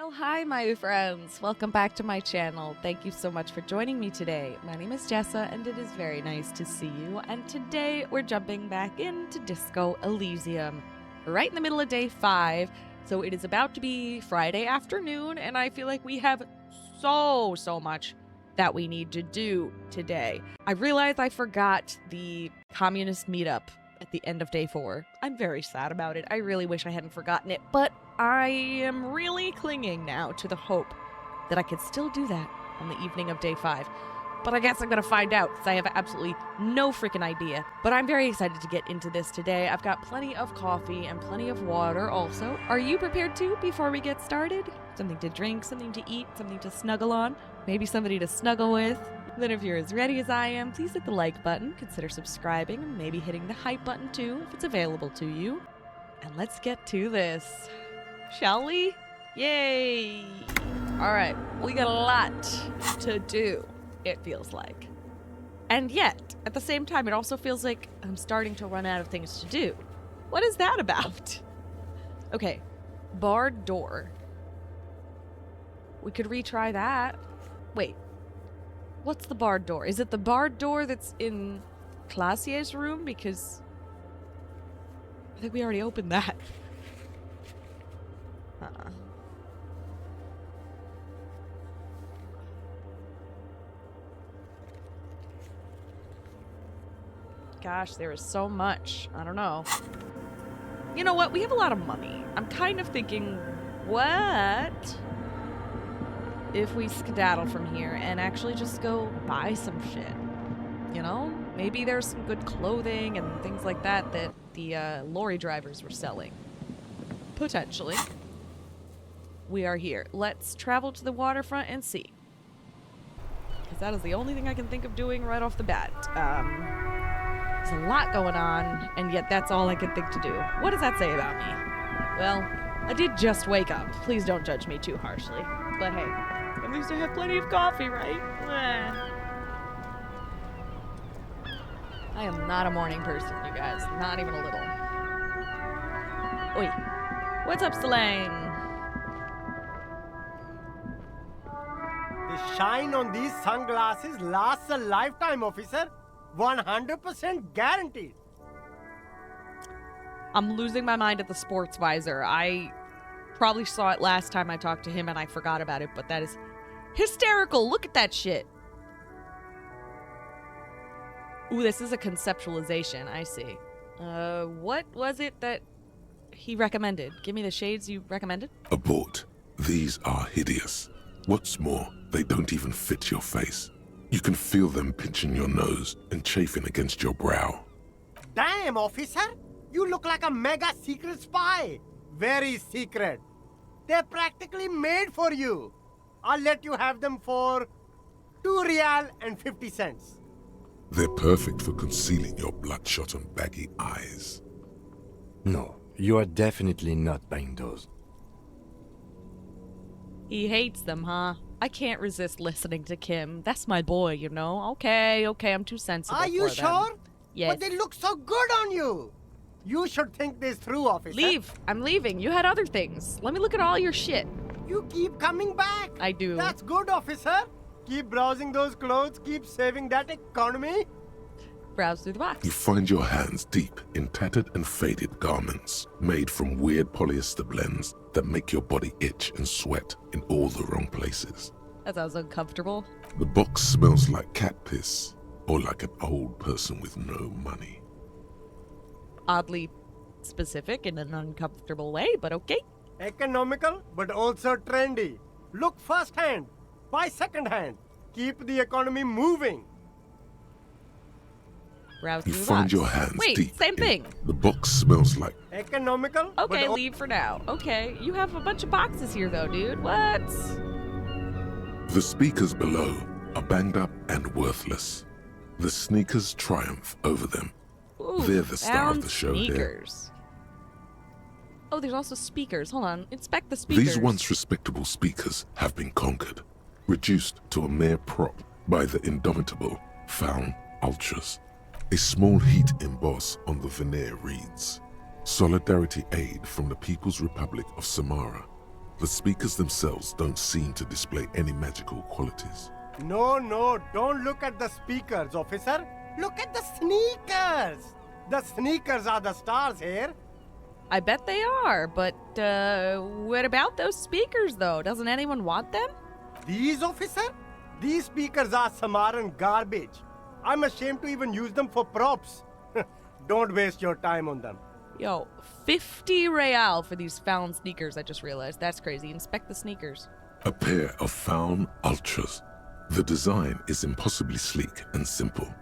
Well, hi, my friends. Welcome back to my channel. Thank you so much for joining me today. My name is Jessa, and it is very nice to see you. And today, we're jumping back into Disco Elysium. We're right in the middle of day 5, so it is about to be Friday afternoon, and I feel like we have so much that we need to do today. I realized I forgot the communist meetup at the end of day 4. I'm very sad about it. I really wish I hadn't forgotten it, but I am really clinging now to the hope that I could still do that on the evening of day 5. But I guess I'm gonna find out, because I have absolutely no freaking idea. But I'm very excited to get into this today. I've got plenty of coffee and plenty of water also. Are you prepared too before we get started? Something to drink, something to eat, something to snuggle on, maybe somebody to snuggle with. Then if you're as ready as I am, please hit the like button, consider subscribing, and maybe hitting the hype button too if it's available to you. And let's get to this. Shall we? Yay! Alright, we got a lot to do, it feels like. And yet, at the same time, it also feels like I'm starting to run out of things to do. What is that about? Okay, barred door. We could retry that. Wait, what's the barred door? Is it the barred door that's in Classier's room? Because I think we already opened that. Gosh, there is so much. I don't know. You know what? We have a lot of money. I'm kind of thinking, what if we skedaddle from here and actually just go buy some shit? You know? Maybe there's some good clothing and things like that that the lorry drivers were selling. Potentially. We are here. Let's travel to the waterfront and see. Because that is the only thing I can think of doing right off the bat. There's a lot going on, and yet that's all I can think to do. What does that say about me? Well, I did just wake up. Please don't judge me too harshly. But hey, at least I have plenty of coffee, right? I am not a morning person, you guys. Not even a little. Oi. What's up, Selene? The shine on these sunglasses lasts a lifetime, officer. 100% guaranteed. I'm losing my mind at the sports visor. I probably saw it last time I talked to him and I forgot about it, but that is hysterical. Look at that shit. Ooh, this is a conceptualization. I see. What was it that he recommended? Give me the shades you recommended. Abort. These are hideous. What's more, they don't even fit your face. You can feel them pinching your nose and chafing against your brow. Damn, officer! You look like a mega secret spy. Very secret. They're practically made for you. I'll let you have them for 2 real and 50 cents. They're perfect for concealing your bloodshot and baggy eyes. No, you are definitely not buying those. He hates them, huh? I can't resist listening to Kim. That's my boy, you know? Okay, I'm too sensitive Are you for them. sure? Yes. But they look so good on you. You should think this through, officer. Leave. I'm leaving. You had other things. Let me look at all your shit. You keep coming back. I do. That's good, officer. Keep browsing those clothes. Keep saving that economy. Browse through the box. You find your hands deep in tattered and faded garments made from weird polyester blends that make your body itch and sweat in all the wrong places. That sounds uncomfortable. The box smells like cat piss or like an old person with no money. Oddly specific in an uncomfortable way, but okay. Economical, but also trendy. Look first-hand. Buy second-hand. Keep the economy moving. Browse You through the find box. your hands Wait, deep. same thing. The box smells like Economical. Okay, but leave for now. Okay, you have a bunch of boxes here though, dude. What? the speakers below are banged up and worthless. The sneakers triumph over them. Ooh, They're the star of the show here. sneakers. Oh, there's also speakers. Hold on. Inspect the speakers. These once respectable speakers have been conquered, reduced to a mere prop by the indomitable Faun Ultras. A small heat emboss on the veneer reads, "Solidarity Aid from the People's Republic of Samara." The speakers themselves don't seem to display any magical qualities. No, don't look at the speakers, officer. Look at the sneakers. The sneakers are the stars here. I bet they are, but what about those speakers, though? Doesn't anyone want them? These, officer? These speakers are Samaran garbage. I'm ashamed to even use them for props. Don't waste your time on them. Yo, 50 real for these found sneakers, I just realized. That's crazy. Inspect the sneakers. A pair of found ultras. The design is impossibly sleek and simple.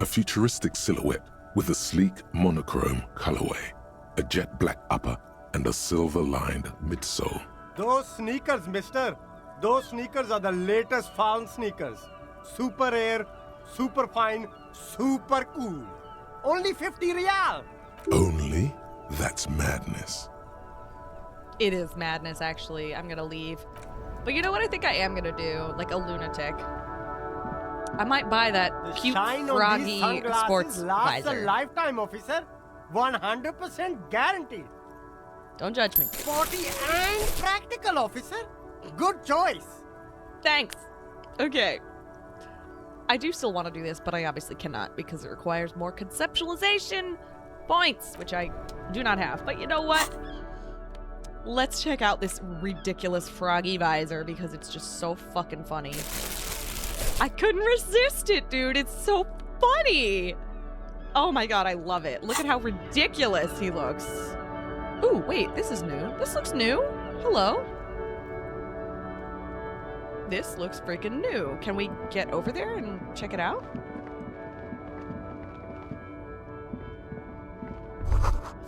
A futuristic silhouette with a sleek monochrome colorway, a jet black upper, and a silver-lined midsole. Those sneakers, mister. Those sneakers are the latest found sneakers. Super rare, super fine, super cool. Only 50 real. Only? That's madness. It is madness, actually. I'm gonna leave. But you know what I think I am gonna do? Like a lunatic. I might buy that The cute, shine on froggy these sunglasses sports lasts visor. a lifetime, officer. 100% guaranteed. Don't judge me. Sporty and practical, officer. Good choice. Thanks. Okay. I do still want to do this, but I obviously cannot because it requires more conceptualization points, which I do not have. But you know what? Let's check out this ridiculous froggy visor because it's just so fucking funny. I couldn't resist it, dude. It's so funny. Oh my god, I love it. Look at how ridiculous he looks. Ooh, wait, this is new. This looks new. Hello. This looks freaking new. Can we get over there and check it out?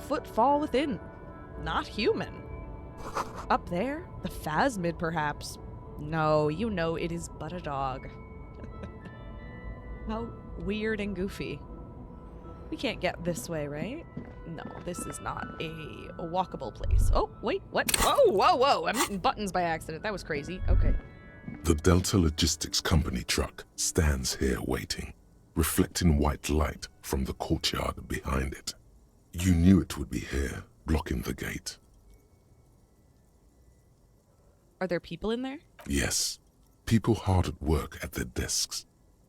Footfall within. Not human. Up there? The phasmid, perhaps. No, you know it is but a dog. How weird and goofy. We can't get this way, right? No, this is not a walkable place. Oh, wait, what? Whoa, whoa, whoa! I'm hitting buttons by accident. That was crazy. Okay. The Delta Logistics Company truck stands here waiting, reflecting white light from the courtyard behind it. You knew it would be here, blocking the gate. Are there people in there? Yes, people hard at work at their desks.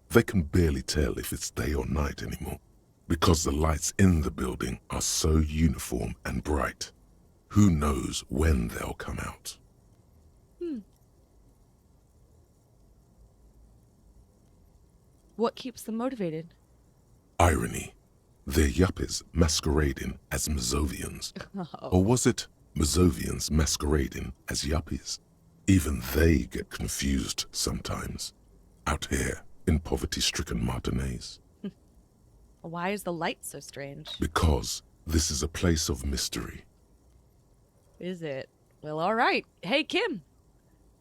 They can barely tell if it's day or night anymore, because the lights in the building are so uniform and bright. Who knows when they'll come out? What keeps them motivated? Irony. They're yuppies masquerading as Mazovians. Or was it Mazovians masquerading as yuppies? Even they get confused sometimes. Out here in poverty-stricken Martinez. Why is the light so strange? Because this is a place of mystery. Is it? Well, all right. Hey, Kim.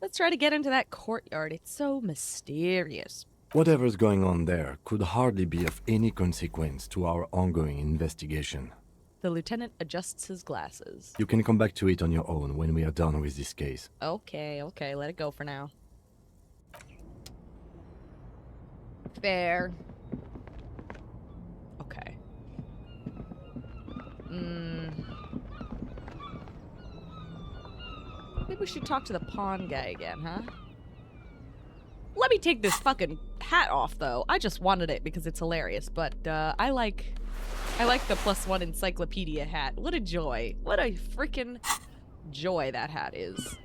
Let's try to get into that courtyard. It's so mysterious. Whatever's going on there could hardly be of any consequence to our ongoing investigation. The lieutenant adjusts his glasses. You can come back to it on your own when we are done with this case. Okay, let it go for now. Fair. Okay. Maybe we should talk to the pawn guy again, huh? Let me take this fucking hat off, though. I just wanted it because it's hilarious, but I like the +1 encyclopedia hat. What a joy. What a freaking joy that hat is.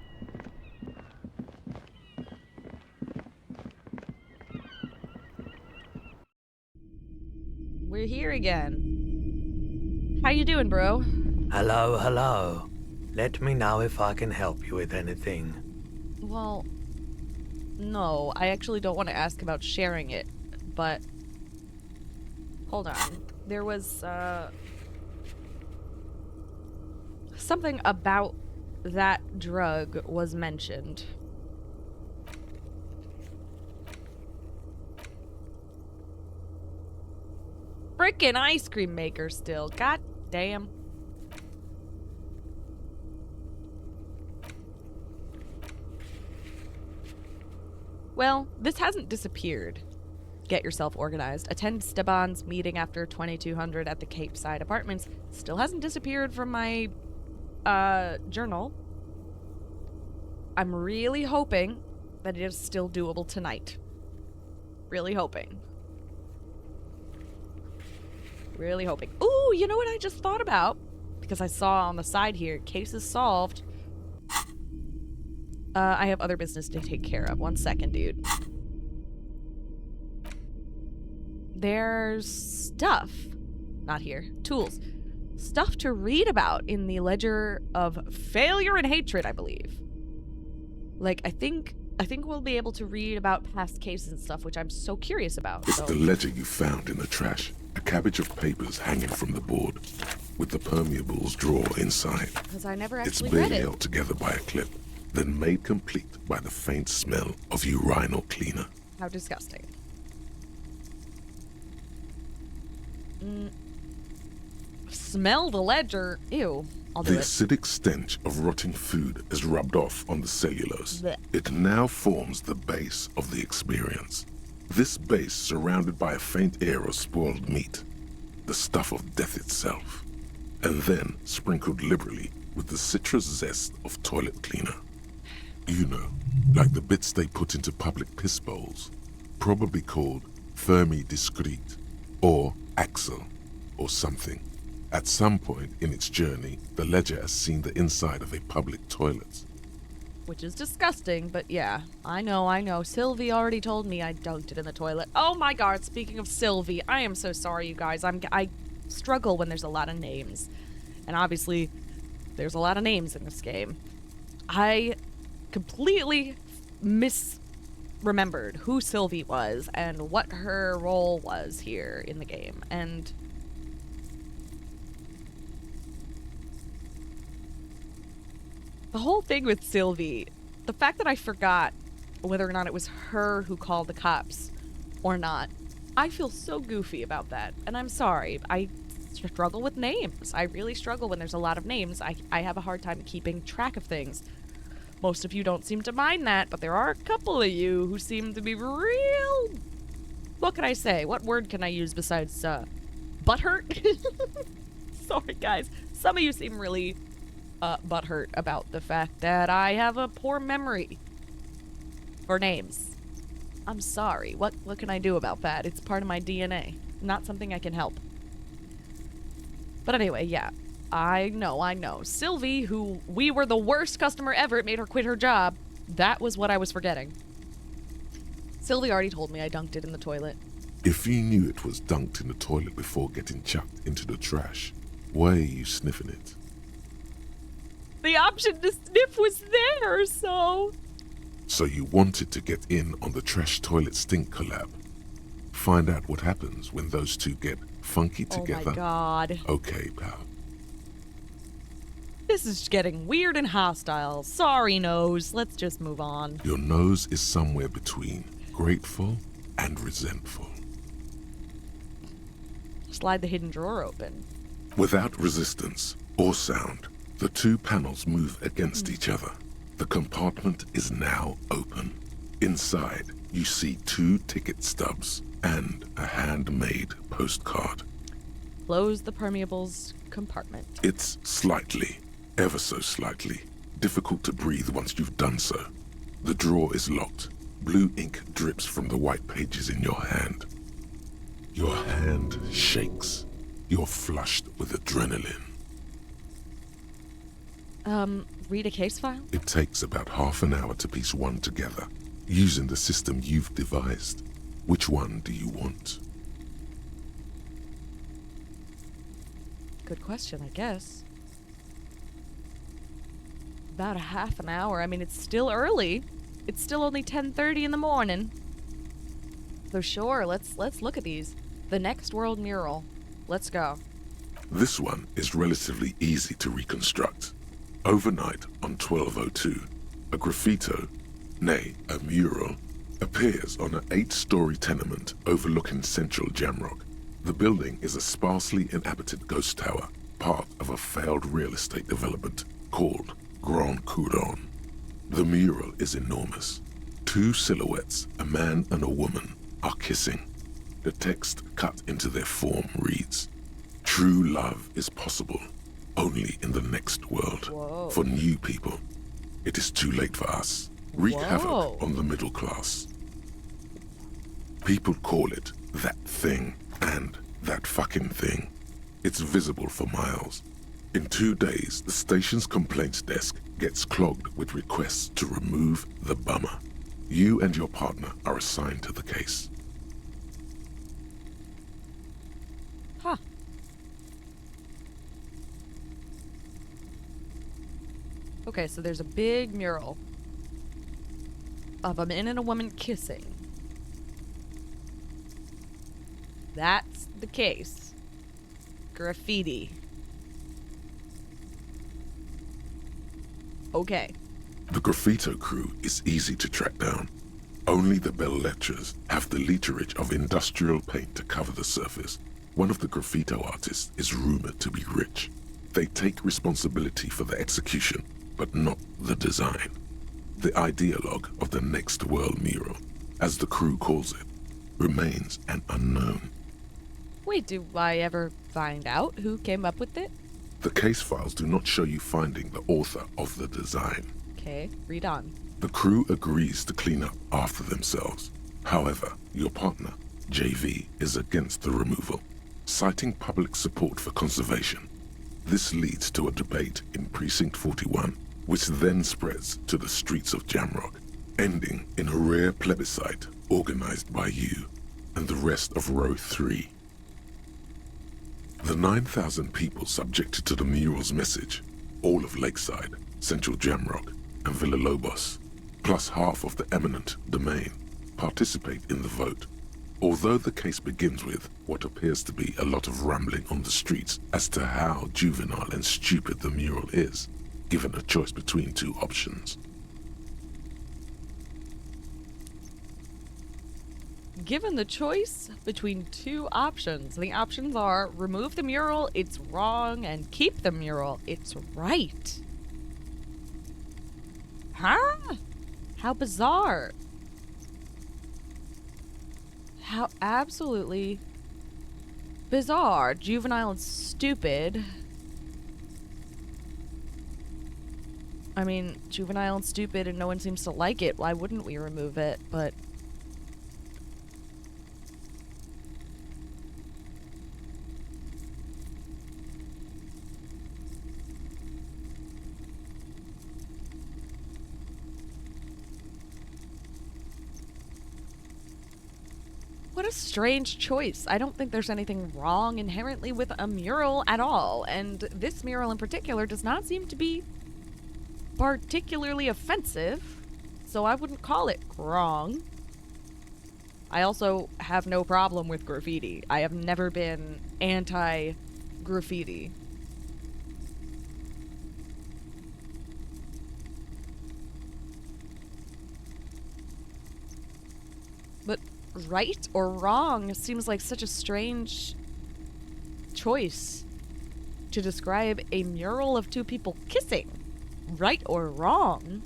We're here again. How you doing, bro? Hello, hello. Let me know if I can help you with anything. Well, no, I actually don't want to ask about sharing it, but hold on. There was something about that drug was mentioned. Frickin' ice cream maker still. God damn. Well, this hasn't disappeared. Get yourself organized. Attend Steban's meeting after 2200 at the Cape Side Apartments. Still hasn't disappeared from my, journal. I'm really hoping that it is still doable tonight. Really hoping. Really hoping. Ooh, you know what I just thought about? Because I saw on the side here, cases solved. I have other business to take care of. 1 second, dude. There's stuff. Not here. Tools. Stuff to read about in the ledger of failure and hatred, I believe. Like, I think we'll be able to read about past cases and stuff, which I'm so curious about. It's the ledger you found in the trash. A cabbage of papers hanging from the board, with the permeables drawer inside. Because I never It's actually read barely it. held together by a clip, then made complete by the faint smell of urinal cleaner. How disgusting. Smell the ledger. Ew. I'll do The it. acidic stench of rotting food is rubbed off on the cellulose. Blech. It now forms the base of the experience. This base surrounded by a faint air of spoiled meat, the stuff of death itself, and then sprinkled liberally with the citrus zest of toilet cleaner. You know, like the bits they put into public piss bowls, probably called Fermi Discrete, or Axel, or something. At some point in its journey, the ledger has seen the inside of a public toilet. Which is disgusting, but yeah. I know. Sylvie already told me I dunked it in the toilet. Oh my god, speaking of Sylvie, I am so sorry, you guys. I struggle when there's a lot of names. And obviously, there's a lot of names in this game. I completely misremembered who Sylvie was and what her role was here in the game. And the whole thing with Sylvie, the fact that I forgot whether or not it was her who called the cops or not, I feel so goofy about that. And I'm sorry. I struggle with names. I really struggle when there's a lot of names. I have a hard time keeping track of things. Most of you don't seem to mind that, but there are a couple of you who seem to be real... What can I say? What word can I use besides, butthurt? Sorry, guys. Some of you seem really... butthurt about the fact that I have a poor memory for names. I'm sorry. What can I do about that? It's part of my DNA. Not something I can help. But anyway, yeah. I know. Sylvie, who we were the worst customer ever, it made her quit her job. That was what I was forgetting. Sylvie already told me I dunked it in the toilet. If you knew it was dunked in the toilet before getting chucked into the trash, why are you sniffing it? The option to sniff was there, so... So you wanted to get in on the trash toilet stink collab. Find out what happens when those two get funky together. Oh my god. Okay, pal. This is getting weird and hostile. Sorry, nose. Let's just move on. Your nose is somewhere between grateful and resentful. Slide the hidden drawer open. Without resistance or sound, the two panels move against each other. The compartment is now open. Inside, you see 2 ticket stubs and a handmade postcard. Close the permeables compartment. It's slightly, ever so slightly, difficult to breathe once you've done so. The drawer is locked. Blue ink drips from the white pages in your hand. Your hand shakes. You're flushed with adrenaline. Read a case file? It takes about half an hour to piece one together, using the system you've devised. Which one do you want? Good question, I guess. About a half an hour. I mean, it's still early. It's still only 10:30 in the morning. So sure, let's look at these. The Next World mural. Let's go. This one is relatively easy to reconstruct. Overnight on 1202, a graffito, nay, a mural, appears on an 8-story tenement overlooking central Jamrock. The building is a sparsely inhabited ghost tower, part of a failed real estate development called Grand Couronne. The mural is enormous. 2 silhouettes, a man and a woman, are kissing. The text cut into their form reads, "True love is possible only in the next world. Whoa. For new people. it is too late for us. Wreak Whoa. havoc on the middle class. People call it that thing and that fucking thing. It's visible for miles. In 2 days, the station's complaints desk gets clogged with requests to remove the bummer. You and your partner are assigned to the case. Huh. Okay, so there's a big mural of a man and a woman kissing. That's the case. Graffiti. Okay. The graffito crew is easy to track down. Only the bell lectures have the literage of industrial paint to cover the surface. One of the graffito artists is rumored to be rich. They take responsibility for the execution, but not the design. The ideologue of the Next World mural, as the crew calls it, remains an unknown. Wait, do I ever find out who came up with it? The case files do not show you finding the author of the design. Okay, read on. The crew agrees to clean up after themselves. However, your partner, JV, is against the removal, citing public support for conservation. This leads to a debate in Precinct 41, which then spreads to the streets of Jamrock, ending in a rare plebiscite organized by you and the rest of Row 3. The 9,000 people subjected to the mural's message, all of Lakeside, Central Jamrock, and Villalobos, plus half of the eminent domain, participate in the vote. Although the case begins with what appears to be a lot of rambling on the streets as to how juvenile and stupid the mural is, given a choice between 2 options. Given the choice between 2 options, the options are remove the mural, it's wrong, and keep the mural, it's right. Huh? How bizarre. How absolutely bizarre. Juvenile and stupid. I mean, juvenile and stupid and no one seems to like it. Why wouldn't we remove it? But what a strange choice. I don't think there's anything wrong inherently with a mural at all, and this mural in particular does not seem to be particularly offensive, so I wouldn't call it wrong. I also have no problem with graffiti. I have never been anti-graffiti. But right or wrong seems like such a strange choice to describe a mural of 2 people kissing. Right or wrong?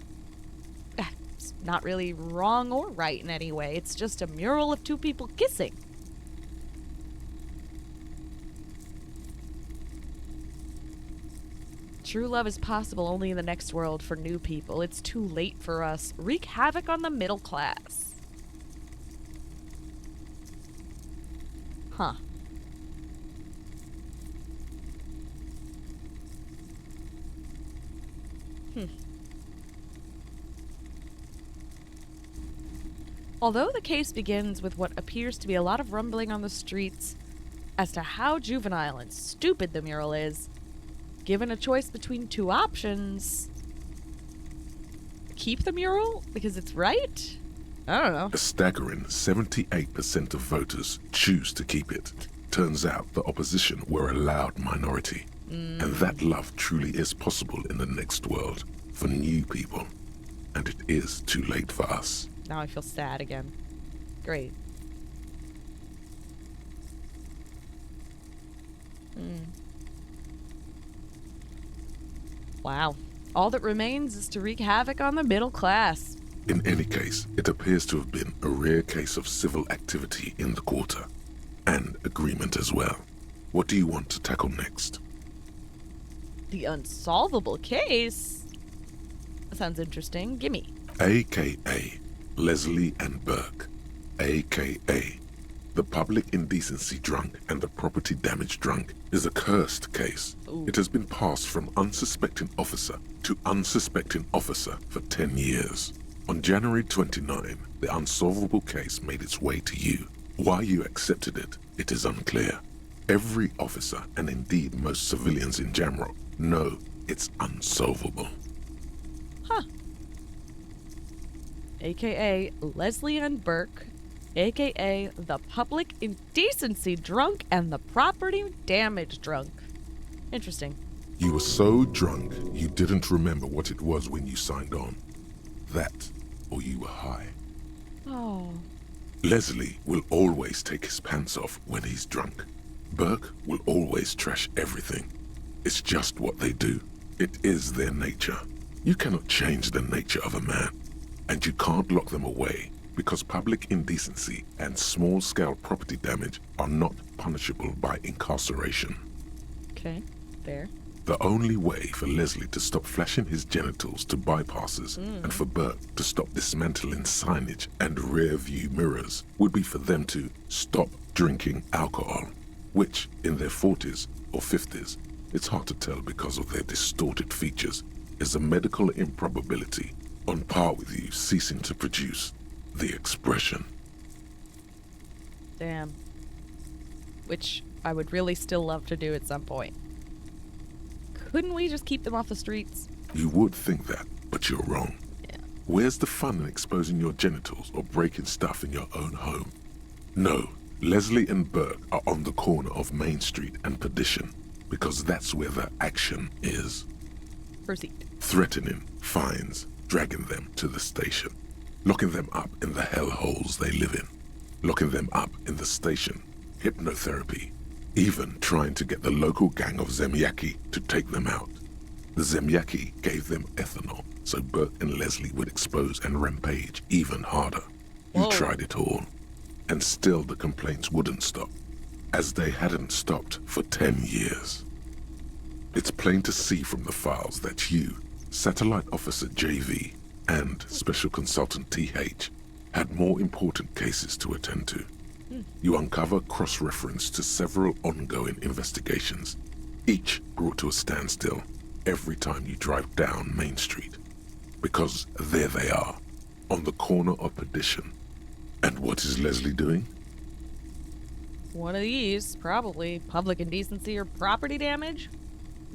It's not really wrong or right in any way. It's just a mural of 2 people kissing. True love is possible only in the next world for new people. It's too late for us. Wreak havoc on the middle class. Huh. Although the case begins with what appears to be a lot of rumbling on the streets as to how juvenile and stupid the mural is, given a choice between 2 options, keep the mural because it's right? I don't know. A staggering 78% of voters choose to keep it. Turns out the opposition were a loud minority. And that love truly is possible in the next world for new people. And it is too late for us. Now I feel sad again. Great. Wow. All that remains is to wreak havoc on the middle class. In any case, it appears to have been a rare case of civil activity in the quarter. And agreement as well. What do you want to tackle next? The unsolvable case? Sounds interesting. Gimme. A.K.A. Leslie and Burke, A.K.A. The public indecency drunk and the property damage drunk is a cursed case. Ooh. It has been passed from unsuspecting officer to unsuspecting officer for 10 years. On January 29, the unsolvable case made its way to you. Why you accepted it is unclear. Every officer, and indeed most civilians in Jamrock, know it's unsolvable. Huh. AKA Leslie and Burke, AKA the public indecency drunk and the property damage drunk. Interesting. You were so drunk you didn't remember what it was when you signed on. That, or you were high. Oh. Leslie will always take his pants off when he's drunk. Burke will always trash everything. It's just what they do. It is their nature. You cannot change the nature of a man, and you can't lock them away because public indecency and small-scale property damage are not punishable by incarceration. Okay, fair. The only way for Leslie to stop flashing his genitals to bypassers and for Burke to stop dismantling signage and rear-view mirrors would be for them to stop drinking alcohol, which, in their 40s or 50s, it's hard to tell because of their distorted features, is a medical improbability on par with you ceasing to produce the expression. Damn. Which I would really still love to do at some point. Couldn't we just keep them off the streets? You would think that, but you're wrong. Yeah. Where's the fun in exposing your genitals or breaking stuff in your own home? No, Leslie and Burke are on the corner of Main Street and Perdition because that's where the action is. Proceed. Threatening, fines, dragging them to the station, locking them up in the hellholes they live in, locking them up in the station, hypnotherapy, even trying to get the local gang of Zemyaki to take them out. The Zemyaki gave them ethanol so Burke and Leslie would expose and rampage even harder. You Whoa. tried it all, and still the complaints wouldn't stop, as they hadn't stopped for 10 years. It's plain to see from the files that you, Satellite Officer JV, and Special Consultant TH had more important cases to attend to. You uncover cross-reference to several ongoing investigations, each brought to a standstill every time you drive down Main Street. Because there they are, on the corner of Perdition. And what is Leslie doing? One of these, probably. Public indecency or property damage?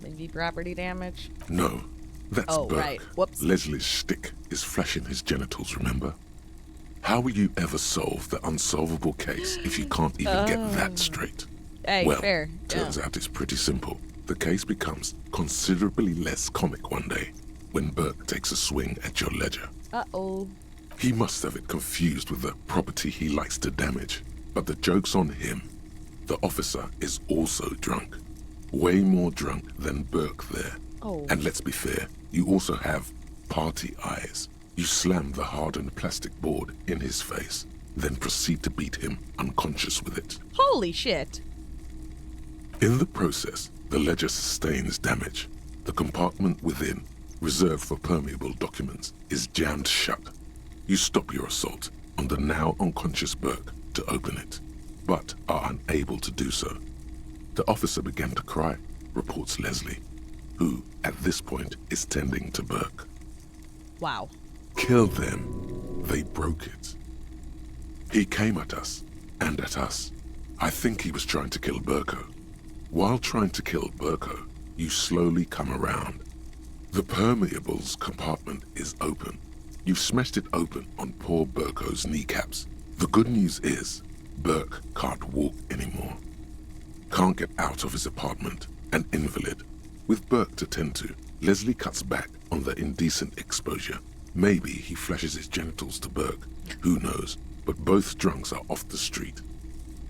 Maybe property damage. No, that's Oh, Burke. right. Whoops. Leslie's shtick is flashing his genitals, remember? How will you ever solve the unsolvable case if you can't even get that straight? Hey, Well, fair. turns out it's pretty simple. The case becomes considerably less comic one day when Burke takes a swing at your ledger. Uh-oh. He must have it confused with the property he likes to damage. But the joke's on him. The officer is also drunk. Way more drunk than Burke there. Oh. And let's be fair, you also have party eyes. You slam the hardened plastic board in his face, then proceed to beat him unconscious with it. Holy shit. In the process, the ledger sustains damage. The compartment within, reserved for permeable documents, is jammed shut. You stop your assault on the now unconscious Burke to open it, but are unable to do so. The officer began to cry, reports Leslie, who, at this point, is tending to Burke. Wow. Kill them. They broke it. He came at us, and at us. I think he was trying to kill Burko. While trying to kill Burko, you slowly come around. The permeables compartment is open. You've smashed it open on poor Burko's kneecaps. The good news is, Burke can't walk anymore. Can't get out of his apartment, an invalid. With Burke to tend to, Leslie cuts back on the indecent exposure. Maybe he flashes his genitals to Burke, who knows, but both drunks are off the street.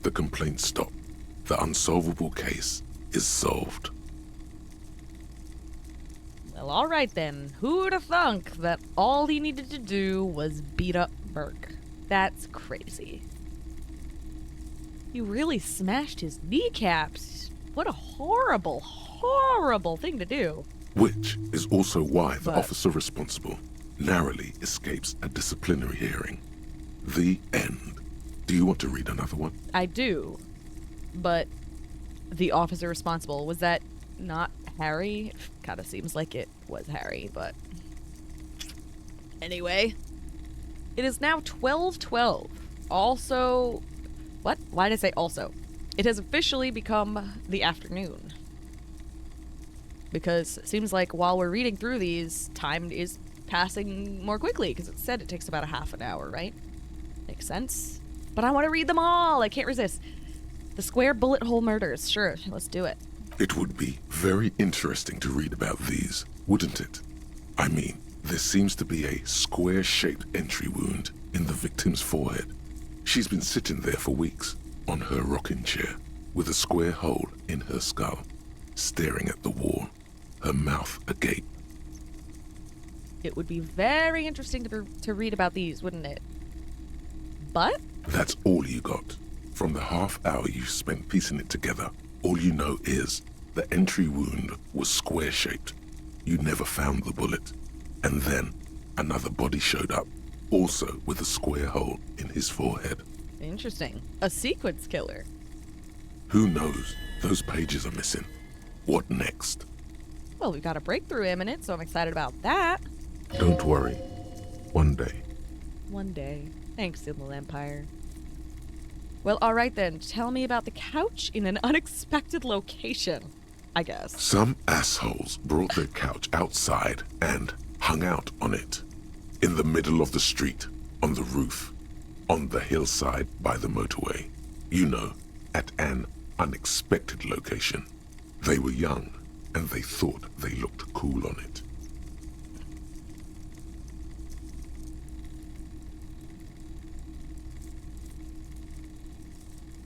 The complaints stop. The unsolvable case is solved. Well, alright then. Who'd have thunk that all he needed to do was beat up Burke? That's crazy. You really smashed his kneecaps. What a horrible, horrible thing to do. Which is also why the But- officer responsible narrowly escapes a disciplinary hearing. The end. Do you want to read another one? I do. But the officer responsible, was that not Harry? Kind of seems like it was Harry, but... Anyway. It is now 12:12. Also... What? Why did I say also? It has officially become the afternoon. Because it seems like while we're reading through these, time is passing more quickly, because it said it takes about a half an hour, right? Makes sense. But I want to read them all! I can't resist. The square bullet hole murders. Sure, let's do it. It would be very interesting to read about these, wouldn't it? I mean, there seems to be a square-shaped entry wound in the victim's forehead. She's been sitting there for weeks, on her rocking chair, with a square hole in her skull, staring at the wall, her mouth agape. It would be very interesting to read about these, wouldn't it? But That's all you got. From the half hour you spent piecing it together, all you know is the entry wound was square-shaped. You never found the bullet. And then another body showed up, also with a square hole in his forehead. interesting. A sequence killer. Who knows? Those pages are missing. What next? Well, we've got a breakthrough imminent, so I'm excited about that. Don't worry. One day. One day. Thanks, Inland Empire. Well, alright then. Tell me about the couch in an unexpected location, I guess. Some assholes brought their couch outside and hung out on it. In the middle of the street, on the roof, on the hillside by the motorway. You know, at an unexpected location. They were young, and they thought they looked cool on it.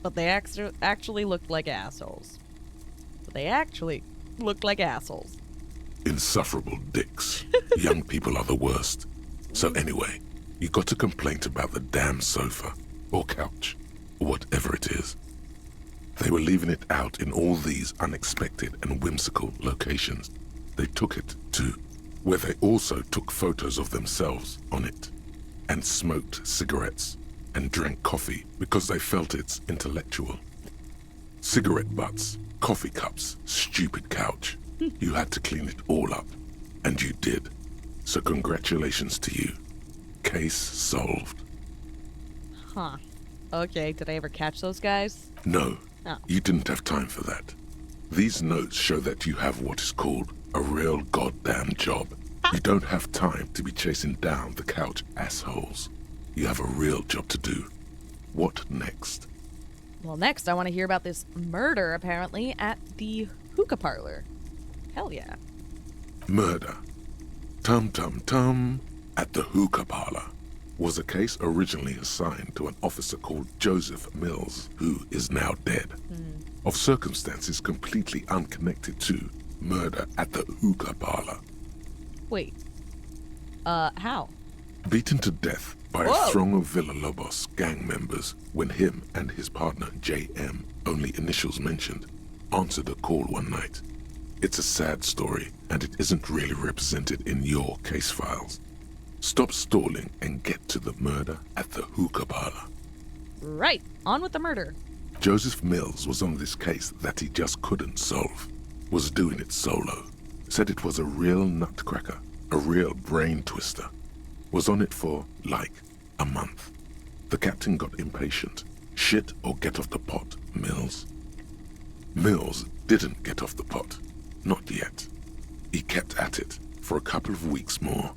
But they actually looked like assholes. Insufferable dicks. Young people are the worst. So anyway, you got a complaint about the damn sofa, or couch, or whatever it is. They were leaving it out in all these unexpected and whimsical locations. They took it to where they also took photos of themselves on it, and smoked cigarettes, and drank coffee because they felt it's intellectual. Cigarette butts, coffee cups, stupid couch. You had to clean it all up, and you did. So congratulations to you. Case solved. Huh. Okay, did I ever catch those guys? No, Oh. you didn't have time for that. These notes show that you have what is called a real goddamn job. You don't have time to be chasing down the couch assholes. You have a real job to do. What next? Well, next I want to hear about this murder, apparently, at the hookah parlor. Hell yeah. Murder. Tum tum tum. At the hookah parlor was a case originally assigned to an officer called Joseph Mills, who is now dead, of circumstances completely unconnected to murder at the hookah parlor. Wait. How? Beaten to death by Whoa. a throng of Villalobos gang members when him and his partner J.M., only initials mentioned, answered a call one night. It's a sad story, and it isn't really represented in your case files. Stop stalling and get to the murder at the hookah parlor. Right. On with the murder. Joseph Mills was on this case that he just couldn't solve. Was doing it solo. Said it was a real nutcracker, a real brain twister. Was on it for, like, a month. The captain got impatient. Shit or get off the pot, Mills. Mills didn't get off the pot. Not yet. He kept at it for a couple of weeks more,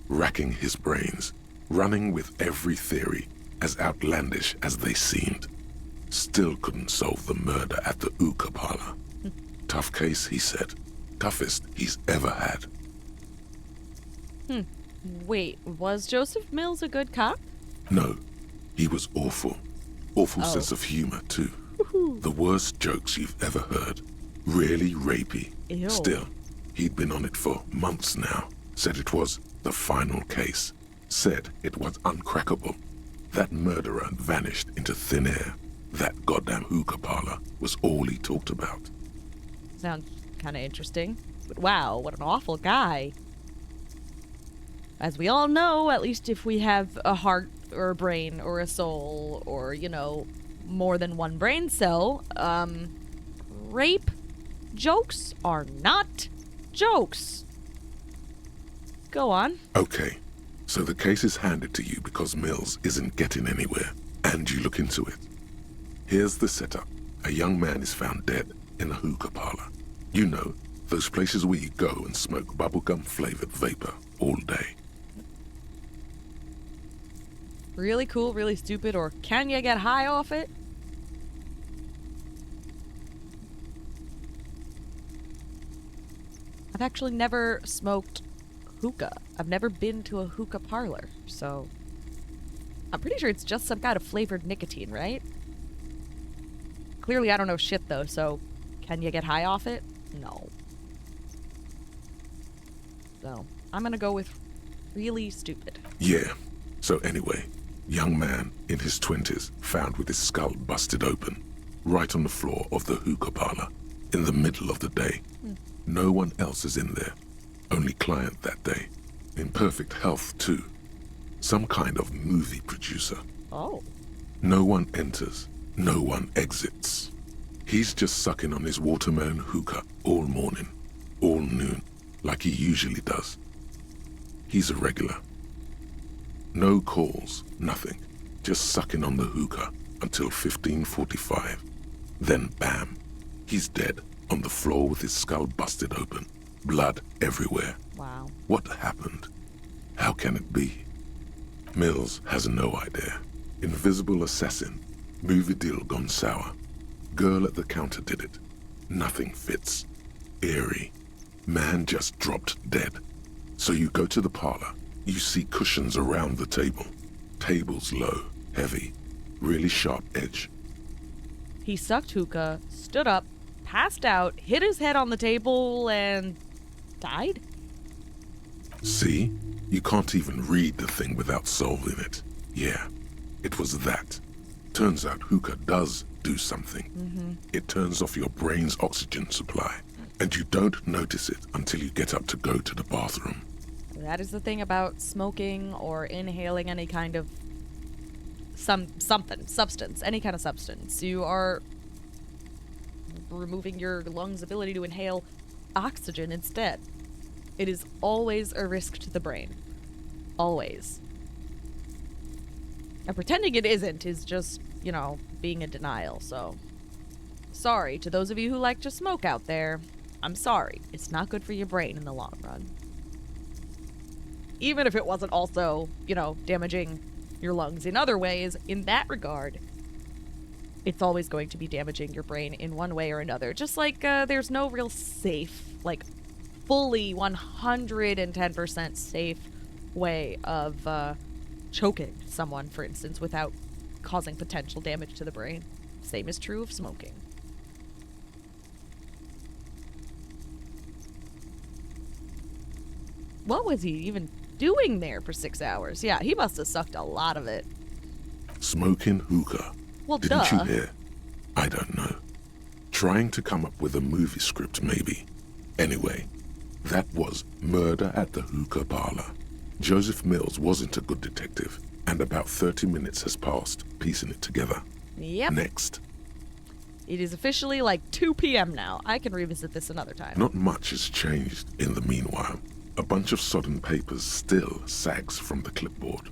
racking his brains, running with every theory, as outlandish as they seemed. Still couldn't solve the murder at the hookah parlor. Tough case, he said. Toughest he's ever had. Wait, was Joseph Mills a good cop? No, he was awful. Awful Oh. sense of humor, too. The worst jokes you've ever heard. Really rapey. Ew. Still, he'd been on it for months now. Said it was the final case. Said it was uncrackable. That murderer vanished into thin air. That goddamn hookah parlor was all he talked about. Sounds kind of interesting. stupid. Wow, what an awful guy. As we all know, at least if we have a heart or a brain or a soul or, you know, more than one brain cell, rape jokes are not jokes. Go on. Okay, so the case is handed to you because Mills isn't getting anywhere, and you look into it. Here's the setup. A young man is found dead in a hookah parlor. You know, those places where you go and smoke bubblegum-flavored vapor all day. Really cool, really stupid, or can you get high off it? I've actually never smoked hookah. I've never been to a hookah parlor, so I'm pretty sure it's just some kind of flavored nicotine, right? Clearly I don't know shit though, so can you get high off it? No. So I'm gonna go with really stupid. Yeah, so anyway, young man in his 20s found with his skull busted open, right on the floor of the hookah parlor, in the middle of the day. No one else is in there. Only client that day. In perfect health, too. Some kind of movie producer. Oh. No one enters. No one exits. He's just sucking on his watermelon hookah all morning, all noon, like he usually does. He's a regular. No calls, nothing. Just sucking on the hookah until 15:45. Then bam, he's dead on the floor with his skull busted open. Blood everywhere. Wow. What happened? How can it be? Mills has no idea. Invisible assassin. Movie deal gone sour. Girl at the counter did it. Nothing fits. Eerie. Man just dropped dead. So you go to the parlor. You see cushions around the table. Tables low, heavy, really sharp edge. He sucked hookah, stood up, passed out, hit his head on the table, and died? See? You can't even read the thing without solving it. Yeah, it was that. Turns out hookah does do something. It turns off your brain's oxygen supply, and you don't notice it until you get up to go to the bathroom. That is the thing about smoking or inhaling any kind of substance, any kind of substance. You are removing your lungs' ability to inhale oxygen instead. It is always a risk to the brain. Always. And pretending it isn't is just, you know, being in denial, so... Sorry to those of you who like to smoke out there. I'm sorry. It's not good for your brain in the long run. Even if it wasn't also, you know, damaging your lungs in other ways, in that regard, it's always going to be damaging your brain in one way or another. Just like there's no real safe, like, fully 110% safe way of choking someone, for instance, without causing potential damage to the brain. Same is true of smoking. What was he even doing there for 6 hours? Yeah, he must have sucked a lot of it. Smoking hookah. Well, Didn't duh. you hear? I don't know. Trying to come up with a movie script, maybe. Anyway, that was murder at the hookah parlor. Joseph Mills wasn't a good detective, and about 30 minutes has passed, piecing it together. Yep. Next. It is officially like 2 p.m. now. I can revisit this another time. Not much has changed in the meanwhile. A bunch of sodden papers still sags from the clipboard.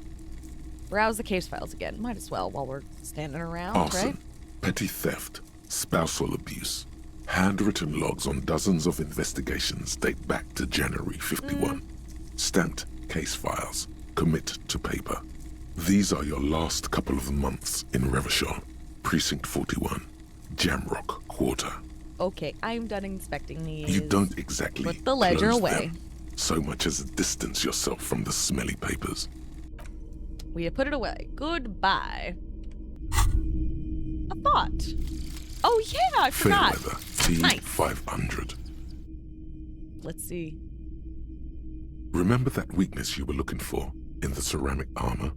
Browse the case files again. Might as well while we're standing around, Arson, right? petty theft, spousal abuse. Handwritten logs on dozens of investigations date back to January 51. Stamped case files. Commit to paper. These are your last couple of months in Revachol, Precinct 41, Jamrock Quarter. Okay, I'm done inspecting these. You don't exactly Put the ledger close away. them, so much as distance yourself from the smelly papers. We have put it away. Goodbye. A thought. Oh yeah, I forgot. Fairweather Nice. T500. Let's see. Remember that weakness you were looking for in the ceramic armor?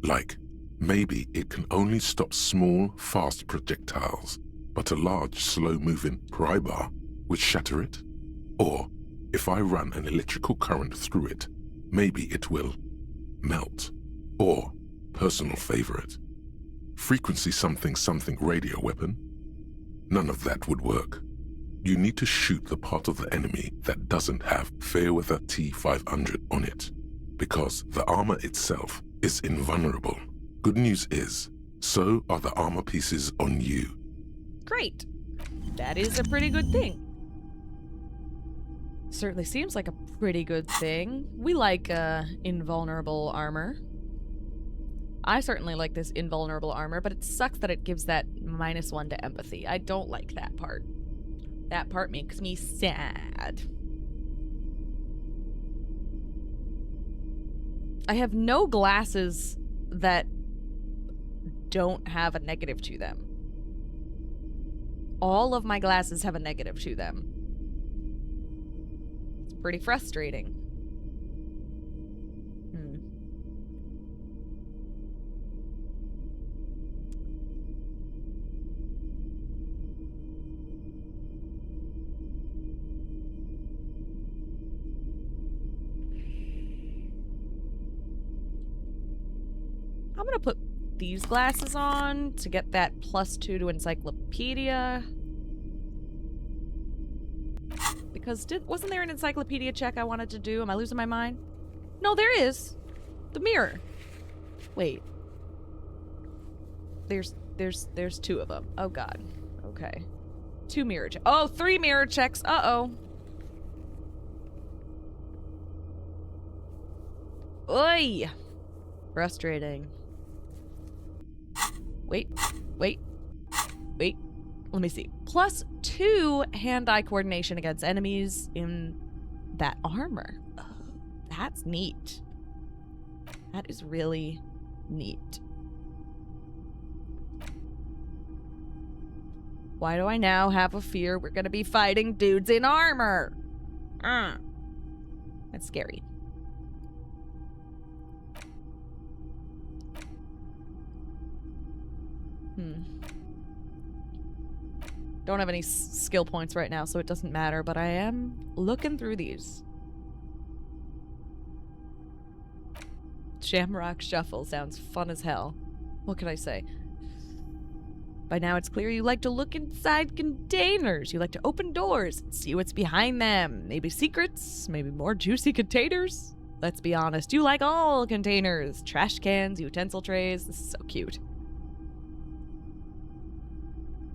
Like, maybe it can only stop small, fast projectiles, but a large, slow-moving pry bar would shatter it? Or If I run an electrical current through it, maybe it will melt. Or, personal favorite, frequency something something radio weapon? None of that would work. You need to shoot the part of the enemy that doesn't have Fairweather T500 on it, because the armor itself is invulnerable. Good news is, so are the armor pieces on you. Great. That is a pretty good thing. Certainly seems like a pretty good thing. We like invulnerable armor. I certainly like this invulnerable armor, but it sucks that it gives that -1 to empathy. I don't like that part. That part makes me sad. I have no glasses that don't have a negative to them. All of my glasses have a negative to them. It's pretty frustrating. I'm gonna put these glasses on to get that +2 to encyclopedia. Because wasn't there an encyclopedia check I wanted to do? Am I losing my mind? No, there is. The mirror. Wait. There's 2 of them. Oh god. Okay. 2 mirror checks. Oh, 3 mirror checks. Uh-oh. Oy. Frustrating. Wait. Let me see. +2 hand-eye coordination against enemies in that armor. Oh, that's neat. That is really neat. Why do I now have a fear we're gonna be fighting dudes in armor? That's scary. Don't have any skill points right now, so it doesn't matter, but I am looking through these. Shamrock Shuffle sounds fun as hell. What can I say? By now it's clear you like to look inside containers. You like to open doors and see what's behind them. Maybe secrets, maybe more juicy containers. Let's be honest, you like all containers. Trash cans, utensil trays. This is so cute.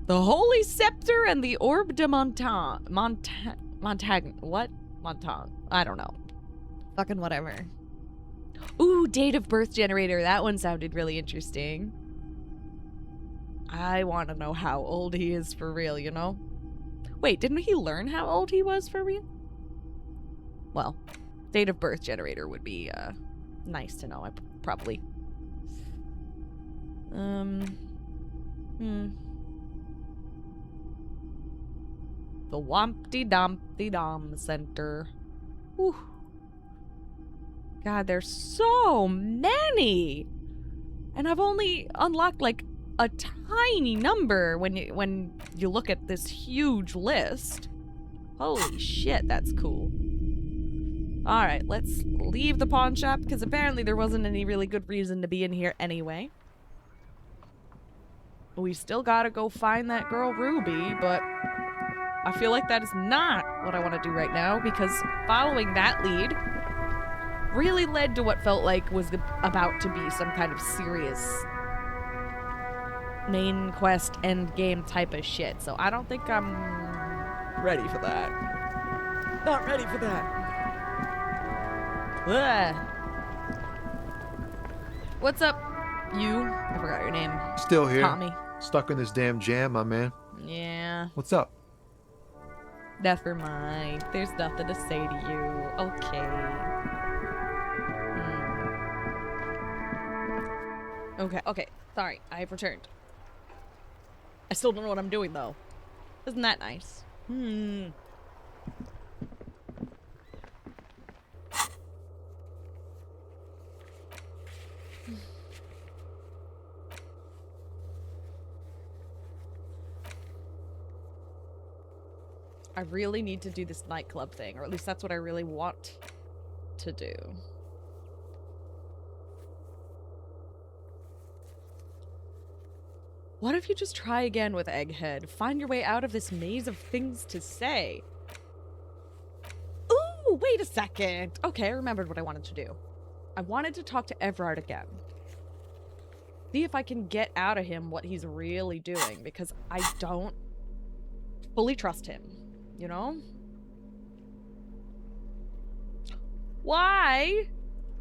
The Holy Scepter and the Orbe de Montagne. What? Montagne. I don't know. Fucking whatever. Ooh, date of birth generator. That one sounded really interesting. I want to know how old he is for real, you know? Wait, didn't he learn how old he was for real? Well, date of birth generator would be nice to know. I probably. The Wompty Dumpty Dom Center. Whew. God, there's so many! And I've only unlocked like a tiny number when you look at this huge list. Holy shit, that's cool. Alright, let's leave the pawn shop, because apparently there wasn't any really good reason to be in here anyway. We still gotta go find that girl Ruby, but I feel like that is not what I want to do right now, because following that lead really led to what felt like was about to be some kind of serious main quest end game type of shit. So I don't think I'm ready for that. Not ready for that. Ugh. What's up, you? I forgot your name. Still here. Tommy. Stuck in this damn jam, my man. Yeah. What's up? Never mind. There's nothing to say to you. Okay. Okay. Sorry. I've returned. I still don't know what I'm doing, though. Isn't that nice? I really need to do this nightclub thing, or at least that's what I really want to do. What if you just try again with Egghead? Find your way out of this maze of things to say. Ooh, wait a second. Okay, I remembered what I wanted to do. I wanted to talk to Everard again. See if I can get out of him what he's really doing, because I don't fully trust him, you know? Why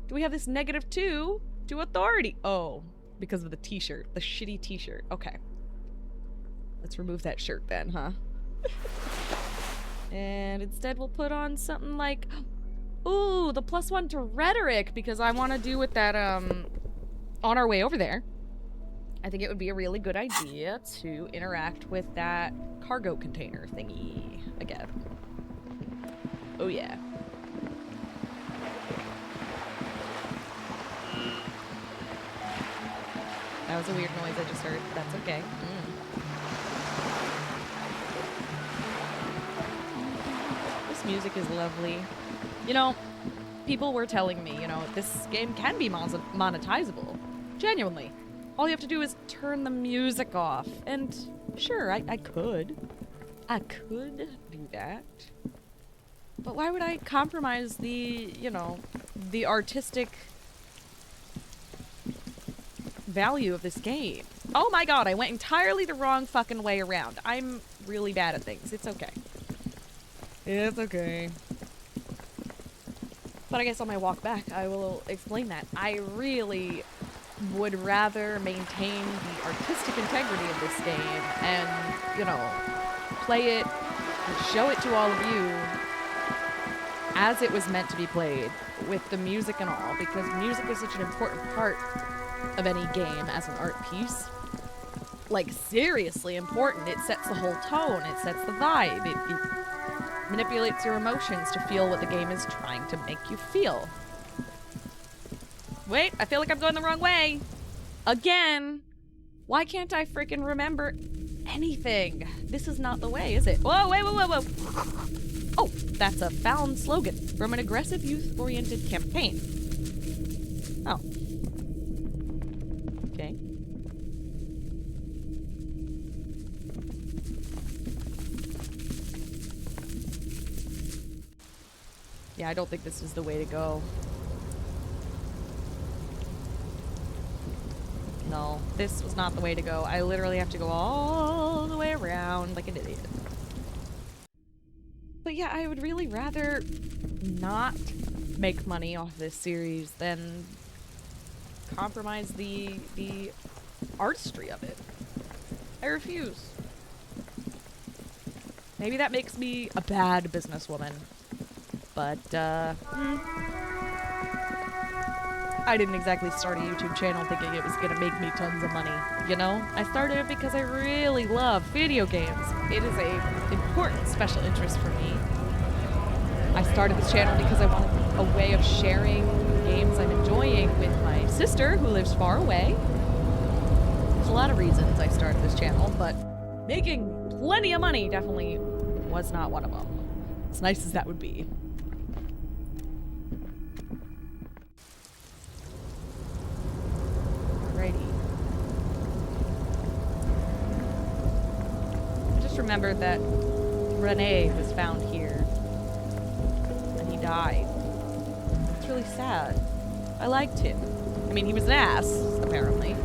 do we have this -2 to authority? Oh, because of the t-shirt, the shitty t-shirt. Okay. Let's remove that shirt then, huh? And instead we'll put on something like, ooh, the +1 to rhetoric, because I want to do with that, on our way over there. I think it would be a really good idea to interact with that cargo container thingy again. Oh yeah. That was a weird noise I just heard. That's okay. This music is lovely. You know, people were telling me, you know, this game can be monetizable. Genuinely. All you have to do is turn the music off. And sure, I could. I could do that. But why would I compromise the, you know, the artistic value of this game? Oh my god, I went entirely the wrong fucking way around. I'm really bad at things. It's okay. It's okay. But I guess on my walk back, I will explain that. I really would rather maintain the artistic integrity of this game and, you know, play it and show it to all of you as it was meant to be played, with the music and all, because music is such an important part of any game as an art piece. Like, seriously important. It sets the whole tone, it sets the vibe, it manipulates your emotions to feel what the game is trying to make you feel. Wait, I feel like I'm going the wrong way. Again. Why can't I freaking remember anything? This is not the way, is it? Whoa, wait, whoa, whoa, whoa. Oh, that's a found slogan from an aggressive youth-oriented campaign. Oh. Okay. Yeah, I don't think this is the way to go. No, this was not the way to go. I literally have to go all the way around like an idiot. But yeah, I would really rather not make money off this series than compromise the artistry of it. I refuse. Maybe that makes me a bad businesswoman. But, I didn't exactly start a YouTube channel thinking it was gonna make me tons of money, you know? I started it because I really love video games. It is a important special interest for me. I started this channel because I wanted a way of sharing games I'm enjoying with my sister, who lives far away. There's a lot of reasons I started this channel, but making plenty of money definitely was not one of them. As nice as that would be. Remembered that Rene was found here and he died. It's really sad. I liked him. I mean, he was an ass, apparently,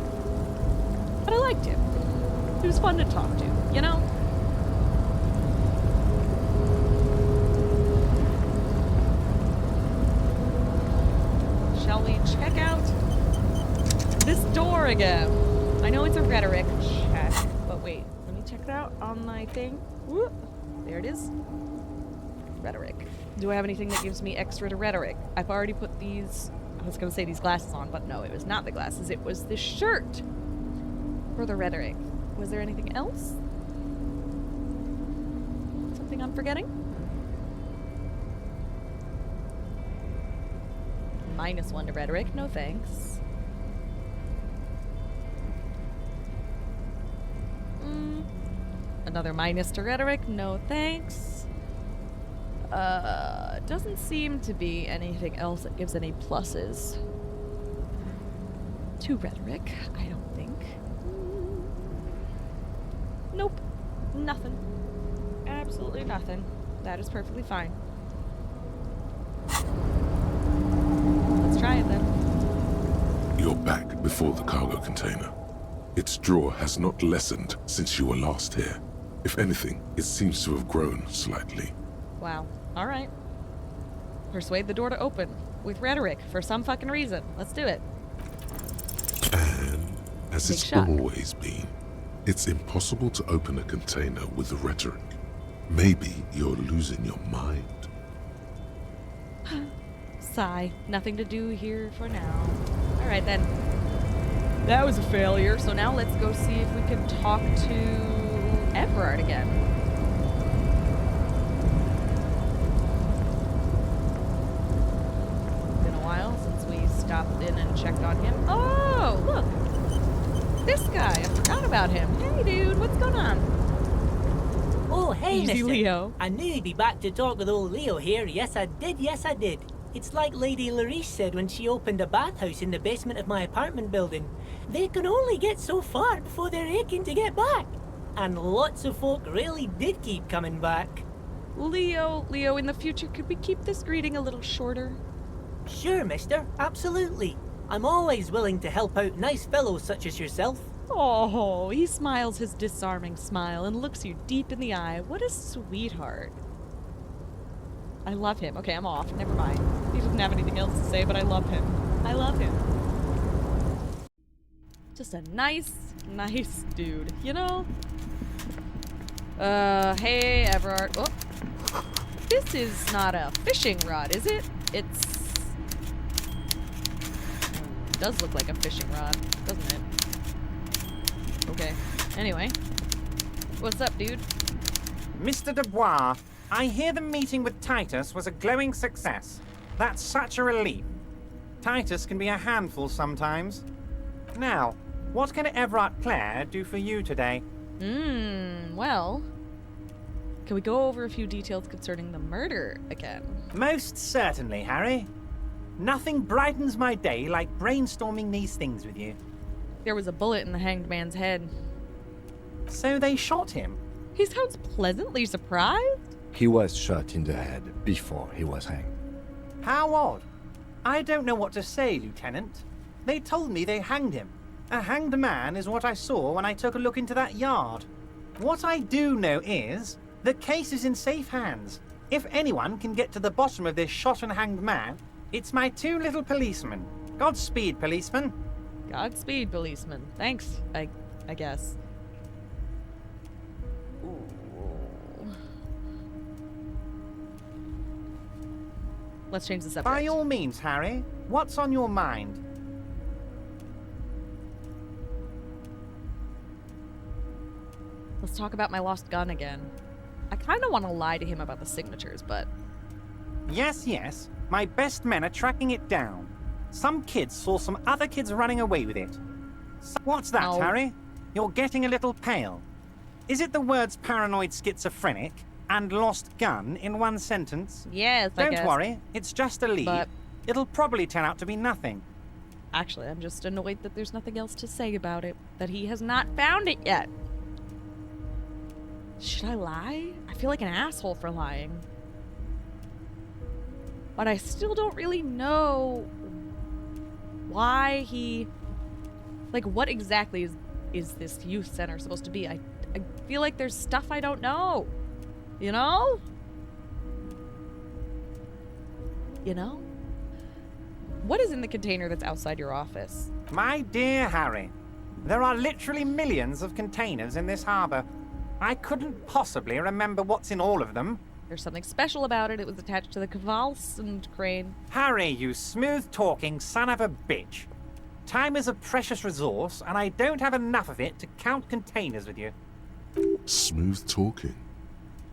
but I liked him. He was fun to talk to, you know? Shall we check out this door again? I know it's a rhetoric check, but wait. Check it out on my thing. Whoop. There it is. Rhetoric. Do I have anything that gives me extra to rhetoric? I've already put these, I was going to say these glasses on, but no, it was not the glasses. It was the shirt for the rhetoric. Was there anything else? Something I'm forgetting? -1 to rhetoric. No thanks. Another minus to rhetoric. No thanks. Doesn't seem to be anything else that gives any pluses to rhetoric, I don't think. Nope. Nothing. Absolutely nothing. That is perfectly fine. Let's try it then. You're back before the cargo container. Its drawer has not lessened since you were last here. If anything, it seems to have grown slightly. Wow. Alright. Persuade the door to open. With rhetoric, for some fucking reason. Let's do it. And, as Big it's shot. always been, it's impossible to open a container with the rhetoric. Maybe you're losing your mind. Sigh. Nothing to do here for now. Alright then. That was a failure, so now let's go see if we can talk to Everard again. Been a while since we stopped in and checked on him. Oh, look! This guy, I forgot about him. Hey dude, what's going on? Oh, hey, Easy, mister. Leo. I knew you'd be back to talk with old Leo here. Yes, I did. Yes, I did. It's like Lady Larice said when she opened a bathhouse in the basement of my apartment building. They can only get so far before they're aching to get back. And lots of folk really did keep coming back. Leo, in the future, could we keep this greeting a little shorter? Sure, mister. Absolutely. I'm always willing to help out nice fellows such as yourself. Oh, he smiles his disarming smile and looks you deep in the eye. What a sweetheart. I love him. Okay, I'm off. Never mind. He doesn't have anything else to say, but I love him. I love him. Just a nice dude, you know? Hey, Everard. Oh. This is not a fishing rod, is it? It does look like a fishing rod, doesn't it? Okay. Anyway. What's up, dude? Mr. Dubois, I hear the meeting with Titus was a glowing success. That's such a relief. Titus can be a handful sometimes. Now, what can Everard Clare do for you today? Well... Can we go over a few details concerning the murder again? Most certainly, Harry. Nothing brightens my day like brainstorming these things with you. There was a bullet in the hanged man's head. So they shot him? He sounds pleasantly surprised. He was shot in the head before he was hanged. How odd. I don't know what to say, Lieutenant. They told me they hanged him. A hanged man is what I saw when I took a look into that yard. What I do know is, the case is in safe hands. If anyone can get to the bottom of this shot and hanged man, it's my two little policemen. Godspeed, policeman. Godspeed, policeman. Thanks, I guess. Ooh. Let's change the subject. By all means, Harry. What's on your mind? Let's talk about my lost gun again. I kind of want to lie to him about the signatures, but... Yes. My best men are tracking it down. Some kids saw some other kids running away with it. What's that, Oh. Harry? You're getting a little pale. Is it the words paranoid schizophrenic and lost gun in one sentence? Yes, I guess. Don't worry, it's just a lead. But- It'll probably turn out to be nothing. Actually, I'm just annoyed that there's nothing else to say about it. That he has not found it yet. Should I lie? I feel like an asshole for lying. But I still don't really know why he... Like, what exactly is this youth center supposed to be? I feel like there's stuff I don't know. You know? You know? What is in the container that's outside your office? My dear Harry, there are literally millions of containers in this harbor. I couldn't possibly remember what's in all of them. There's something special about it. It was attached to the Cavalcent crane. Harry, you smooth-talking son of a bitch. Time is a precious resource, and I don't have enough of it to count containers with you. Smooth talking.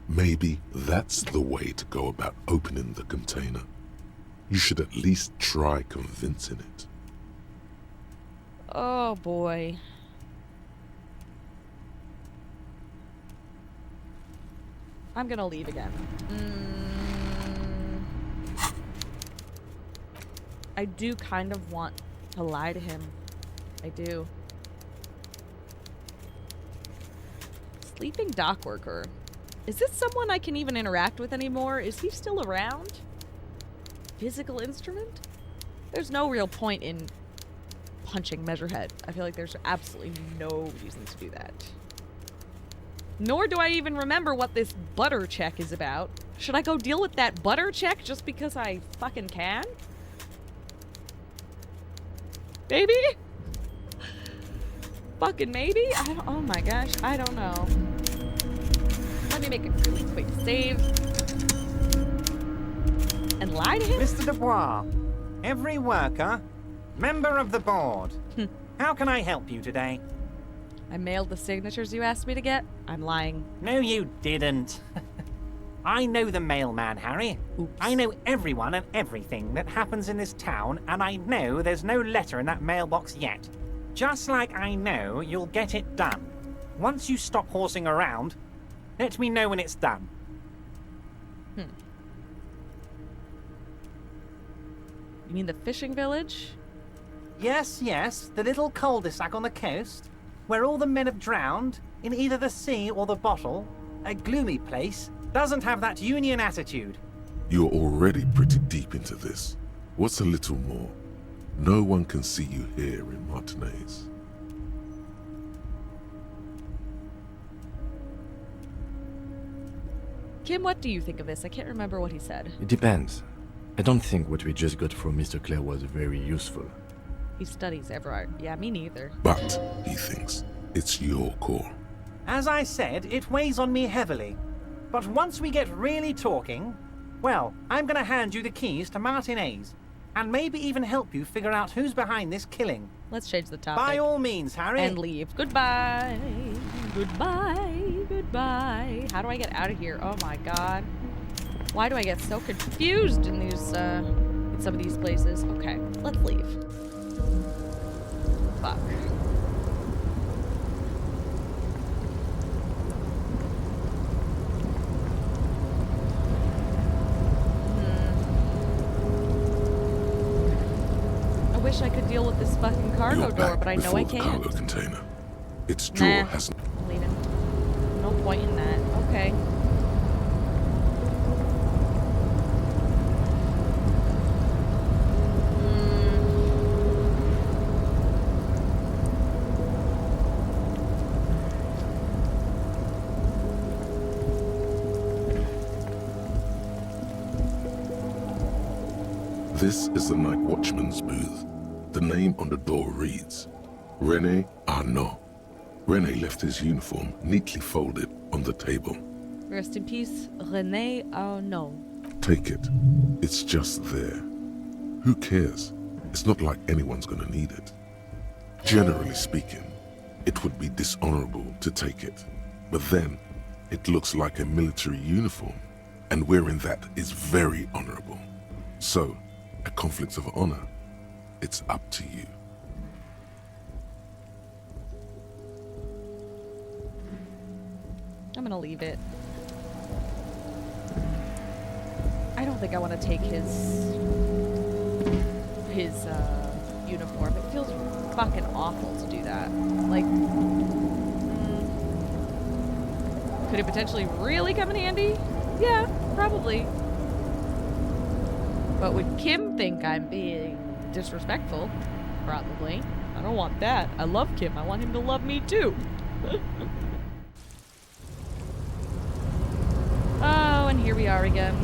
Maybe that's the way to go about opening the container. You should at least try convincing it. Oh boy. I'm gonna leave again. I do kind of want to lie to him. I do. Sleeping dock worker. Is this someone I can even interact with anymore? Is he still around? Physical instrument? There's no real point in punching Measurehead. I feel like there's absolutely no reason to do that. Nor do I even remember what this butter check is about. Should I go deal with that butter check just because I fucking can? Maybe? Fucking maybe? Oh my gosh, I don't know. Let me make a really quick save. And lie to him? Mr. Dubois, every worker, member of the board. How can I help you today? I mailed the signatures you asked me to get. I'm lying. No, you didn't. I know the mailman, Harry. Oops. I know everyone and everything that happens in this town, and I know there's no letter in that mailbox yet. Just like I know you'll get it done. Once you stop horsing around, let me know when it's done. You mean the fishing village? Yes, yes, the little cul-de-sac on the coast, where all the men have drowned, in either the sea or the bottle. A gloomy place, doesn't have that union attitude. You're already pretty deep into this. What's a little more? No one can see you here in Martinez. Kim, what do you think of this? I can't remember what he said. It depends. I don't think what we just got from Mr. Clare was very useful. He studies Everard. Yeah, me neither. But, he thinks, it's your call. As I said, it weighs on me heavily. But once we get really talking, well, I'm gonna hand you the keys to Martinez, and maybe even help you figure out who's behind this killing. Let's change the topic. By all means, Harry. And leave. Goodbye. Goodbye. Goodbye. How do I get out of here? Oh my god. Why do I get so confused in these, in some of these places? Okay, let's leave. Fuck. I wish I could deal with this fucking cargo You're door, back but I know I before the can't. cargo container. Its drawer Nah. hasn't. I'm leaving. No point in that. Okay. This is the night watchman's booth. The name on the door reads, René Arnaud. René left his uniform neatly folded on the table. Rest in peace, René Arnaud. Take it. It's just there. Who cares? It's not like anyone's gonna need it. Generally speaking, it would be dishonorable to take it. But then, it looks like a military uniform, and wearing that is very honorable. So, a conflict of honor, it's up to you. I'm gonna leave it. I don't think I want to take his uniform. It feels fucking awful to do that. Like, could it potentially really come in handy? Yeah, probably. But would Kim think I'm being disrespectful? Probably. I don't want that. I love Kim. I want him to love me too. Oh, and here we are again.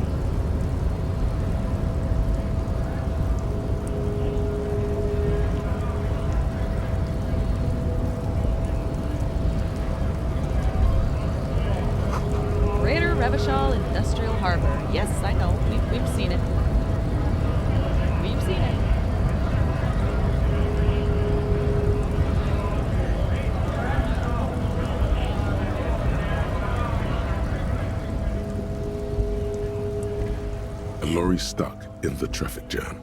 Greater Revachol Industrial Harbor. Yes, I know. We've seen it. We've seen it. A lorry stuck in the traffic jam.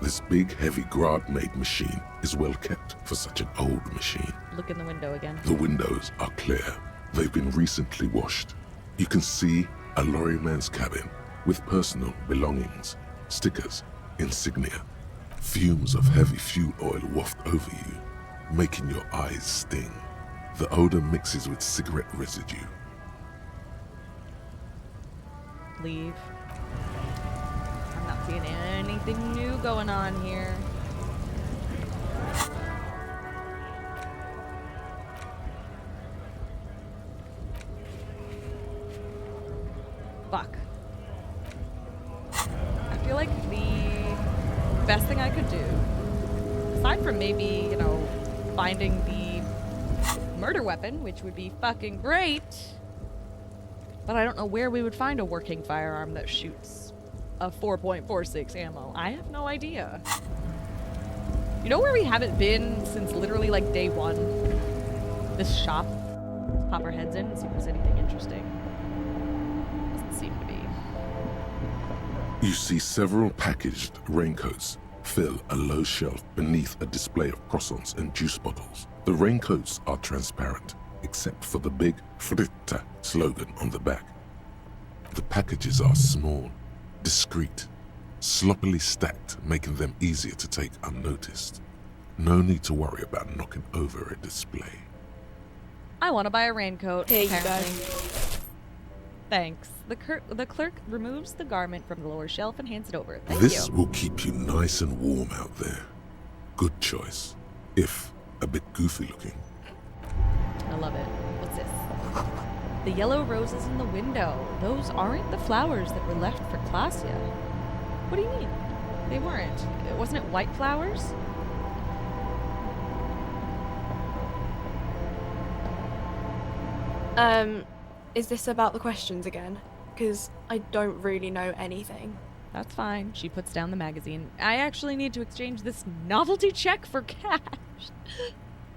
This big, heavy Grad-made machine is well kept for such an old machine. Look in the window again. The windows are clear. They've been recently washed. You can see a lorryman's cabin with personal belongings, stickers, insignia. Fumes of heavy fuel oil waft over you, making your eyes sting. The odor mixes with cigarette residue. Leave. I'm not seeing anything new going on here. Fuck. I feel like the best thing I could do, aside from maybe, you know, finding the murder weapon, which would be fucking great, but I don't know where we would find a working firearm that shoots a 4.46 ammo. I have no idea. You know where we haven't been since literally like day one? This shop. Let's pop our heads in and see if there's anything interesting. Doesn't seem to be. You see several packaged raincoats fill a low shelf beneath a display of croissants and juice bottles. The raincoats are transparent, except for the big Fritta slogan on the back. The packages are small, discreet, sloppily stacked, making them easier to take unnoticed. No need to worry about knocking over a display. I want to buy a raincoat. Here you go. apparently. Thanks. The clerk removes the garment from the lower shelf and hands it over. Thank This you. will keep you nice and warm out there. Good choice, if a bit goofy looking. I love it. What's this? The yellow roses in the window. Those aren't the flowers that were left for Klasia. What do you mean? They weren't. Wasn't it white flowers? Is this about the questions again? Because I don't really know anything. That's fine. She puts down the magazine. I actually need to exchange this novelty check for cash.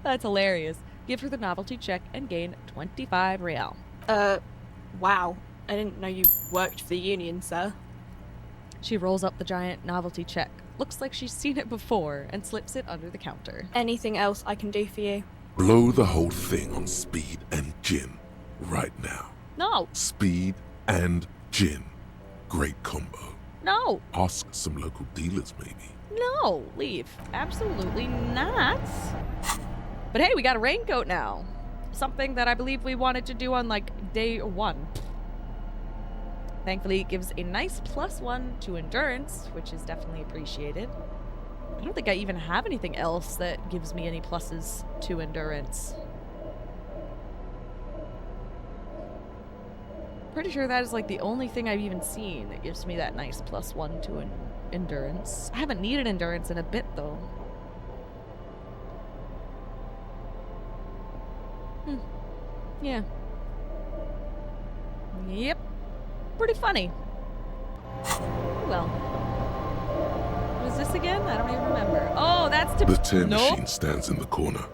That's hilarious. Give her the novelty check and gain 25 real. Wow. I didn't know you worked for the union, sir. She rolls up the giant novelty check. Looks like she's seen it before and slips it under the counter. Anything else I can do for you? Blow the whole thing on speed and gin right now. No, Speed and gin. Great combo. no, Ask some local dealers maybe. no. Leave. Absolutely not. But hey, we got a raincoat now. Something that I believe we wanted to do on like day one. Thankfully, it gives a nice +1 to endurance, which is definitely appreciated. I don't think I even have anything else that gives me any pluses to endurance. Pretty sure that is like the only thing I've even seen that gives me that nice +1 to endurance. I haven't needed endurance in a bit though. Yeah. Yep. Pretty funny. Well. What is this again? I don't even remember. Oh, that's to... The tear Nope. machine stands in the corner.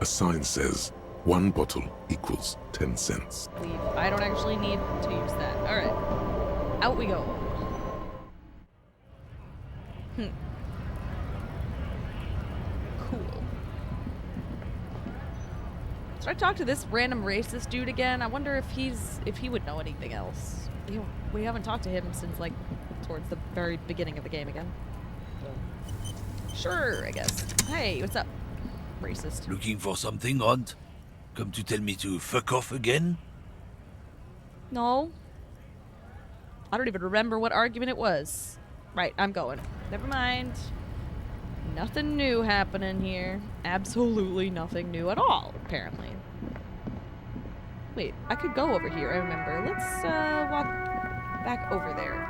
A sign says, 1 bottle equals 10 cents. Leave. I don't actually need to use that. Alright. Out we go. Cool. Should I talk to this random racist dude again? I wonder if he would know anything else. We haven't talked to him since like towards the very beginning of the game again. So, sure, I guess. Hey, what's up? Racist. Looking for something, Hunt? Come to tell me to fuck off again? No. I don't even remember what argument it was. Right, I'm going. Never mind. Nothing new happening here. Absolutely nothing new at all, apparently. Wait, I could go over here, I remember. Let's walk back over there.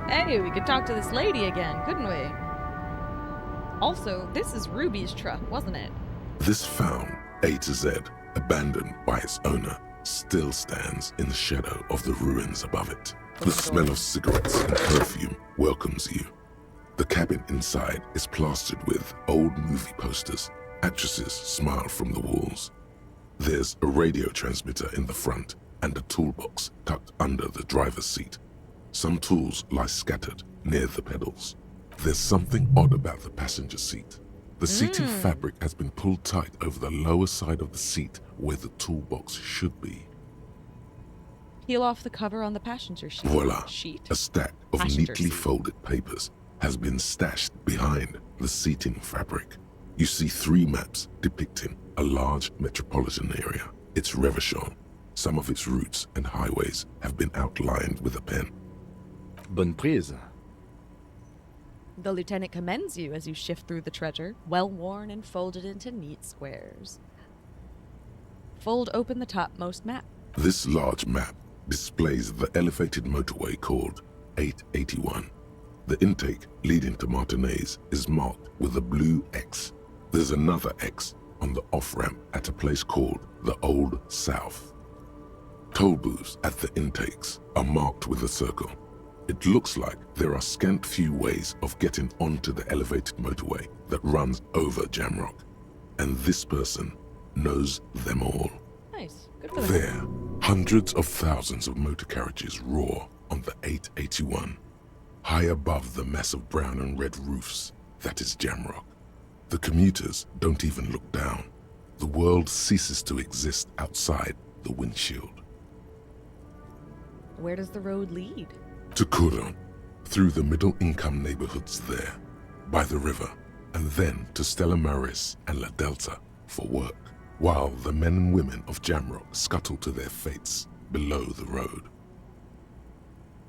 Hey, we could talk to this lady again, couldn't we? Also, this is Ruby's truck, wasn't it? This found, A to Z, abandoned by its owner, still stands in the shadow of the ruins above it. The smell of cigarettes and perfume welcomes you. The cabin inside is plastered with old movie posters. Actresses smile from the walls. There's a radio transmitter in the front, and a toolbox tucked under the driver's seat. Some tools lie scattered near the pedals. There's something odd about the passenger seat. The seating fabric has been pulled tight over the lower side of the seat where the toolbox should be. Peel off the cover on the passenger sheet. Voila! Sheet. A stack of Passenger neatly seat. folded papers has been stashed behind the seating fabric. You see 3 maps depicting a large metropolitan area. It's Revachol. Some of its routes and highways have been outlined with a pen. Bonne prise. The lieutenant commends you as you shift through the treasure, well worn and folded into neat squares. Fold open the topmost map. This large map displays the elevated motorway called 881. The intake leading to Martinez is marked with a blue X. There's another X on the off-ramp at a place called the Old South. Toll booths at the intakes are marked with a circle. It looks like there are scant few ways of getting onto the elevated motorway that runs over Jamrock, and this person knows them all. Nice. Good for them. There, hundreds of thousands of motor carriages roar on the 881, high above the mass of brown and red roofs that is Jamrock. The commuters don't even look down. The world ceases to exist outside the windshield. Where does the road lead? To Couronne, through the middle-income neighborhoods there, by the river, and then to Stella Maris and La Delta for work, while the men and women of Jamrock scuttle to their fates below the road.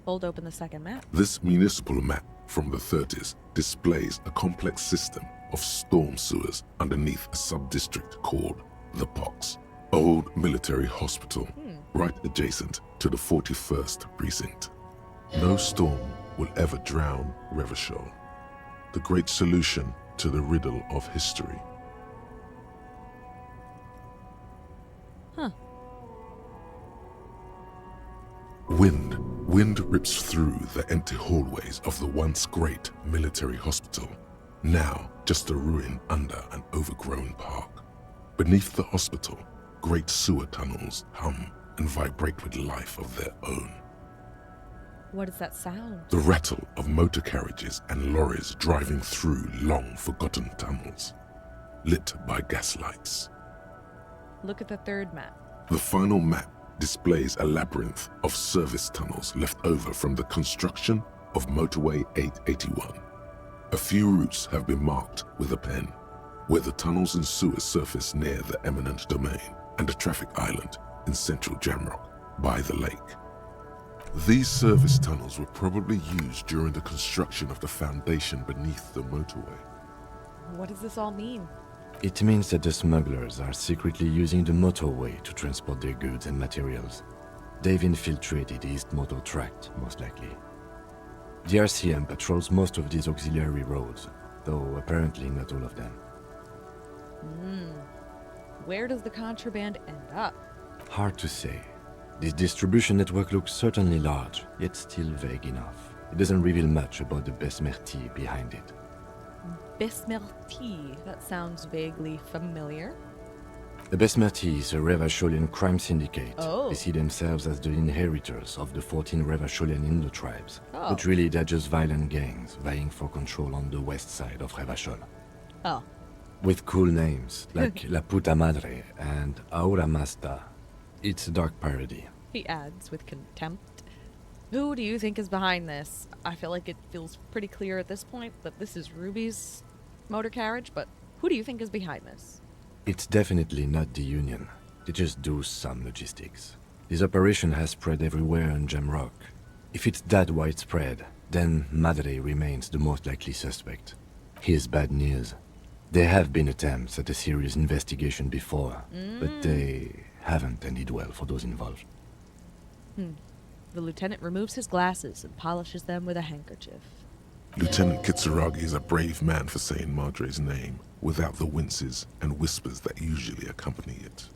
Fold open the second map. This municipal map from the 30s displays a complex system of storm sewers underneath a sub-district called the Pox, old military hospital, right adjacent to the 41st precinct. No storm will ever drown Revachol, the great solution to the riddle of history. Huh. Wind rips through the empty hallways of the once great military hospital, now just a ruin under an overgrown park. Beneath the hospital, great sewer tunnels hum and vibrate with life of their own. What does that sound? The rattle of motor carriages and lorries driving through long-forgotten tunnels, lit by gaslights. Look at the third map. The final map displays a labyrinth of service tunnels left over from the construction of Motorway 881. A few routes have been marked with a pen, where the tunnels and sewers surface near the eminent domain and a traffic island in central Jamrock by the lake. These service tunnels were probably used during the construction of the foundation beneath the motorway. What does this all mean? It means that the smugglers are secretly using the motorway to transport their goods and materials. They've infiltrated the East Motor Tract, most likely. The RCM patrols most of these auxiliary roads, though apparently not all of them. Where does the contraband end up? Hard to say. This distribution network looks certainly large, yet still vague enough. It doesn't reveal much about the Besmerti behind it. Besmerti. That sounds vaguely familiar. The Besmerti is a Revacholian crime syndicate. Oh. They see themselves as the inheritors of the 14 Revacholian Indo-tribes. Oh. But really they're just violent gangs vying for control on the west side of Revachol. Oh. With cool names like La Puta Madre and Aura Mazda. It's a dark parody. He adds with contempt. Who do you think is behind this? I feel like it feels pretty clear at this point that this is Ruby's motor carriage, but who do you think is behind this? It's definitely not the Union. They just do some logistics. This operation has spread everywhere in Jamrock. If it's that widespread, then Madre remains the most likely suspect. Here's bad news. There have been attempts at a serious investigation before, but they haven't ended well for those involved. The lieutenant removes his glasses and polishes them with a handkerchief. Lieutenant Kitsuragi is a brave man for saying Madre's name without the winces and whispers that usually accompany it.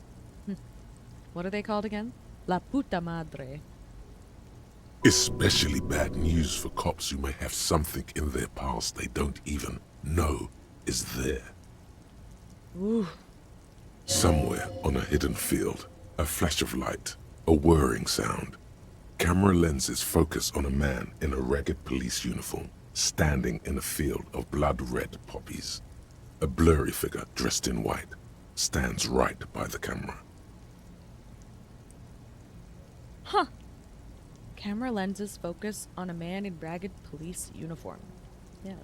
What are they called again? La Puta Madre. Especially bad news for cops who may have something in their past they don't even know is there. Ooh. Somewhere on a hidden field, a flash of light, A whirring sound. Camera lenses focus on a man in a ragged police uniform, standing in a field of blood-red poppies. A blurry figure dressed in white stands right by the camera. Huh. Camera lenses focus on a man in ragged police uniform. Yeah.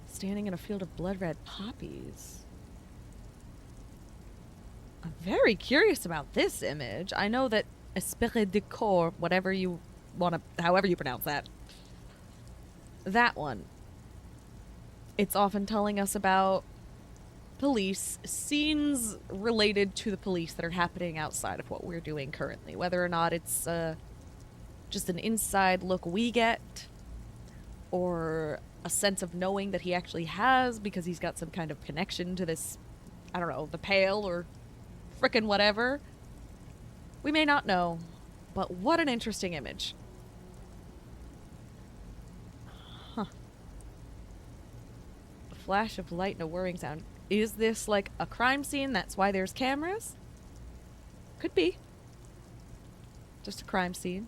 Standing in a field of blood-red poppies. I'm very curious about this image. I know that Esprit de Corps, whatever you want to, however you pronounce that. That one. It's often telling us about police, scenes related to the police that are happening outside of what we're doing currently. Whether or not it's just an inside look we get, or a sense of knowing that he actually has because he's got some kind of connection to this, I don't know, the Pale or frickin' whatever. We may not know, but what an interesting image. Huh. A flash of light and a whirring sound. Is this like a crime scene? That's why there's cameras? Could be. Just a crime scene.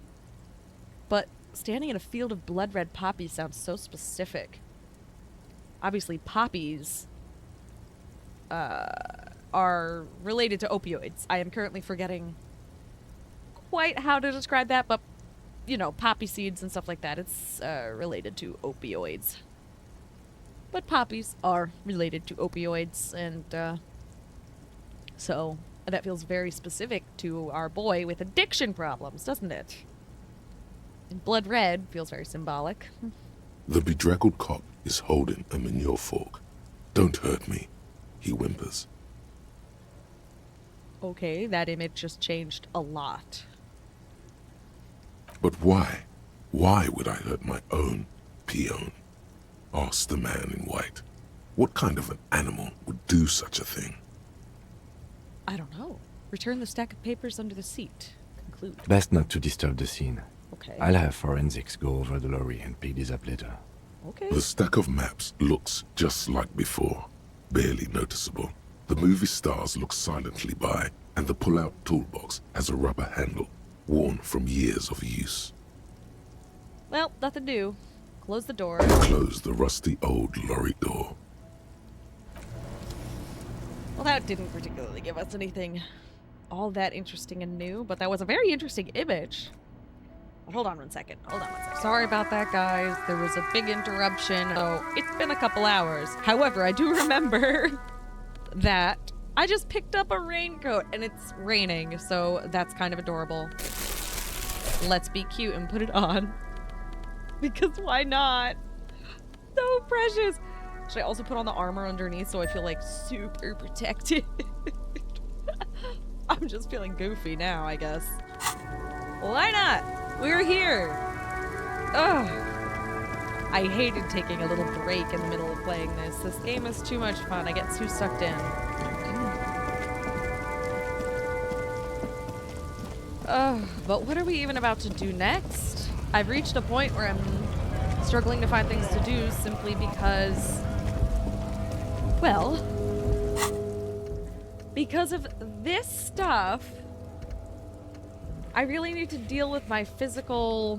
But standing in a field of blood-red poppies sounds so specific. Obviously, poppies are related to opioids. I am currently forgetting quite how to describe that, but, you know, poppy seeds and stuff like that, it's related to opioids. But poppies are related to opioids, and so that feels very specific to our boy with addiction problems, doesn't it? And blood red feels very symbolic. The bedraggled cop is holding a manure fork. "Don't hurt me," he whimpers. Okay, that image just changed a lot. "But why? Why would I hurt my own peon?" asks the man in white. "What kind of an animal would do such a thing?" I don't know. Return the stack of papers under the seat. Conclude. Best not to disturb the scene. Okay. I'll have forensics go over the lorry and pick this up later. Okay. The stack of maps looks just like before, barely noticeable. The movie stars look silently by, and the pull-out toolbox has a rubber handle, worn from years of use. Well, nothing new. Close the door. They close the rusty old lorry door. Well, that didn't particularly give us anything all that interesting and new, but that was a very interesting image. But hold on one second. Sorry about that, guys. There was a big interruption. So it's been a couple hours. However, I do remember that I just picked up a raincoat and it's raining, so that's kind of adorable. Let's be cute and put it on. Because why not? So precious. Should I also put on the armor underneath so I feel like super protected? I'm just feeling goofy now, I guess. Why not? We're here. Ugh. I hated taking a little break in the middle of playing this. This game is too much fun. I get too sucked in. But what are we even about to do next? I've reached a point where I'm struggling to find things to do simply because, well, because of this stuff. I really need to deal with my physical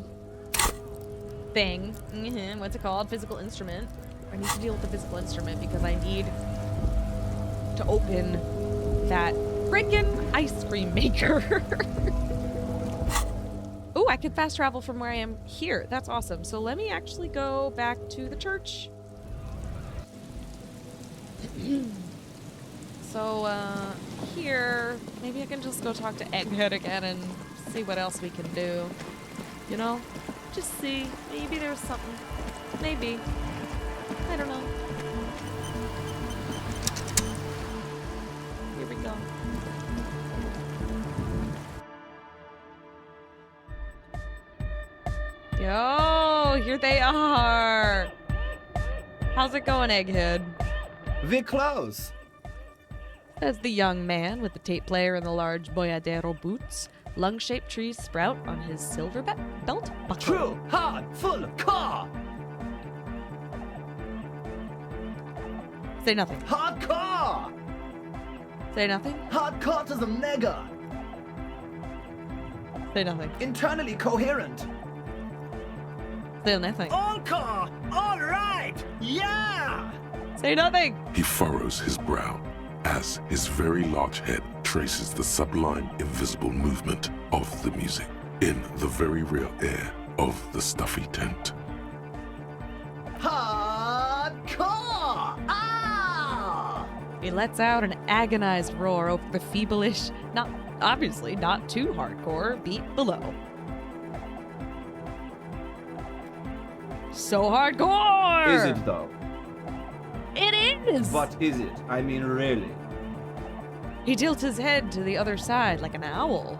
thing. What's it called? Physical instrument. I need to deal with the physical instrument because I need to open that freaking ice cream maker. Oh, I can fast travel from where I am here. That's awesome. So let me actually go back to the church. So, here, maybe I can just go talk to Egghead again and see what else we can do. You know? Just see. Maybe there's something. Maybe. I don't know. Here we go. Yo, here they are. How's it going, Egghead? We're close. Says the young man with the tape player and the large boyadero boots. Lung-shaped trees sprout on his silver belt buckle. True, hard, full car. Say nothing. Hard car. Say nothing. Hard car to the mega. Say nothing. Internally coherent. Say nothing. All car. All right. Yeah. Say nothing. He furrows his brow as his very large head traces the sublime, invisible movement of the music in the very real air of the stuffy tent. Hardcore. Ah. He lets out an agonized roar over the feebleish, obviously not too hardcore, beat below. So hardcore! Is it though? It is! What is it? I mean, really. He tilts his head to the other side like an owl.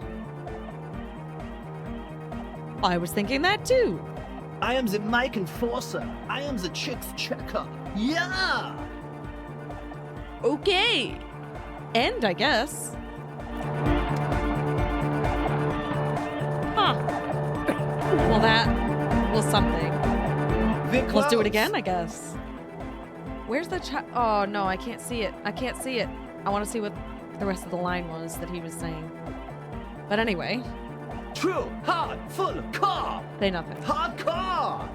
I was thinking that too. I am the mic enforcer. I am the chicks checker. Yeah. Okay. And I guess. Huh. Well, that was something. Let's do it again, I guess. Where's the oh, no, I can't see it. I can't see it. I want to see what the rest of the line was that he was saying. But anyway. True, hard, full, car. Say nothing. Hardcore.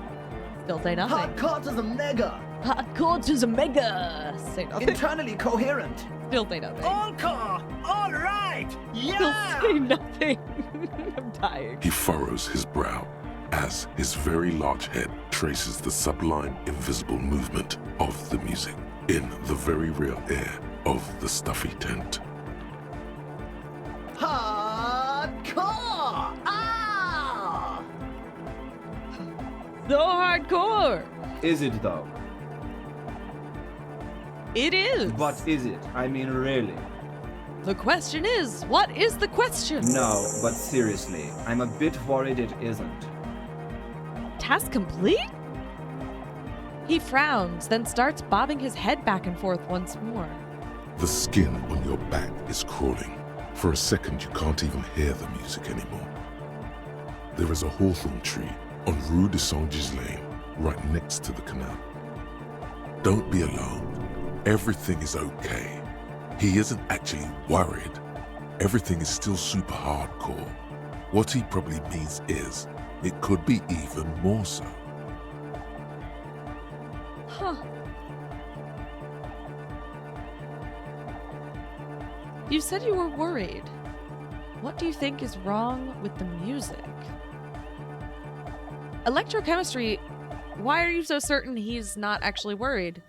Still say nothing. Hardcore to the mega. Hardcore to the mega. Say nothing. Internally coherent. Still say nothing. All car. All right. Yeah. Still say nothing. I'm dying. He furrows his brow as his very large head traces the sublime, invisible movement of the music in the very real air of the stuffy tent. Hardcore! Ah! So hardcore! Is it though? It is! What is it? I mean, really. The question is, what is the question? No, but seriously, I'm a bit worried it isn't. Task complete? He frowns, then starts bobbing his head back and forth once more. The skin on your back is crawling. For a second, you can't even hear the music anymore. There is a hawthorn tree on Rue de Saint-Gislain, right next to the canal. Don't be alarmed. Everything is okay. He isn't actually worried. Everything is still super hardcore. What he probably means is, it could be even more so. Huh. You said you were worried. What do you think is wrong with the music? Electrochemistry, why are you so certain he's not actually worried?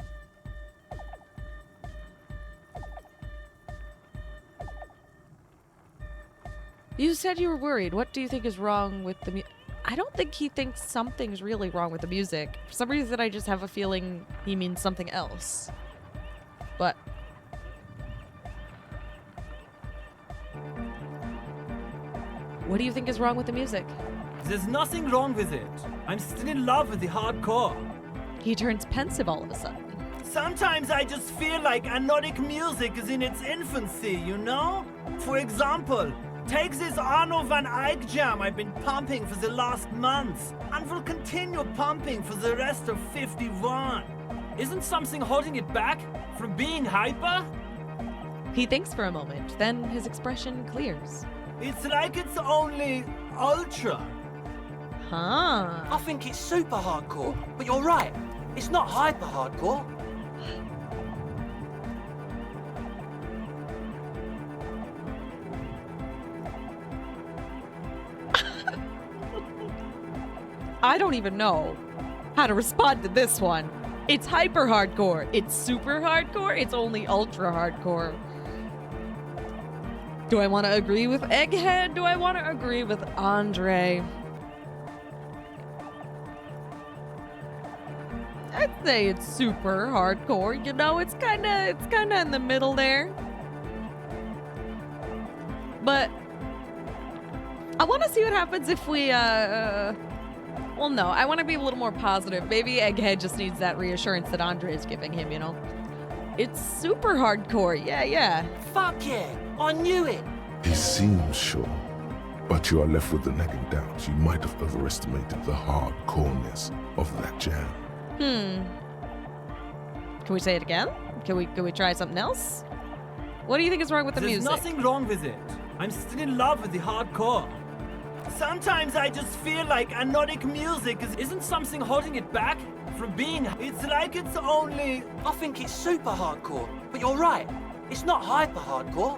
You said you were worried. What do you think is wrong with the music? I don't think he thinks something's really wrong with the music. For some reason, I just have a feeling he means something else. But... what do you think is wrong with the music? There's nothing wrong with it. I'm still in love with the hardcore. He turns pensive all of a sudden. Sometimes I just feel like anodic music is in its infancy, you know? For example, take this Arno van Eyck jam I've been pumping for the last month, and will continue pumping for the rest of 51. Isn't something holding it back from being hyper? He thinks for a moment, then his expression clears. It's like it's only ultra. Huh. I think it's super hardcore, but you're right. It's not hyper hardcore. I don't even know how to respond to this one. It's hyper hardcore. It's super hardcore. It's only ultra hardcore. Do I want to agree with Egghead? Do I want to agree with Andre? I'd say it's super hardcore. You know, it's kind of in the middle there. But I want to see what happens if we well, no, I want to be a little more positive. Maybe Egghead just needs that reassurance that Andre is giving him, you know? It's super hardcore. Yeah. Fuck yeah. I knew it. He seems sure, but you are left with the nagging doubt. You might have overestimated the hardcoreness of that jam. Can we say it again? Can we try something else? What do you think is wrong with the music? There's nothing wrong with it. I'm still in love with the hardcore. Sometimes I just feel like anodic music isn't something holding it back from being. It's like it's only. I think it's super hardcore, but you're right. It's not hyper hardcore.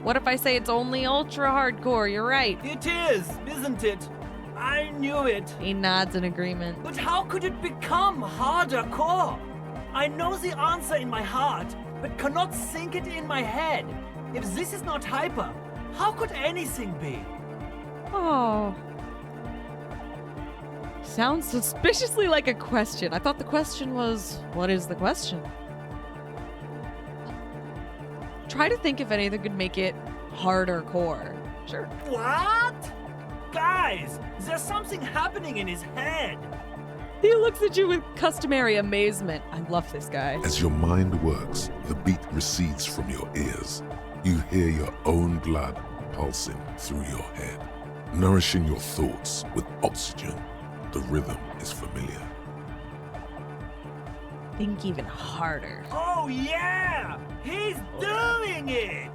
What if I say it's only ultra hardcore? You're right. It is, isn't it? I knew it. He nods in agreement. But how could it become harder core? I know the answer in my heart, but cannot sink it in my head. If this is not hyper, how could anything be? Oh. Sounds suspiciously like a question. I thought the question was, what is the question? Try to think if anything could make it harder core. Sure. What? Guys, there's something happening in his head. He looks at you with customary amazement. I love this guy. As your mind works, the beat recedes from your ears. You hear your own blood pulsing through your head, nourishing your thoughts with oxygen. The rhythm is familiar. Think even harder. Oh yeah! He's doing it!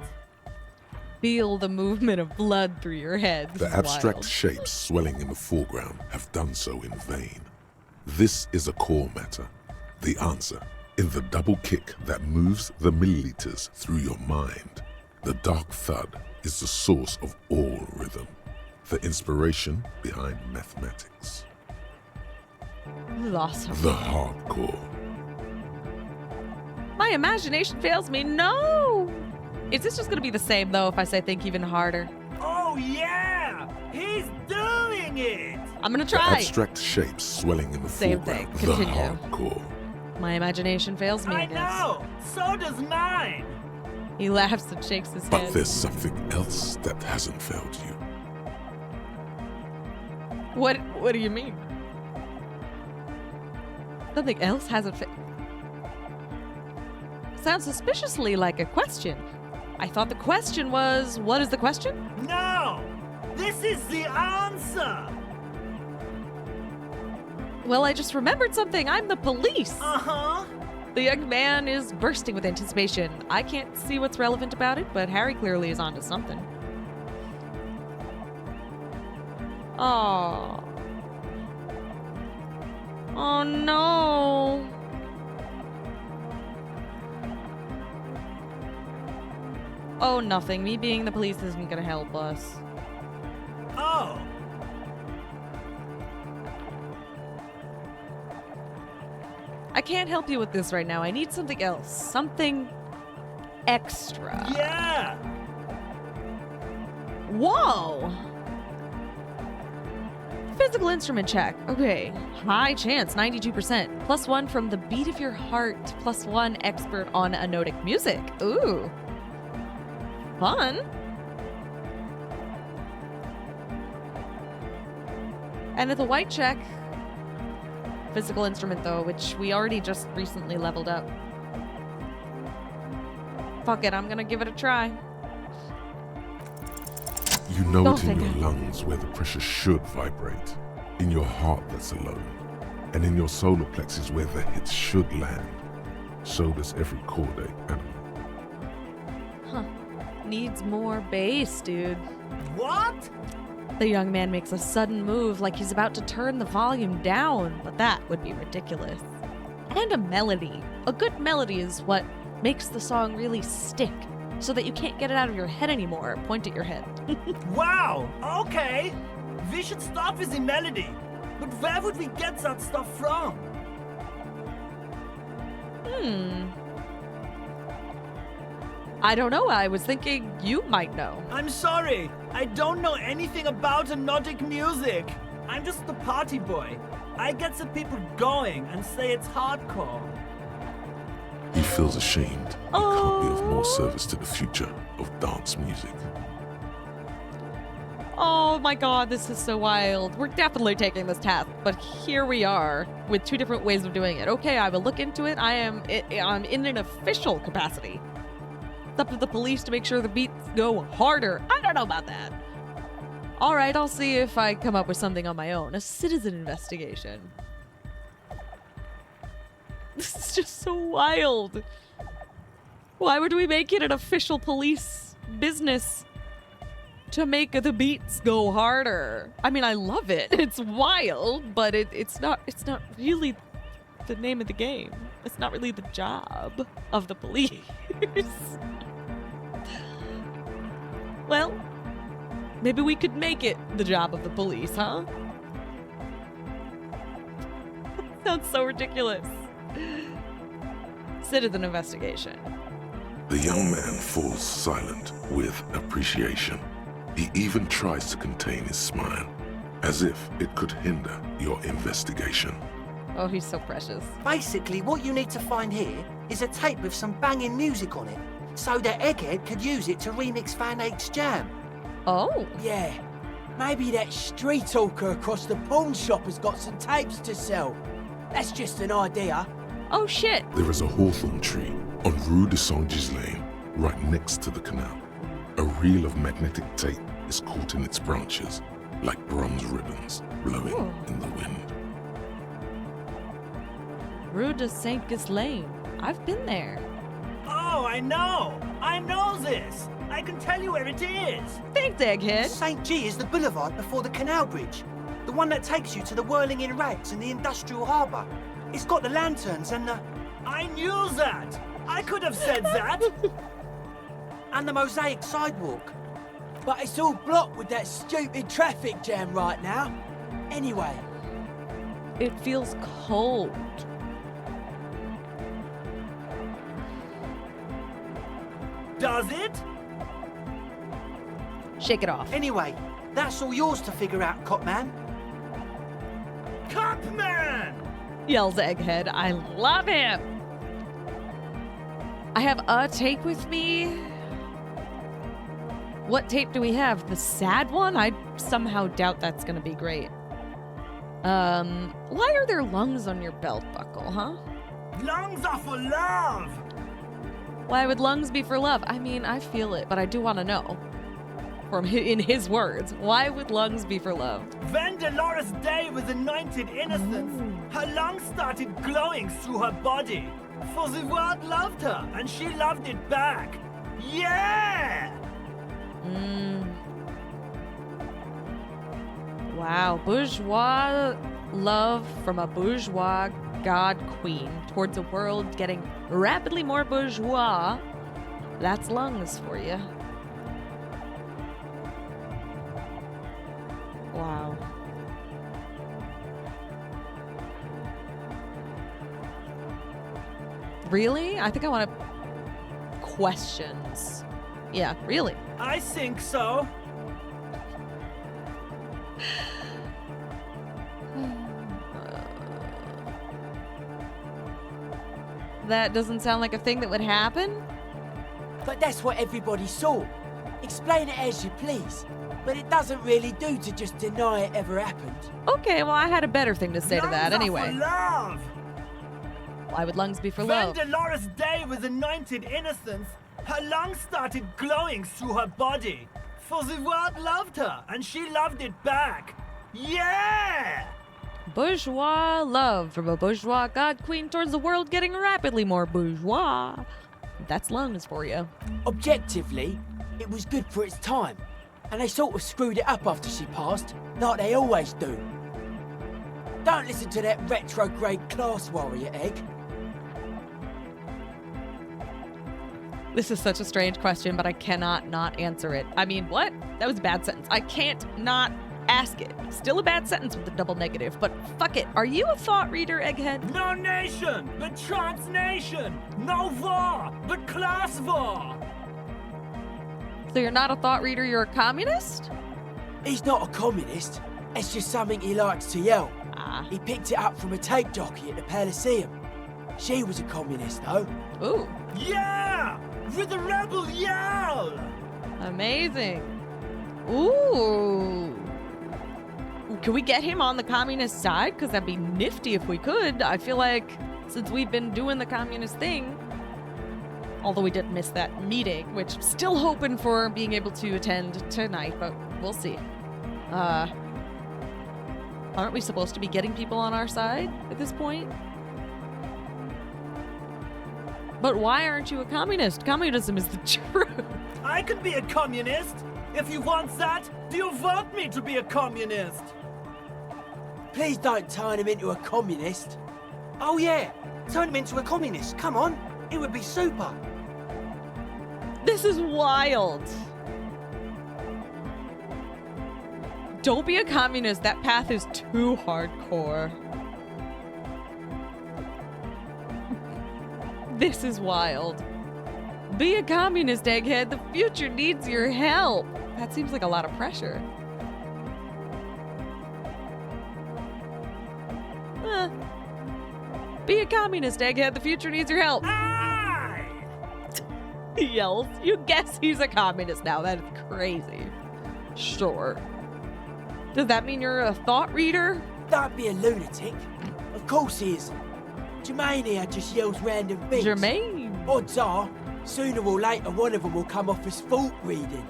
Feel the movement of blood through your head. The abstract shapes swelling in the foreground have done so in vain. This is a core matter. The answer in the double kick that moves the milliliters through your mind. The dark thud is the source of all rhythm, the inspiration behind mathematics. Awesome. The hardcore. My imagination fails me. No! Is this just gonna be the same though if I say think even harder? Oh yeah! He's doing it! I'm gonna try. The abstract shapes swelling in the Same foreground. thing. Continue. The hardcore. My imagination fails me, I guess. know! So does mine! He laughs and shakes his But head. there's something else that hasn't failed you. What do you mean? Something else hasn't failed. Sounds suspiciously like a question. I thought the question was, what is the question? No! This is the answer! Well, I just remembered something. I'm the police. Uh-huh. The young man is bursting with anticipation. I can't see what's relevant about it, but Harry clearly is onto something. Oh. Oh no. Oh, nothing. Me being the police isn't gonna help us. Oh. I can't help you with this right now. I need something else. Something extra. Yeah. Whoa. Physical instrument check. Okay. High chance, 92%. +1 from the beat of your heart. +1 expert on anodic music. Ooh. Fun. And at the white check, physical instrument though, which we already just recently leveled up. Fuck it, I'm gonna give it a try. You know Oh, it in thank your God. lungs where the pressure should vibrate, in your heart that's alone, and in your solar plexus where the hits should land. So does every chordate animal. Huh. Needs more bass, dude. What? The young man makes a sudden move like he's about to turn the volume down, but that would be ridiculous. And a melody. A good melody is what makes the song really stick, so that you can't get it out of your head anymore. Point at your head. Wow, okay. We should start with the melody. But where would we get that stuff from? I don't know. I was thinking you might know. I'm sorry. I don't know anything about anodic music. I'm just the party boy. I get the people going and say it's hardcore. He feels ashamed. He can't be of more service to the future of dance music. Oh my god, this is so wild. We're definitely taking this task, but here we are with two different ways of doing it. Okay, I will look into it. I'm in an official capacity. It's up to the police to make sure the beats go harder. I don't know about that. All right, I'll see if I come up with something on my own. A citizen investigation. This is just so wild. Why would we make it an official police business to make the beats go harder. I mean, I love it. It's wild, but it's not really the name of the game. It's not really the job of the police. Well, maybe we could make it the job of the police, huh? Sounds so ridiculous. Citizen investigation. The young man falls silent with appreciation. He even tries to contain his smile, as if it could hinder your investigation. Oh, he's so precious. Basically, what you need to find here is a tape with some banging music on it, so that Egghead could use it to remix Van Eyck's jam. Oh. Yeah. Maybe that street hawker across the pawn shop has got some tapes to sell. That's just an idea. Oh, shit. There is a hawthorn tree on Rue de Saint-Ghislain, right next to the canal. A reel of magnetic tape is caught in its branches, like bronze ribbons blowing in the wind. Rue de Saint-Ghislain. I've been there. Oh, I know! I know this! I can tell you where it is! Thanks, Egghead. St. G is the boulevard before the canal bridge. The one that takes you to the whirling in rags and the industrial harbour. It's got the lanterns and the... I knew that! I could have said that! and the mosaic sidewalk. But it's all blocked with that stupid traffic jam right now. Anyway. It feels cold. Does it? Shake it off. Anyway, that's all yours to figure out, Copman. Copman! Yells Egghead. I love him. I have a tape with me. What tape do we have? The sad one? I somehow doubt that's gonna be great. Why are there lungs on your belt buckle, huh? Lungs are for love! Why would lungs be for love? I mean, I feel it, but I do want to know. In his words, why would lungs be for love? When Dolores Day was anointed innocence, her lungs started glowing through her body. For the world loved her, and she loved it back. Yeah! Wow, bourgeois love from a bourgeois god queen towards a world getting rapidly more bourgeois. That's lungs for you. Wow. Really? I think I want questions. Yeah, really. I think so. That doesn't sound like a thing that would happen. But that's what everybody saw. Explain it as you please. But it doesn't really do to just deny it ever happened. Okay, well, I had a better thing to say to that anyway. For love. Why would lungs be for when love? When Dolores Day was anointed innocence, her lungs started glowing through her body. For the world loved her, and she loved it back. Yeah! Bourgeois love from a bourgeois god queen towards the world getting rapidly more bourgeois. That's lungs for you. Objectively, it was good for its time. And they sort of screwed it up after she passed, like they always do. Don't listen to that retrograde class warrior, Egg. This is such a strange question, but I cannot not answer it. I mean, what? That was a bad sentence. I can't not ask it. Still a bad sentence with the double negative, but fuck it. Are you a thought reader, Egghead? No nation, but transnation. No war, but class war. So you're not a thought reader, you're a communist? He's not a communist. It's just something he likes to yell. He picked it up from a tape jockey at the Elysium. She was a communist, though. Ooh. Yeah! With a rebel yell! Amazing. Ooh. Can we get him on the communist side? Because that'd be nifty if we could. I feel like since we've been doing the communist thing, although we did miss that meeting, which I'm still hoping for being able to attend tonight, but we'll see. Aren't we supposed to be getting people on our side at this point? But why aren't you a communist? Communism is the truth. I could be a communist. If you want that, do you want me to be a communist? Please don't turn him into a communist. Oh yeah, turn him into a communist. Come on, it would be super. This is wild. Don't be a communist. That path is too hardcore. This is wild. Be a communist, Egghead. The future needs your help. That seems like a lot of pressure. Be a communist, Egghead. The future needs your help. He yells. You guess he's a communist now. That is crazy. Sure. Does that mean you're a thought reader? Don't be a lunatic. Of course he is. Jermaine here just yells random things. Jermaine? Odds are, sooner or later one of them will come off as fault reading.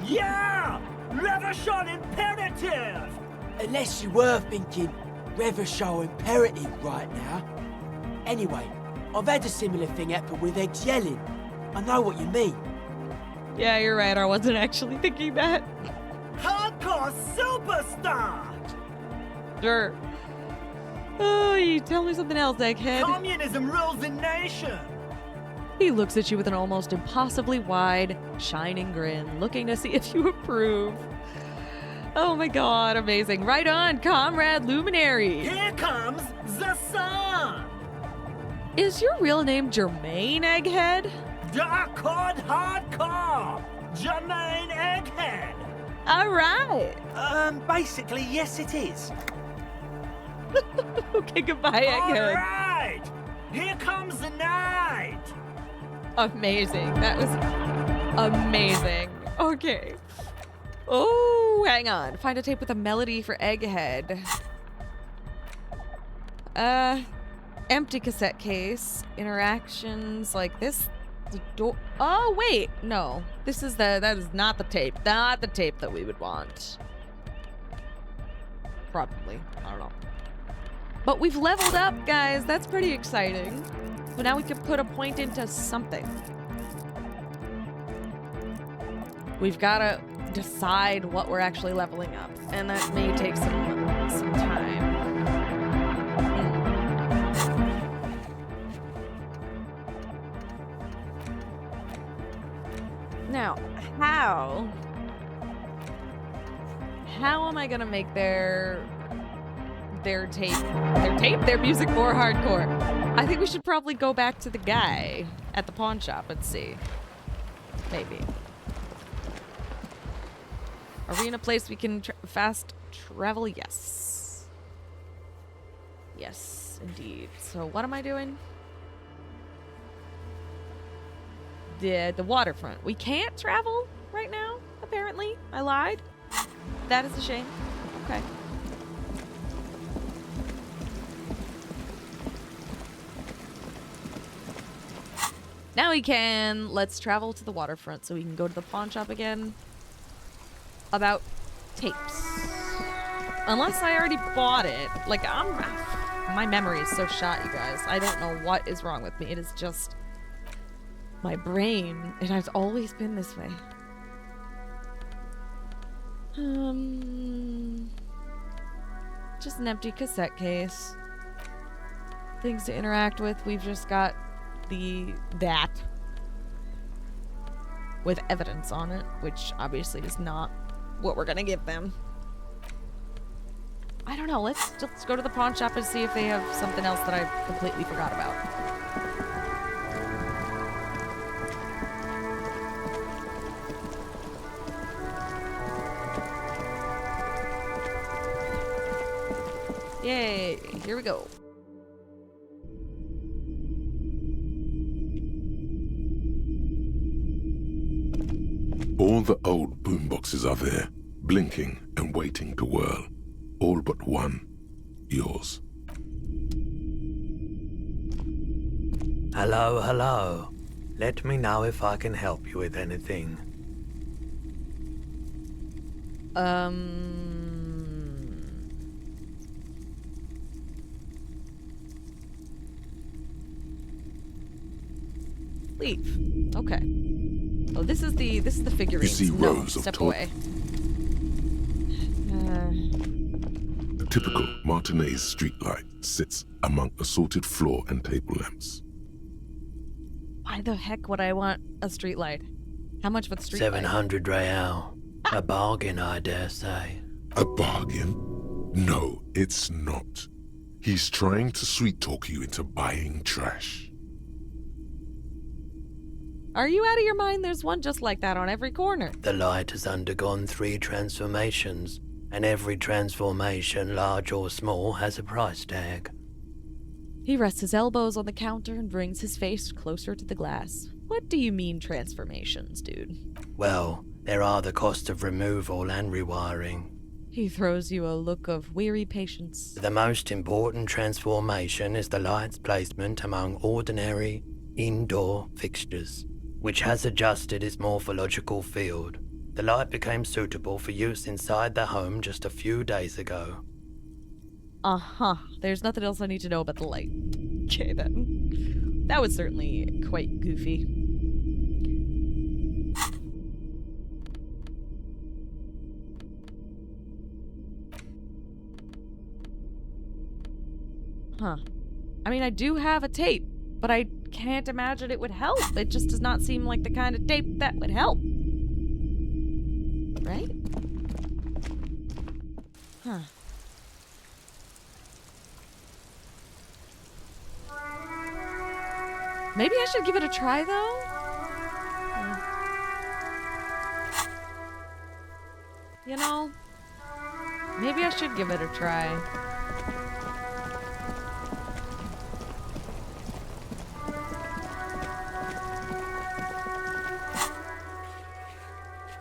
Yeah! Reversion imperative! Unless you were thinking Reversion imperative right now. Anyway, I've had a similar thing happen with eggs yelling. I know what you mean. Yeah, you're right. I wasn't actually thinking that. Hardcore superstar! Sure. Oh, you tell me something else, Egghead. Communism rules the nation! He looks at you with an almost impossibly wide, shining grin, looking to see if you approve. Oh my god, amazing. Right on, Comrade Luminary. Here comes the sun! Is your real name Jermaine, Egghead? Dark Horde Hardcore! Jermaine Egghead! Alright. Basically, yes it is. Okay, goodbye, Egghead. Alright! Here comes the night! Amazing. That was amazing. Okay. Oh, hang on. Find a tape with a melody for Egghead. Empty cassette case. Interactions like this. The door. Oh, wait. No. That is not the tape. Not the tape that we would want. Probably. I don't know. But we've leveled up, guys. That's pretty exciting. So now we can put a point into something. We've got to decide what we're actually leveling up, and that may take some time. Now, how am I gonna make their music more hardcore? I think we should probably go back to the guy at the pawn shop and see. Maybe. Are we in a place we can fast travel? Yes. Yes, indeed. So what am I doing? The waterfront. We can't travel right now, apparently. I lied. That is a shame. Okay. Now we can. Let's travel to the waterfront so we can go to the pawn shop again. About tapes. Unless I already bought it. Like, my memory is so shot, you guys. I don't know what is wrong with me. It is just my brain. It has always been this way. Just an empty cassette case. Things to interact with. We've just got that with evidence on it, which obviously is not what we're gonna give them. I don't know. Let's go to the pawn shop and see if they have something else that I completely forgot about. Yay! Here we go. All the old boomboxes are there, blinking and waiting to whirl. All but one. Yours. Hello, hello. Let me know if I can help you with anything. Leave. Okay. Oh, this is the figurines. You see No, rows of step tall. away. A typical Martinez streetlight sits among assorted floor and table lamps. Why the heck would I want a street light? How much for the street light? 700 real. A bargain, I dare say. A bargain? No, it's not. He's trying to sweet-talk you into buying trash. Are you out of your mind? There's one just like that on every corner. The light has undergone 3 transformations, and every transformation, large or small, has a price tag. He rests his elbows on the counter and brings his face closer to the glass. What do you mean transformations, dude? Well, there are the cost of removal and rewiring. He throws you a look of weary patience. The most important transformation is the light's placement among ordinary indoor fixtures, which has adjusted its morphological field. The light became suitable for use inside the home just a few days ago. Uh-huh. There's nothing else I need to know about the light. Okay, then. That was certainly quite goofy. Huh. I mean, I do have a tape, but I can't imagine it would help. It just does not seem like the kind of tape that would help. Right? Huh. Maybe I should give it a try, though? You know, maybe I should give it a try.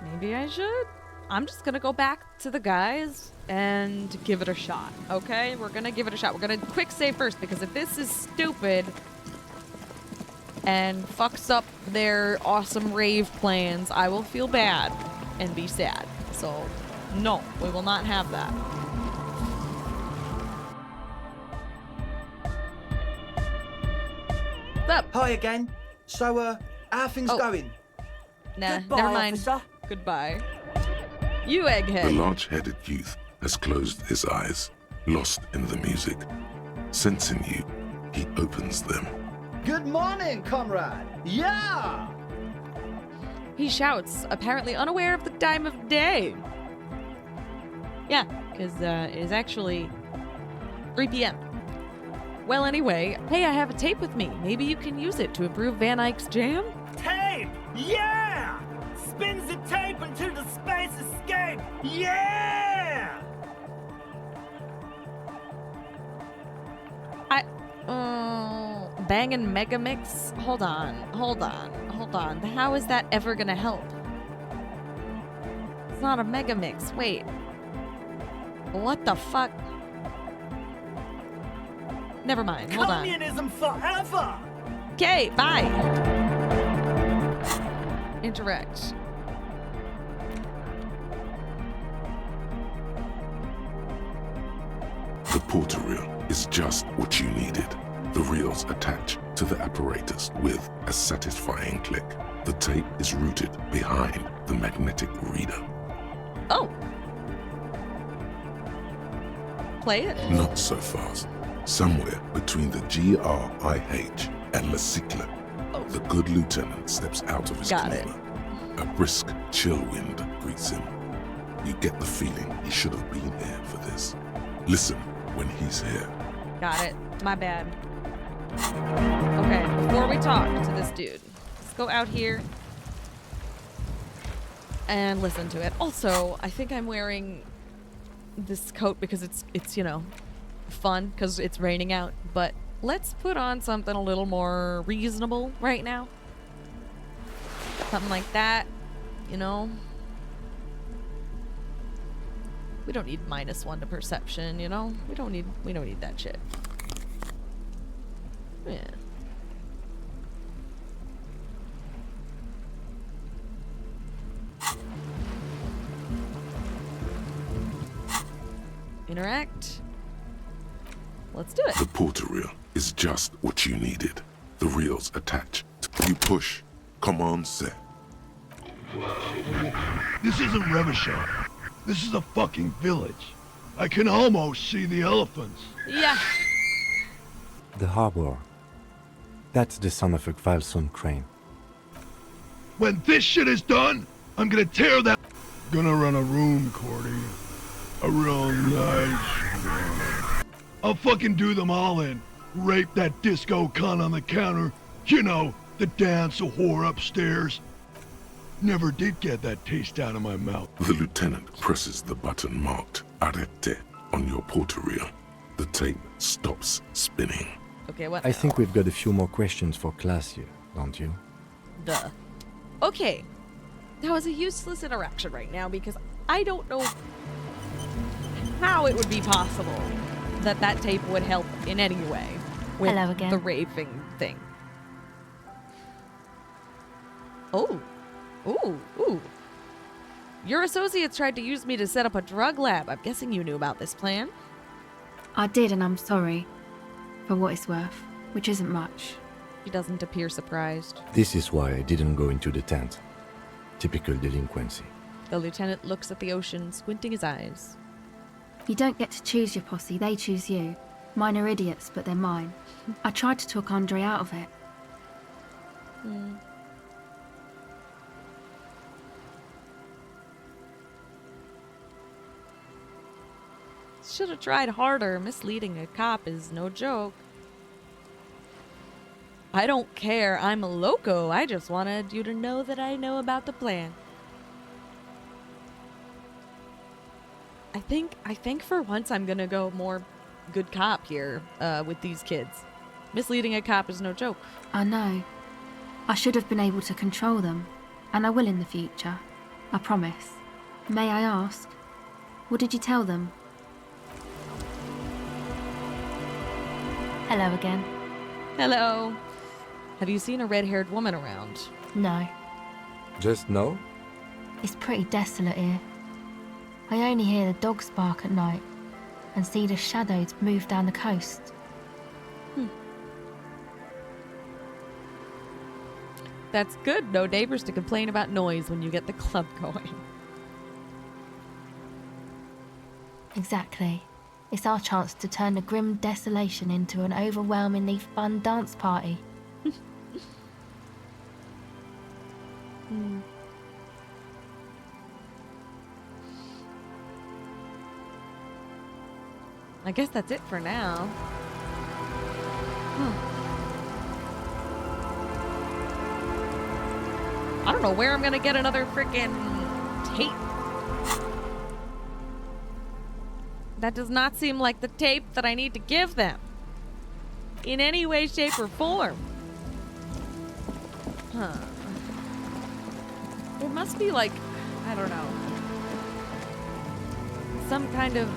Maybe I should. I'm just gonna go back to the guys and give it a shot, okay? We're gonna give it a shot. We're gonna quick save first, because if this is stupid and fucks up their awesome rave plans, I will feel bad and be sad. So, no, we will not have that. What's up? Hi again. So, how things going? Nah, Goodbye, never mind. officer. Goodbye. You The egghead. large-headed youth has closed his eyes, lost in the music. Sensing you, he opens them. Good morning, comrade. Yeah! He shouts, apparently unaware of the time of day. Yeah, because it is actually 3 p.m. Well, anyway, hey, I have a tape with me. Maybe you can use it to improve Van Eyck's jam? Tape! Yeah! Spins the tape until the space escape! Yeah! Bangin' Megamix? Hold on. How is that ever gonna help? It's not a Megamix. Wait. What the fuck? Never mind. Hold on. Communism forever! Okay, bye. Interact. The porter reel is just what you needed. The reels attach to the apparatus with a satisfying click. The tape is routed behind the magnetic reader. Oh. Play it? Not so fast. Somewhere between the GRIH and La Cycle, the good lieutenant steps out of his cleaner. A brisk, chill wind greets him. You get the feeling he should have been here for this. Listen when he's here. Got it. My bad. Okay, before we talk to this dude, let's go out here and listen to it. Also, I think I'm wearing this coat because it's you know, fun because it's raining out, but let's put on something a little more reasonable right now. Something like that, you know? We don't need -1 to perception, you know? We don't need that shit. Yeah. Interact. Let's do it. The porter reel is just what you needed. The reels attach. You push. Command set. This isn't Revachon. This is a fucking village. I can almost see the elephants. Yeah. The harbor. That's the son of a Kvalson crane. When this shit is done, I'm gonna tear that. Gonna run a room, Cordy. A real nice one. I'll fucking do them all in. Rape that disco cunt on the counter. You know, the dance whore upstairs. Never did get that taste out of my mouth. The lieutenant presses the button marked Arrête on your porterille. The tape stops spinning. Okay, what I now? think we've got a few more questions for class here, don't you? Duh. Okay. That was a useless interaction right now because I don't know how it would be possible that that tape would help in any way with Hello again. the raving thing. Oh. Ooh, ooh. Your associates tried to use me to set up a drug lab. I'm guessing you knew about this plan. I did, and I'm sorry. For what it's worth, which isn't much. He doesn't appear surprised. This is why I didn't go into the tent. Typical delinquency. The lieutenant looks at the ocean, squinting his eyes. You don't get to choose your posse, they choose you. Mine are idiots, but they're mine. I tried to talk Andre out of it. Should have tried harder. Misleading a cop is no joke. I don't care. I'm a loco. I just wanted you to know that I know about the plan. I think for once I'm gonna go more good cop here with these kids. Misleading a cop is no joke. I know. I should have been able to control them, and I will in the future. I promise. May I ask, what did you tell them? Hello again. Hello. Have you seen a red-haired woman around? No. Just no? It's pretty desolate here. I only hear the dogs bark at night and see the shadows move down the coast. That's good. No neighbors to complain about noise when you get the club going. Exactly. It's our chance to turn the grim desolation into an overwhelmingly fun dance party. I guess that's it for now. I don't know where I'm gonna get another freaking tape. That does not seem like the tape that I need to give them. In any way, shape, or form. Huh. There must be like, I don't know. Some kind of,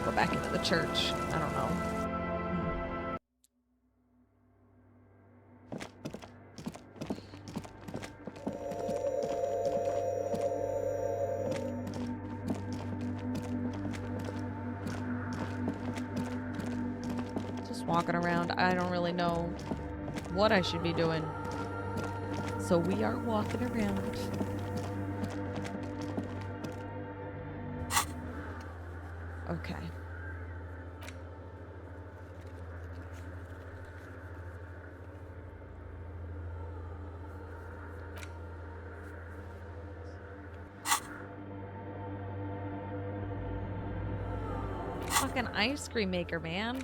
Go back into the church. I don't know. Just walking around. I don't really know what I should be doing. So we are walking around. Okay. Fucking ice cream maker, man.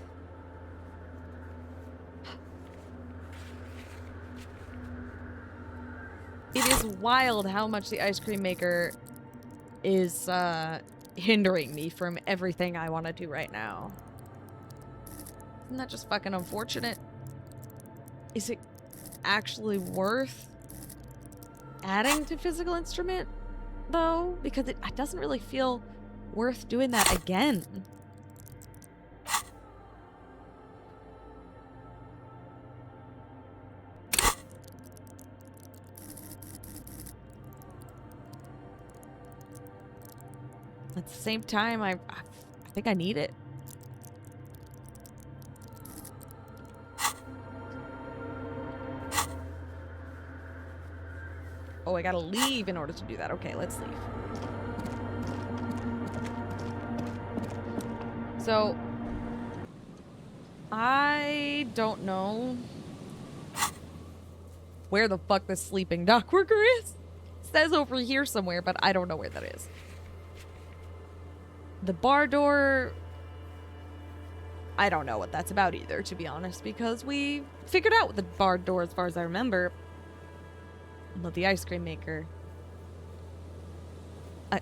It is wild how much the ice cream maker is hindering me from everything I want to do right now. Isn't that just fucking unfortunate? Is it actually worth adding to physical instrument, though? Because it doesn't really feel worth doing that again. At the same time, I think I need it. Oh, I gotta leave in order to do that. Okay, let's leave. So, I don't know where the fuck this sleeping dock worker is. It says over here somewhere, but I don't know where that is. The bar door, I don't know what that's about either, to be honest, because we figured out the bar door as far as I remember. But the ice cream maker.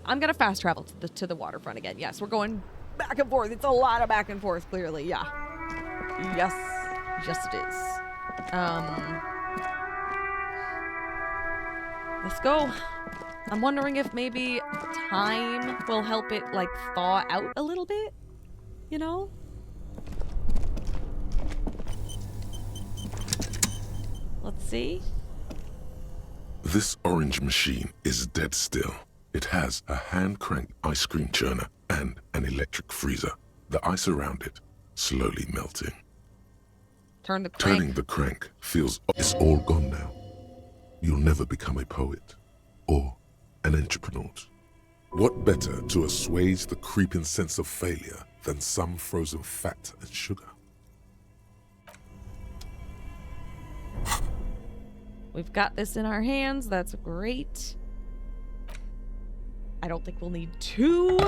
I'm gonna fast travel to the waterfront again. Yes, we're going back and forth. It's a lot of back and forth, clearly. Yeah. Yes. Yes, it is. Let's go. I'm wondering if maybe time will help it, like, thaw out a little bit? You know? Let's see. This orange machine is dead still. It has a hand-cranked ice cream churner and an electric freezer. The ice around it slowly melting. Turn the crank. Turning the crank feels it's all gone now. You'll never become a poet or an entrepreneur. What better to assuage the creeping sense of failure than some frozen fat and sugar? We've got this in our hands. That's great. I don't think we'll need 2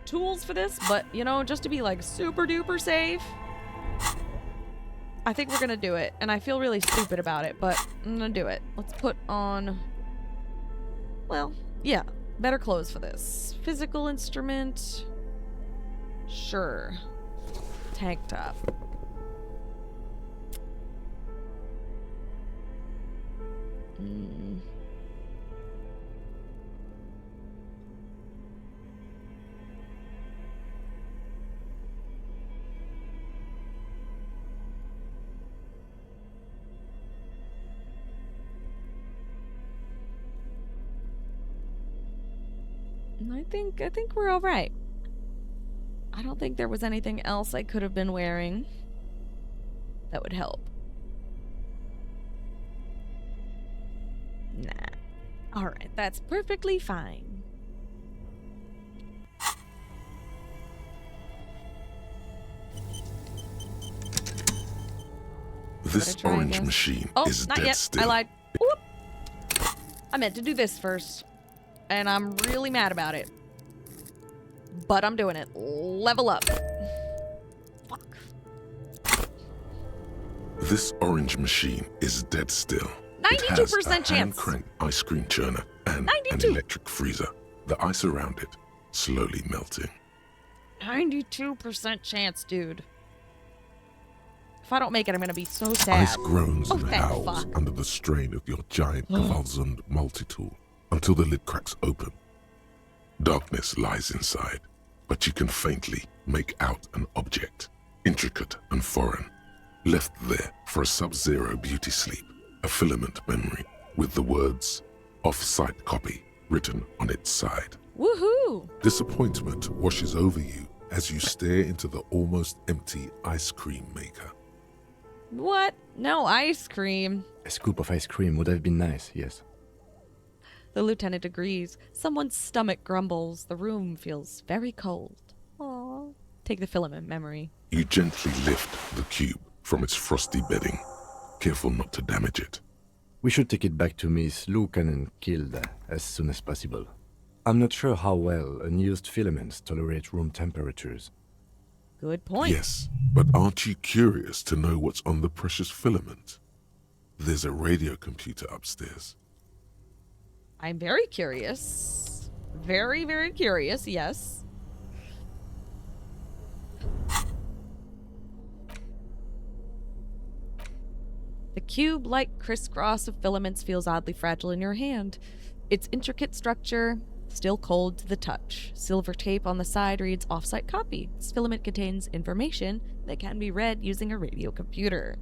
tools for this, but, you know, just to be, like, super duper safe, I think we're gonna do it. And I feel really stupid about it, but I'm gonna do it. Let's put on, well, yeah, better clothes for this. Physical instrument. Sure. Tank top. I think we're all right. I don't think there was anything else I could have been wearing that would help. Nah. All right, that's perfectly fine. This orange machine is not dead yet. still. I lied. Whoop. I meant to do this first, and I'm really mad about it. But I'm doing it. Level up. Fuck. This orange machine is dead still. 92% chance. Hand-cranked ice cream churner and 92. an electric freezer. The ice around it slowly melting. 92% chance, dude. If I don't make it, I'm gonna be so sad. Ice groans and thank howls fuck. under the strain of your giant Kavalzund multi-tool until the lid cracks open. Darkness lies inside, but you can faintly make out an object, intricate and foreign, left there for a sub-zero beauty sleep, a filament memory with the words "off-site copy" written on its side. Woohoo! Disappointment washes over you as you stare into the almost empty ice cream maker. What? No ice cream. A scoop of ice cream would have been nice, yes. The lieutenant agrees. Someone's stomach grumbles. The room feels very cold. Aww. Take the filament memory. You gently lift the cube from its frosty bedding, careful not to damage it. We should take it back to Miss Lucan killed as soon as possible. I'm not sure how well unused filaments tolerate room temperatures. Good point. Yes, but aren't you curious to know what's on the precious filament? There's a radio computer upstairs. I'm very curious. Very, very curious, yes. The cube-like crisscross of filaments feels oddly fragile in your hand. Its intricate structure, still cold to the touch. Silver tape on the side reads "Offsite copy." This filament contains information that can be read using a radio computer.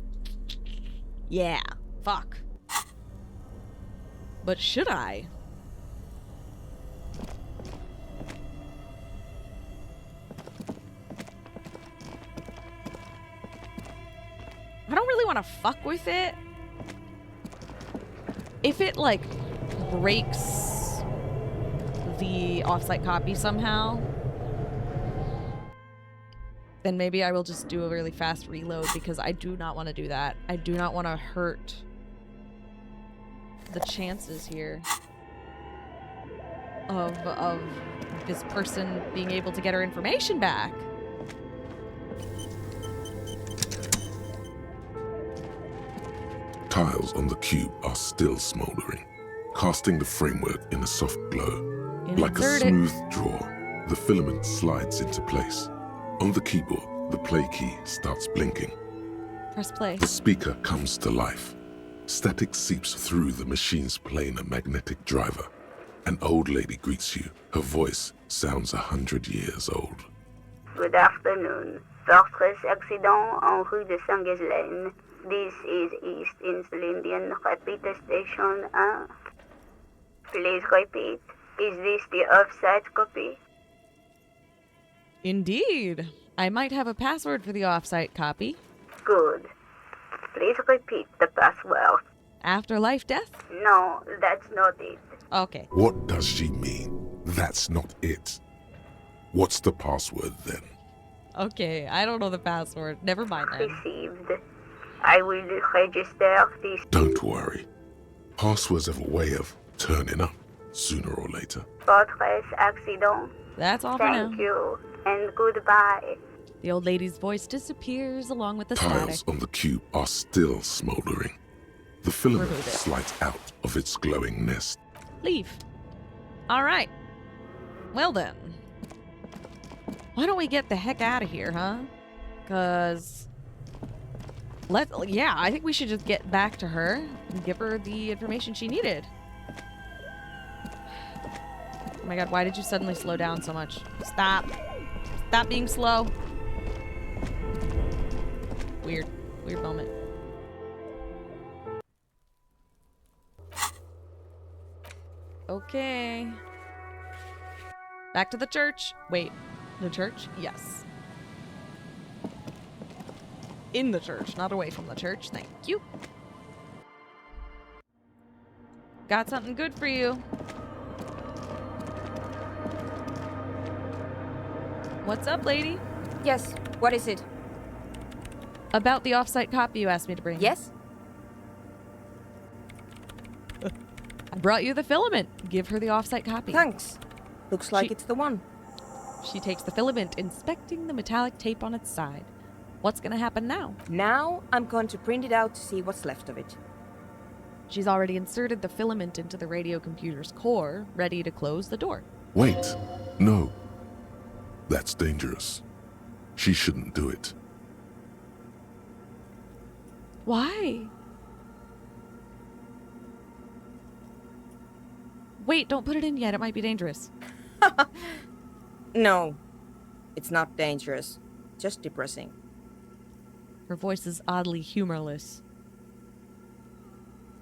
Yeah, fuck. But should I? want to fuck with it. If it, like, breaks the offsite copy somehow, then maybe I will just do a really fast reload, because I do not want to do that. I do not want to hurt the chances here of this person being able to get her information back. Tiles on the cube are still smoldering, casting the framework in a soft glow. Like a smooth draw, the filament slides into place. On the keyboard, the play key starts blinking. Press play. The speaker comes to life. Static seeps through the machine's planar magnetic driver. An old lady greets you. Her voice sounds 100 years old. Good afternoon. Fortress accident en rue de Saint-Ghislaine. This is East Insulindian Repeater Station 1. Please repeat. Is this the offsite copy? Indeed. I might have a password for the offsite copy. Good. Please repeat the password. Afterlife death? No, that's not it. Okay. What does she mean? That's not it. What's the password then? Okay, I don't know the password. Never mind then. Received. I will register this. Don't worry. Passwords have a way of turning up sooner or later. Fortress accident. That's all for now. Thank you, and goodbye. The old lady's voice disappears along with the Tiles static. on the cube are still smoldering. The filament slides out of its glowing nest. Leave. All right. Well then. Why don't we get the heck out of here, huh? Because... yeah, I think we should just get back to her and give her the information she needed. Oh my god, why did you suddenly slow down so much? Stop. Stop being slow. Weird. Weird moment. Okay. Back to the church. Wait. The church? Yes. In the church, not away from the church. Thank you. Got something good for you. What's up, lady? Yes, what is it? About the offsite copy you asked me to bring. Yes? I brought you the filament. Give her the offsite copy. Thanks. Looks like it's the one. She takes the filament, inspecting the metallic tape on its side. What's gonna happen now? Now I'm going to print it out to see what's left of it. She's already inserted the filament into the radio computer's core, ready to close the door. Wait. No. That's dangerous. She shouldn't do it. Why? Wait, don't put it in yet. It might be dangerous. No, it's not dangerous. Just depressing. Her voice is oddly humorless.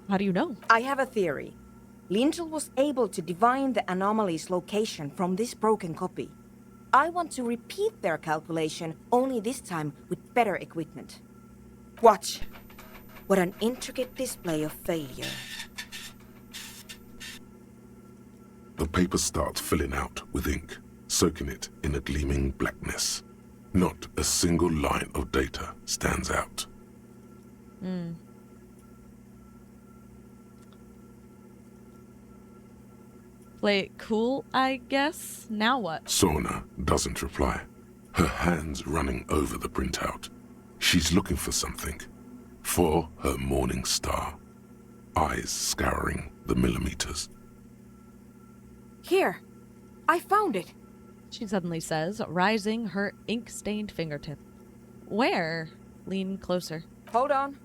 How do you know? I have a theory. Lintel was able to divine the anomaly's location from this broken copy. I want to repeat their calculation, only this time with better equipment. Watch. What an intricate display of failure. The paper starts filling out with ink, soaking it in a gleaming blackness. Not a single line of data stands out. Play it cool, I guess. Now what? Sorna doesn't reply, her hands running over the printout. She's looking for something. For her morning star. Eyes scouring the millimeters. Here, I found it. She suddenly says, rising her ink-stained fingertip. Where? Lean closer. Hold on.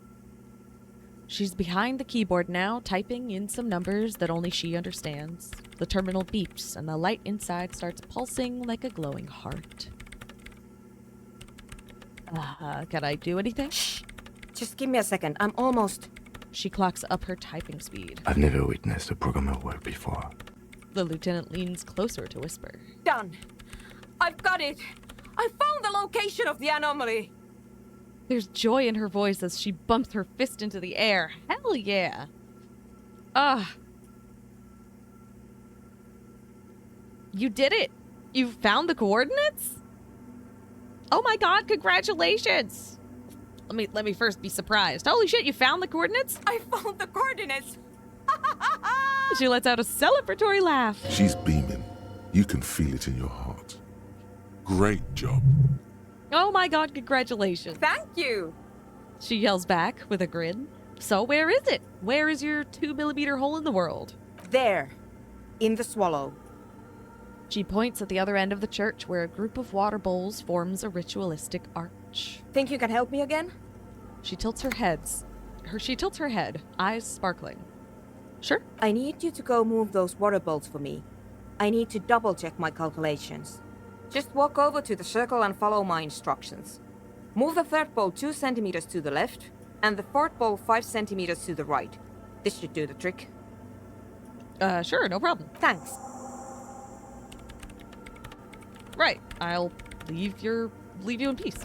She's behind the keyboard now, typing in some numbers that only she understands. The terminal beeps, and the light inside starts pulsing like a glowing heart. Can I do anything? Shh. Just give me a second. I'm almost... She clocks up her typing speed. I've never witnessed a programmer work before. The lieutenant leans closer to whisper. Done. I've got it. I found the location of the anomaly. There's joy in her voice as she bumps her fist into the air. Hell yeah. You did it. You found the coordinates? Oh my god, congratulations. Let me first be surprised. Holy shit, you found the coordinates? I found the coordinates. She lets out a celebratory laugh. She's beaming. You can feel it in your heart. Great job. Oh my god, congratulations. Thank you. She yells back with a grin. So where is it? Where is your 2mm hole in the world? There, in the swallow. She points at the other end of the church where a group of water bowls forms a ritualistic arch. Think you can help me again? She tilts her head, eyes sparkling. Sure. I need you to go move those water bowls for me. I need to double check my calculations. Just walk over to the circle and follow my instructions. Move the third bowl 2 centimeters to the left, and the fourth bowl 5 centimeters to the right. This should do the trick. Sure, no problem. Thanks. Right, I'll leave you in peace.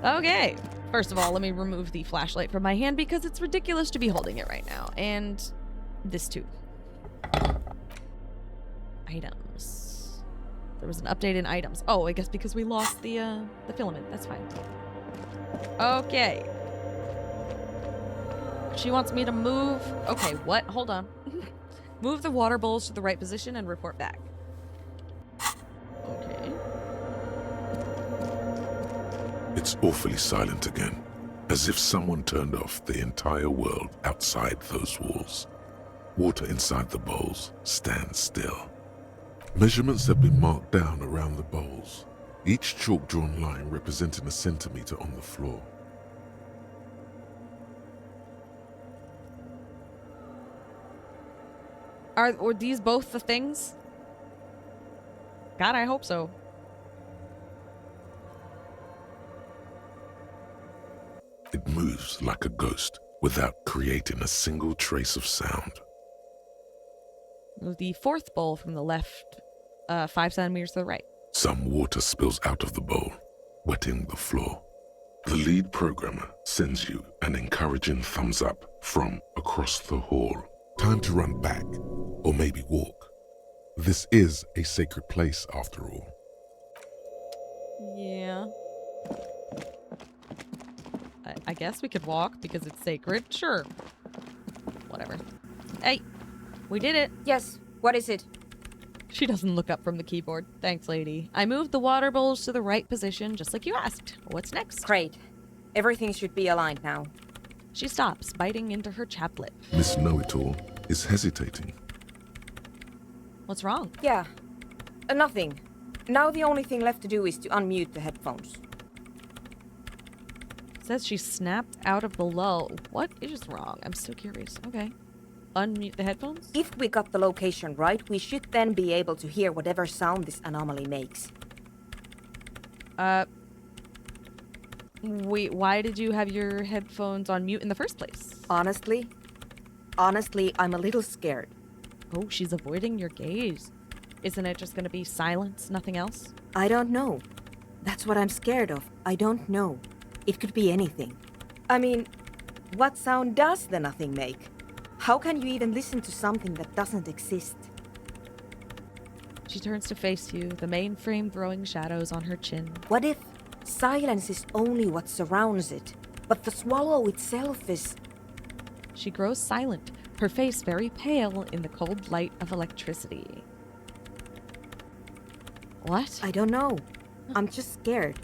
Okay. First of all, let me remove the flashlight from my hand because it's ridiculous to be holding it right now. And this too. Items. There was an update in items. Oh, I guess because we lost the filament. That's fine. Okay. She wants me to move. Okay, what? Hold on. Move the water bowls to the right position and report back. Okay. It's awfully silent again, as if someone turned off the entire world outside those walls. Water inside the bowls stands still. Measurements have been marked down around the bowls, each chalk-drawn line representing a centimeter on the floor. Are these both the things? God, I hope so. It moves like a ghost without creating a single trace of sound. The fourth bowl from the left, 5 centimeters to the right. Some water spills out of the bowl, wetting the floor. The lead programmer sends you an encouraging thumbs up from across the hall. Time to run back, or maybe walk. This is a sacred place, after all. Yeah. I guess we could walk because it's sacred. Sure. Whatever. Hey, we did it. Yes, what is it? She doesn't look up from the keyboard. Thanks, lady. I moved the water bowls to the right position, just like you asked. What's next? Great. Everything should be aligned now. She stops, biting into her chaplet. Miss Know-It-All is hesitating. What's wrong? Yeah, nothing. Now the only thing left to do is to unmute the headphones. Says she snapped out of the lull. What is wrong? I'm so curious. Okay. Unmute the headphones? If we got the location right, we should then be able to hear whatever sound this anomaly makes. Wait, why did you have your headphones on mute in the first place? Honestly, I'm a little scared. Oh, she's avoiding your gaze. Isn't it just gonna be silence, nothing else? I don't know. That's what I'm scared of. I don't know. It could be anything. I mean, what sound does the nothing make? How can you even listen to something that doesn't exist? She turns to face you, the mainframe throwing shadows on her chin. What if silence is only what surrounds it, but the swallow itself is... She grows silent, her face very pale in the cold light of electricity. What? I don't know. I'm just scared.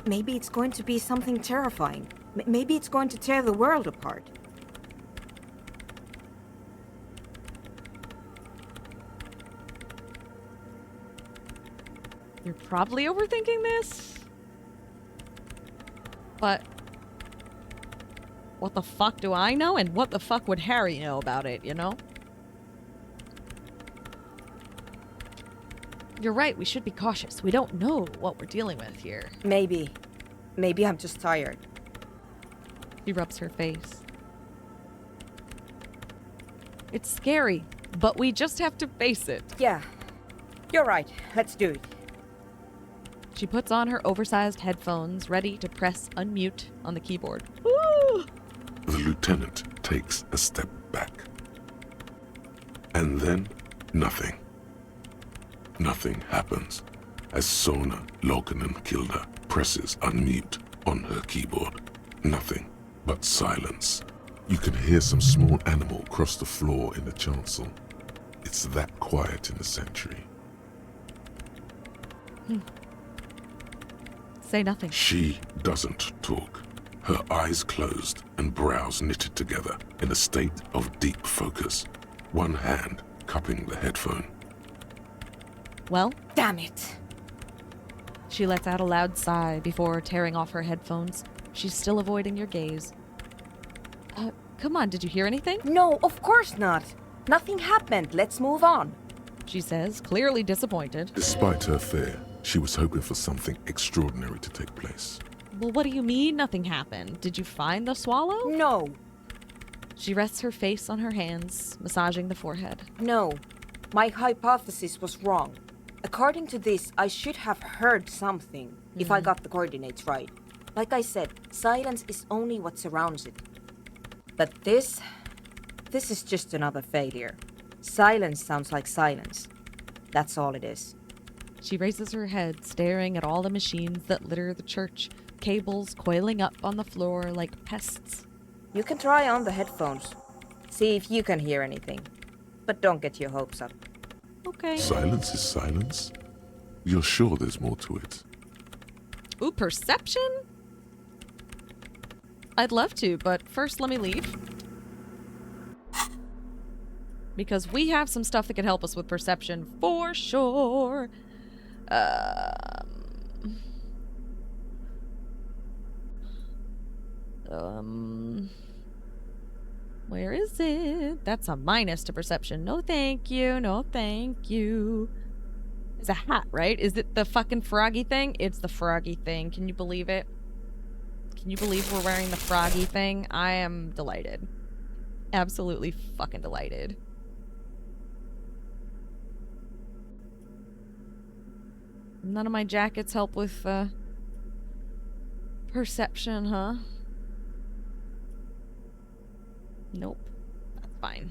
Maybe it's going to be something terrifying. Maybe it's going to tear the world apart. You're probably overthinking this. But what the fuck do I know? And what the fuck would Harry know about it, you know? You're right, we should be cautious. We don't know what we're dealing with here. Maybe. Maybe I'm just tired. She rubs her face. It's scary, but we just have to face it. Yeah. You're right. Let's do it. She puts on her oversized headphones, ready to press unmute on the keyboard. Woo! The lieutenant takes a step back. And then, nothing. Nothing happens as Sona Lokanen-Kilda presses unmute on her keyboard. Nothing but silence. You can hear some small animal cross the floor in the chancel. It's that quiet in the sanctuary. Say nothing. She doesn't talk. Her eyes closed and brows knitted together in a state of deep focus. One hand cupping the headphone. Well? Damn it! She lets out a loud sigh before tearing off her headphones. She's still avoiding your gaze. Come on, did you hear anything? No, of course not. Nothing happened. Let's move on. She says, clearly disappointed. Despite her fear, she was hoping for something extraordinary to take place. Well, what do you mean nothing happened? Did you find the swallow? No. She rests her face on her hands, massaging the forehead. No. My hypothesis was wrong. According to this, I should have heard something, if I got the coordinates right. Like I said, silence is only what surrounds it. But this is just another failure. Silence sounds like silence. That's all it is. She raises her head, staring at all the machines that litter the church, cables coiling up on the floor like pests. You can try on the headphones. See if you can hear anything. But don't get your hopes up. Okay. Silence is silence? You're sure there's more to it? Ooh, perception? I'd love to, but first let me leave. Because we have some stuff that can help us with perception for sure. Where is it? That's a minus to perception. No thank you, no thank you. It's a hat, right? Is it the fucking froggy thing? It's the froggy thing. Can you believe it? Can you believe we're wearing the froggy thing? I am delighted. Absolutely fucking delighted. None of my jackets help with, perception, huh? Nope. That's fine.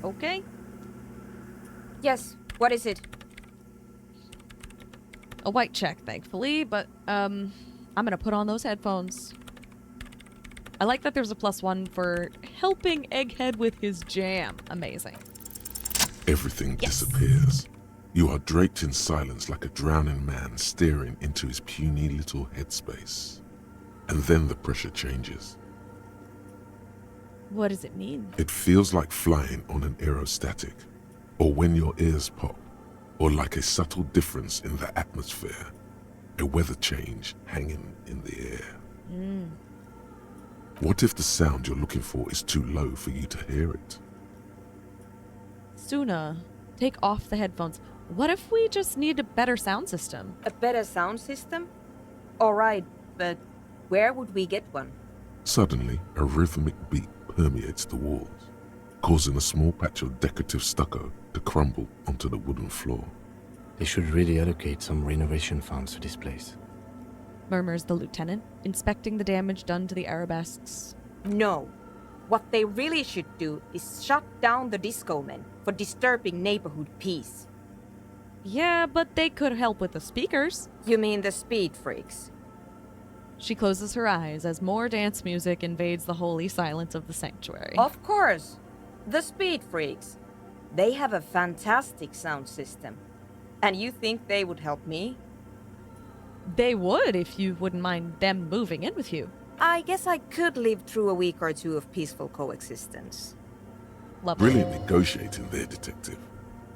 Okay. Yes, what is it? A white check, thankfully, but, I'm gonna put on those headphones. I like that there's a +1 for helping Egghead with his jam. Amazing. Everything disappears. You are draped in silence like a drowning man staring into his puny little headspace. And then the pressure changes. What does it mean? It feels like flying on an aerostatic, or when your ears pop, or like a subtle difference in the atmosphere, a weather change hanging in the air. What if the sound you're looking for is too low for you to hear it? Suna, take off the headphones. What if we just need a better sound system? A better sound system? Alright, but where would we get one? Suddenly, a rhythmic beat permeates the walls, causing a small patch of decorative stucco to crumble onto the wooden floor. They should really allocate some renovation funds to this place. Murmurs the lieutenant, inspecting the damage done to the arabesques. No. What they really should do is shut down the disco men for disturbing neighborhood peace. Yeah, but they could help with the speakers. You mean the speed freaks? She closes her eyes as more dance music invades the holy silence of the sanctuary. Of course. The speed freaks. They have a fantastic sound system. And you think they would help me? They would if you wouldn't mind them moving in with you. I guess I could live through a week or two of peaceful coexistence. Lovely. Brilliant negotiating there, detective.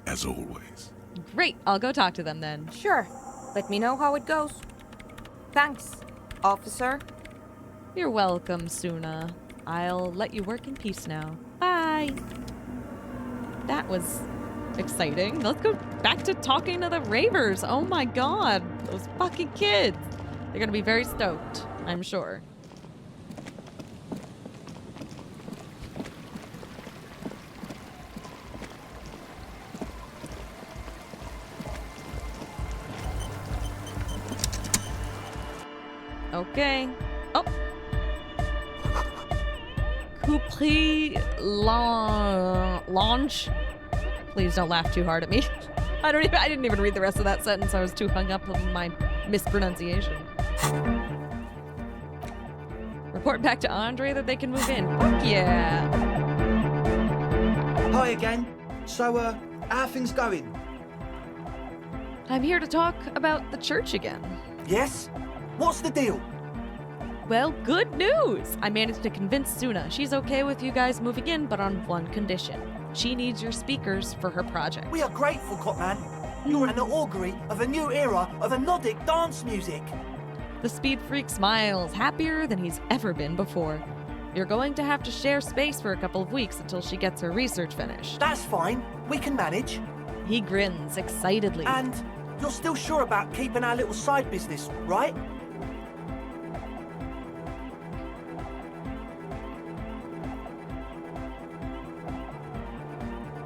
As always. Great, I'll go talk to them then. Sure. Let me know how it goes. Thanks, officer. You're welcome, Suna. I'll let you work in peace now. Bye. That was exciting. Let's go back to talking to the ravers. Oh my god. Those fucking kids. They're gonna be very stoked, I'm sure. Okay. Oh. Coupri launch. Please don't laugh too hard at me. I didn't even read the rest of that sentence. I was too hung up on my mispronunciation. Report back to Andre that they can move in. Fuck yeah. Hi again. So, how are things going? I'm here to talk about the church again. Yes? What's the deal? Well, good news! I managed to convince Suna. She's okay with you guys moving in, but on one condition. She needs your speakers for her project. We are grateful, Copman. You're an augury of a new era of Nordic dance music. The Speed Freak smiles, happier than he's ever been before. You're going to have to share space for a couple of weeks until she gets her research finished. That's fine. We can manage. He grins excitedly. And you're still sure about keeping our little side business, right?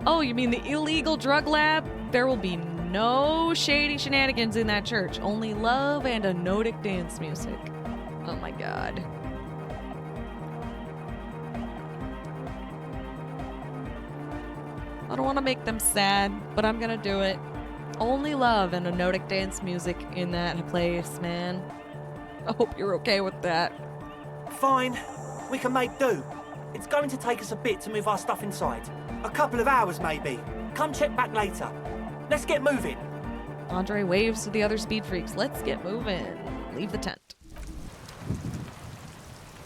Oh, you mean the illegal drug lab? There will be no shady shenanigans in that church. Only love and Nordic dance music. Oh my god. I don't want to make them sad, but I'm gonna do it. Only love and Nordic dance music in that place, man. I hope you're okay with that. Fine. We can make do. It's going to take us a bit to move our stuff inside. A couple of hours, maybe. Come check back later. Let's get moving. Andre waves to the other Speed Freaks. Let's get moving. Leave the tent.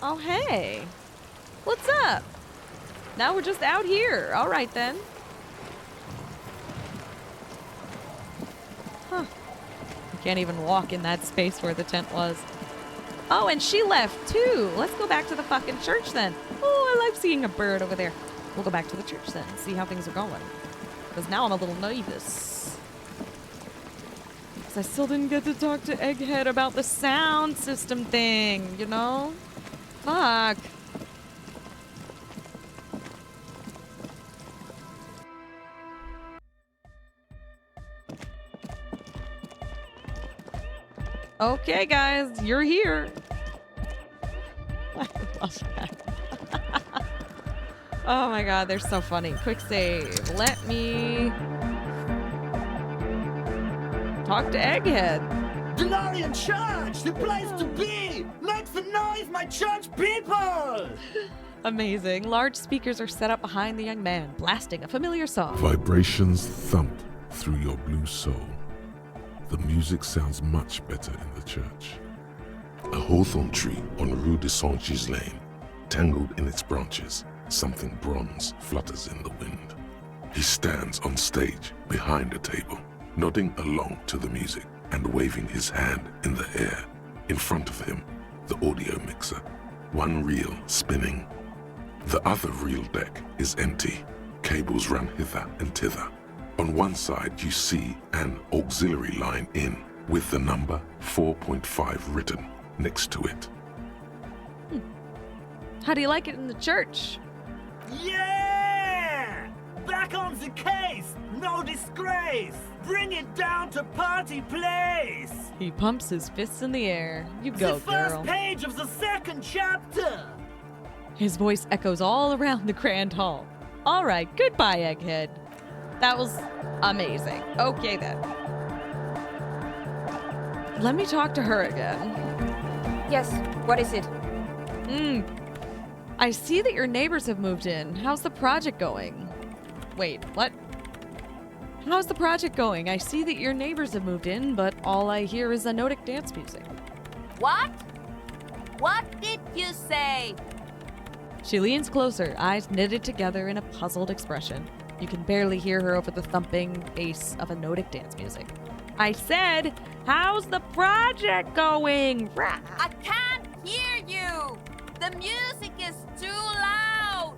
Oh, hey. What's up? Now we're just out here. All right, then. Huh. You can't even walk in that space where the tent was. Oh, and she left, too. Let's go back to the fucking church, then. Oh, I like seeing a bird over there. We'll go back to the church, then, and see how things are going. Because now I'm a little nervous. Because I still didn't get to talk to Egghead about the sound system thing, you know? Fuck. Okay, guys, you're here. I love that. Oh my god, they're so funny. Quick save. Let me talk to Egghead. Glorian Church, the place to be! Make some noise, my church people! Amazing. Large speakers are set up behind the young man, blasting a familiar song. Vibrations thump through your blue soul. The music sounds much better in the church. A hawthorn tree on Rue de Saint-Gilles Lane, tangled in its branches, something bronze flutters in the wind. He stands on stage behind a table, nodding along to the music and waving his hand in the air. In front of him, the audio mixer, one reel spinning. The other reel deck is empty. Cables run hither and thither. On one side, you see an auxiliary line in with the number 4.5 written next to it. How do you like it in the church? Yeah! Back on the case! No disgrace! Bring it down to party place! He pumps his fists in the air. You go, the first girl. Page of the second chapter! His voice echoes all around the grand hall. All right, goodbye, Egghead. That was amazing. Okay, then. Let me talk to her again. Yes, what is it? I see that your neighbors have moved in. How's the project going? Wait, what? How's the project going? I see that your neighbors have moved in, but all I hear is Nordic dance music. What? What did you say? She leans closer, eyes knitted together in a puzzled expression. You can barely hear her over the thumping bass of Nordic dance music. I said, how's the project going? I can't hear you! The music is too loud!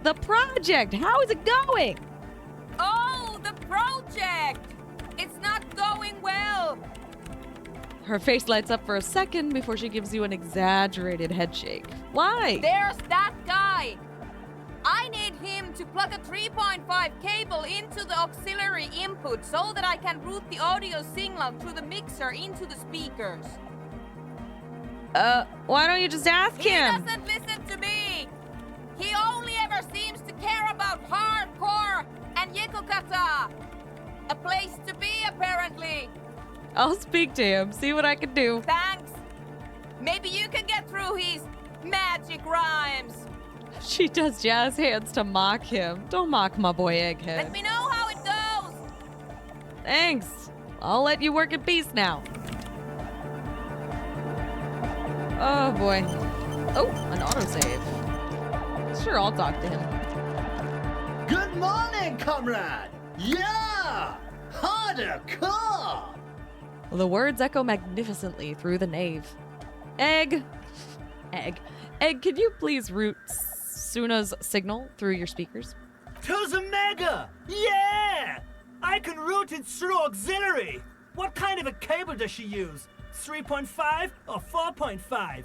The project, how is it going? Oh, the project! It's not going well! Her face lights up for a second before she gives you an exaggerated head shake. Why? There's that guy! I need him to plug a 3.5 cable into the auxiliary input so that I can route the audio signal through the mixer into the speakers. Why don't you just ask him? He doesn't listen to me! He only ever seems to care about hardcore and yekokata! A place to be, apparently! I'll speak to him, see what I can do. Thanks! Maybe you can get through his magic rhymes! She does jazz hands to mock him. Don't mock my boy Egghead. Let me know how it goes! Thanks. I'll let you work in peace now. Oh boy. Oh, an autosave. Sure, I'll talk to him. Good morning, comrade! Yeah! Harder car! The words echo magnificently through the nave. Egg, can you please route Suna's signal through your speakers? To the Mega! Yeah! I can route it through auxiliary! What kind of a cable does she use? 3.5 or 4.5?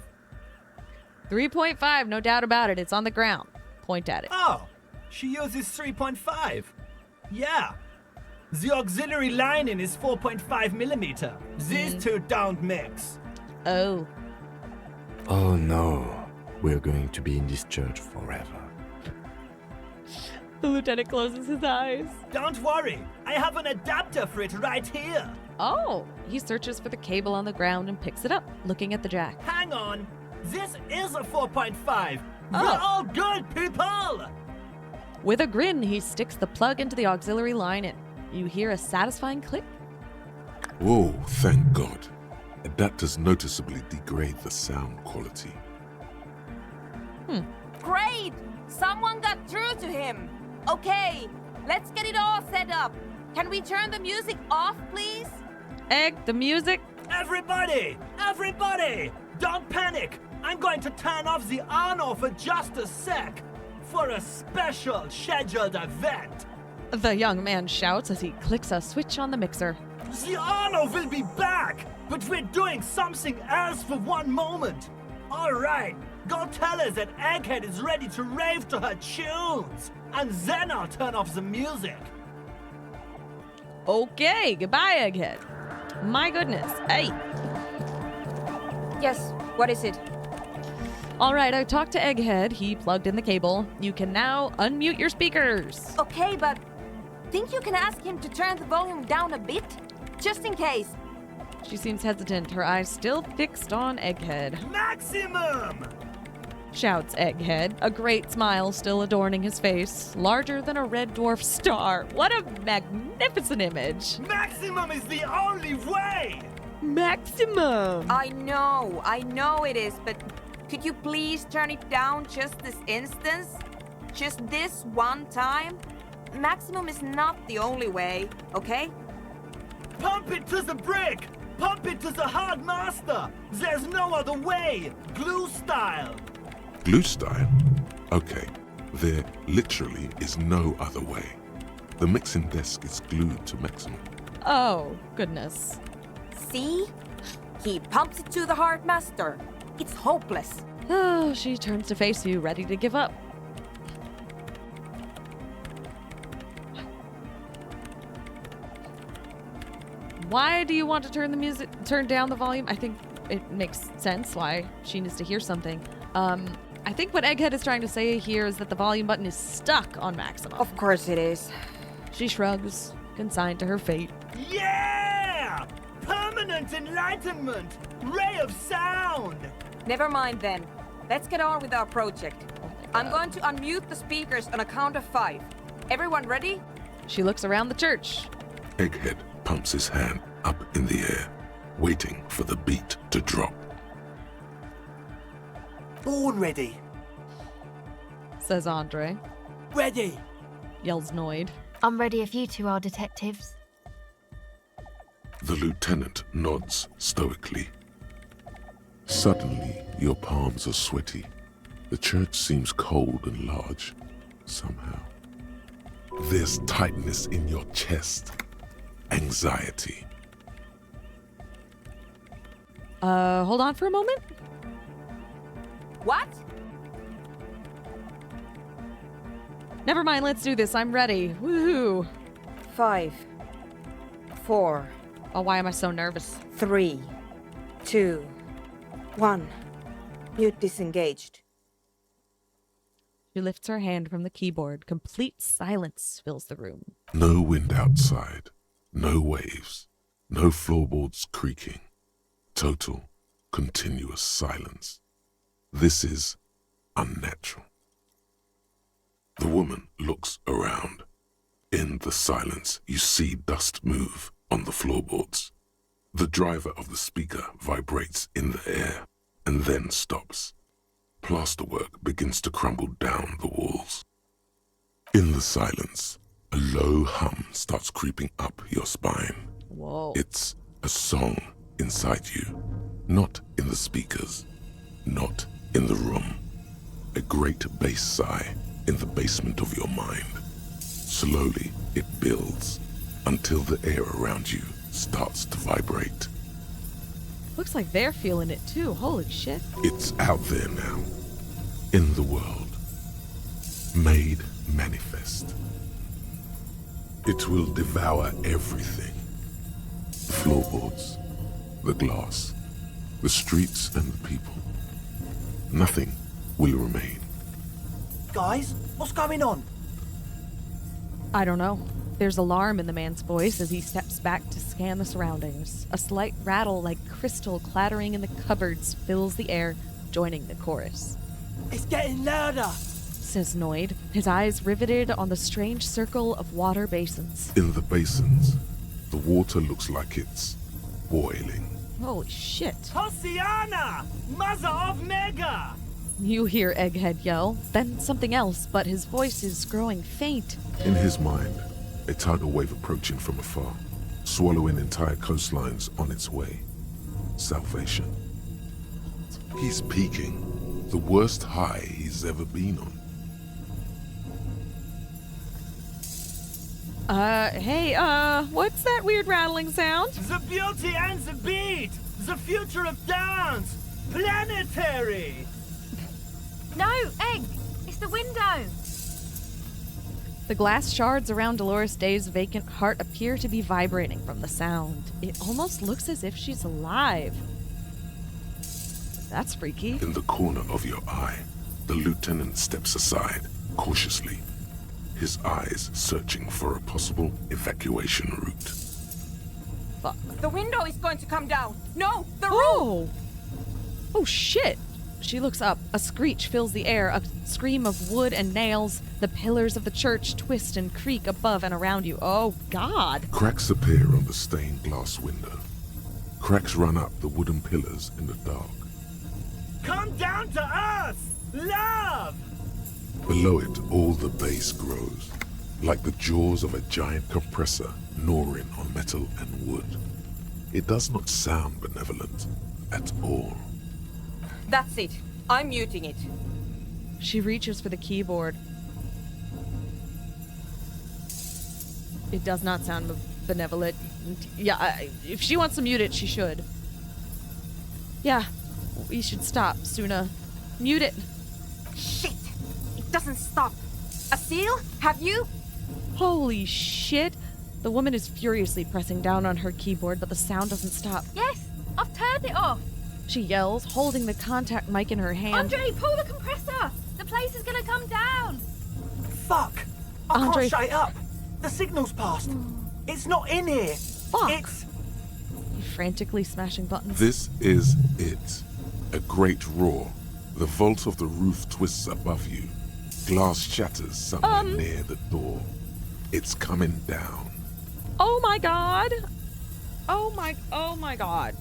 3.5, no doubt about it. It's on the ground. Point at it. Oh, she uses 3.5. Yeah. The auxiliary lining is 4.5 millimeter. These two don't mix. Oh. Oh no. We're going to be in this church forever. The lieutenant closes his eyes. Don't worry. I have an adapter for it right here. Oh. He searches for the cable on the ground and picks it up, looking at the jack. Hang on. This is a 4.5. Oh. We're all good people. With a grin, he sticks the plug into the auxiliary line and you hear a satisfying click. Oh, thank God. Adapters noticeably degrade the sound quality. Great! Someone got through to him! Okay, let's get it all set up. Can we turn the music off, please? Egg, the music? Everybody! Everybody! Don't panic! I'm going to turn off the on-off for just a sec. For a special scheduled event. The young man shouts as he clicks a switch on the mixer. The on-off will be back, but we're doing something else for one moment. All right, go tell her that Egghead is ready to rave to her tunes, and then I'll turn off the music. Okay, goodbye, Egghead. My goodness. Hey. Yes, what is it? All right, I talked to Egghead. He plugged in the cable. You can now unmute your speakers. Okay, but think you can ask him to turn the volume down a bit? Just in case. She seems hesitant, her eyes still fixed on Egghead. Maximum! Shouts Egghead, a great smile still adorning his face, larger than a red dwarf star. What a magnificent image! Maximum is the only way! Maximum! I know it is, but could you please turn it down just this instance? Just this one time? Maximum is not the only way, okay? Pump it to the brick! Pump it to the hard master! There's no other way! Glue style! Glue style? Okay, there literally is no other way. The mixing desk is glued to maximum. Oh, goodness. See? He pumps it to the hard master. It's hopeless. Oh, she turns to face you, ready to give up. Why do you want to turn down the volume? I think it makes sense why she needs to hear something. I think what Egghead is trying to say here is that the volume button is stuck on maximum. Of course it is. She shrugs, consigned to her fate. Yeah! Permanent enlightenment! Ray of sound! Never mind then. Let's get on with our project. I'm going to unmute the speakers on a count of 5. Everyone ready? She looks around the church. Egghead pumps his hand up in the air, waiting for the beat to drop. Born ready. Says Andre. Ready. Yells Noid. I'm ready if you two are detectives. The lieutenant nods stoically. Suddenly, your palms are sweaty. The church seems cold and large, somehow. There's tightness in your chest. Anxiety. Hold on for a moment. What? Never mind, let's do this. I'm ready. Woohoo. 5, 4. Oh, why am I so nervous? 3, 2, 1. Mute disengaged. She lifts her hand from the keyboard. Complete silence fills the room. No wind outside, no waves, no floorboards creaking. Total, continuous silence. This is unnatural. The woman looks around. In the silence, you see dust move on the floorboards. The driver of the speaker vibrates in the air and then stops. Plasterwork begins to crumble down the walls. In the silence, a low hum starts creeping up your spine. Whoa. It's a song inside you, not in the speakers, not in the room. A great bass sigh in the basement of your mind. Slowly, it builds until the air around you starts to vibrate. Looks like they're feeling it too. Holy shit. It's out there now, in the world, made manifest. It will devour everything. The floorboards, the glass, the streets and the people. Nothing will remain. Guys, what's going on? I don't know. There's alarm in the man's voice as he steps back to scan the surroundings. A slight rattle like crystal clattering in the cupboards fills the air, joining the chorus. It's getting louder, says Noid, his eyes riveted on the strange circle of water basins. In the basins, the water looks like it's boiling. Holy shit. Hosiana! Mother of Mega! You hear Egghead yell, then something else, but his voice is growing faint. In his mind, a tidal wave approaching from afar, swallowing entire coastlines on its way. Salvation. He's peaking, the worst high he's ever been on. Hey, what's that weird rattling sound? The beauty and the beat! The future of dance! Planetary! No, Egg! It's the window! The glass shards around Dolores Day's vacant heart appear to be vibrating from the sound. It almost looks as if she's alive. That's freaky. In the corner of your eye, the lieutenant steps aside, cautiously, his eyes searching for a possible evacuation route. Fuck. The window is going to come down! No, the roof! Oh shit! She looks up. A screech fills the air, a scream of wood and nails. The pillars of the church twist and creak above and around you. Oh, God! Cracks appear on the stained glass window. Cracks run up the wooden pillars in the dark. Come down to us! Love! Below it, all the bass grows, like the jaws of a giant compressor gnawing on metal and wood. It does not sound benevolent at all. That's it. I'm muting it. She reaches for the keyboard. It does not sound benevolent. Yeah, if she wants to mute it, she should. Yeah, we should stop, Suna. Mute it. Shit! It doesn't stop. A seal? Have you? Holy shit! The woman is furiously pressing down on her keyboard, but the sound doesn't stop. Yes, I've turned it off. She yells, holding the contact mic in her hand. Andre, pull the compressor! The place is gonna come down! Fuck! I can't shut it up! The signal's passed! It's not in here! Fuck! It's... He's frantically smashing buttons. This is it. A great roar. The vault of the roof twists above you. Glass shatters somewhere near the door. It's coming down. Oh my god! Oh my god.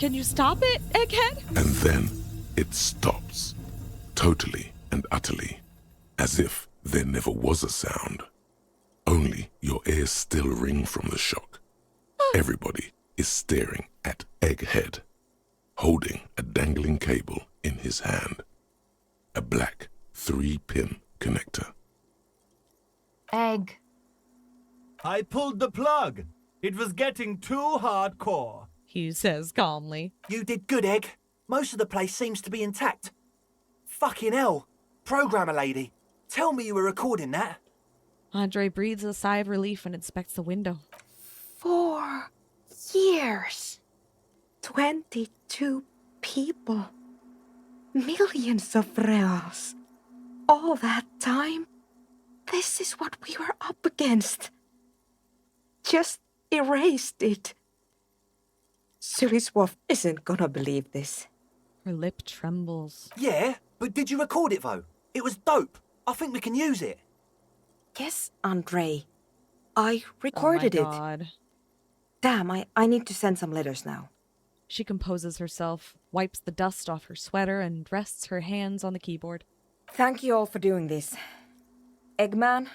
Can you stop it, Egghead? And then it stops. Totally and utterly. As if there never was a sound. Only your ears still ring from the shock. Everybody is staring at Egghead, holding a dangling cable in his hand. A black 3-pin connector. Egg. I pulled the plug. It was getting too hardcore. He says calmly. You did good, Egg. Most of the place seems to be intact. Fucking hell. Programmer lady, tell me you were recording that. Andre breathes a sigh of relief and inspects the window. 4 years. 22 people. Millions of reals. All that time? This is what we were up against. Just erased it. Suliswolf isn't gonna believe this. Her lip trembles. Yeah, but did you record it though? It was dope. I think we can use it. Yes, Andre. I recorded Oh my God. it. Damn, I need to send some letters now. She composes herself, wipes the dust off her sweater, and rests her hands on the keyboard. Thank you all for doing this. Eggman,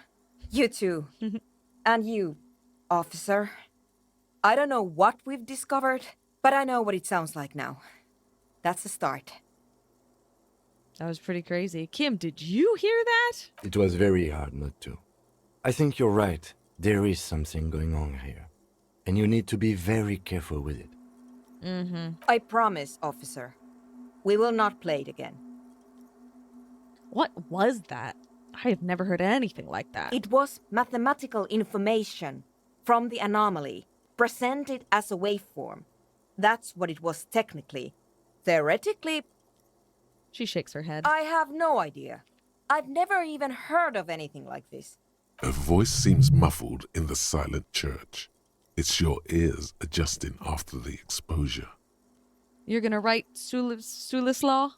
you too. And you, officer. I don't know what we've discovered, but I know what it sounds like now. That's a start. That was pretty crazy. Kim, did you hear that? It was very hard not to. I think you're right. There is something going on here. And you need to be very careful with it. I promise, officer. We will not play it again. What was that? I have never heard anything like that. It was mathematical information from the anomaly, presented as a waveform. That's what it was technically. Theoretically... She shakes her head. I have no idea. I've never even heard of anything like this. Her voice seems muffled in the silent church. It's your ears adjusting after the exposure. You're gonna write Sulislaw?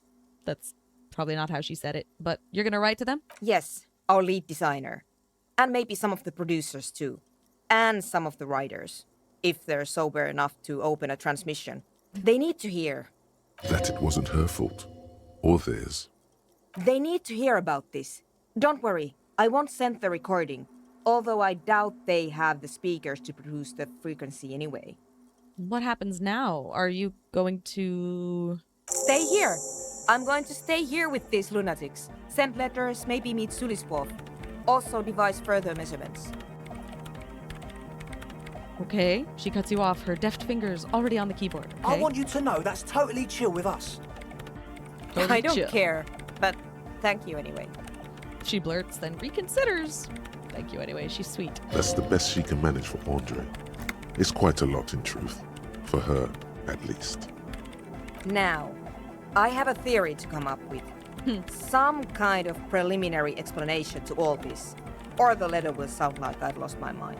That's probably not how she said it, but you're gonna write to them? Yes, our lead designer. And maybe some of the producers too. And some of the writers. If they're sober enough to open a transmission. They need to hear. That it wasn't her fault. Or theirs. They need to hear about this. Don't worry, I won't send the recording. Although I doubt they have the speakers to produce the frequency anyway. What happens now? Are you going to... Stay here. I'm going to stay here with these lunatics. Send letters, maybe meet Suliswolf. Also devise further measurements. Okay, she cuts you off, her deft fingers already on the keyboard. Okay? I want you to know that's totally chill with us. Totally I don't chill. care, but thank you anyway. She blurts, then reconsiders. Thank you anyway, she's sweet. That's the best she can manage for Andre. It's quite a lot in truth. For her, at least. Now, I have a theory to come up with. Some kind of preliminary explanation to all this. Or the letter will sound like I've lost my mind.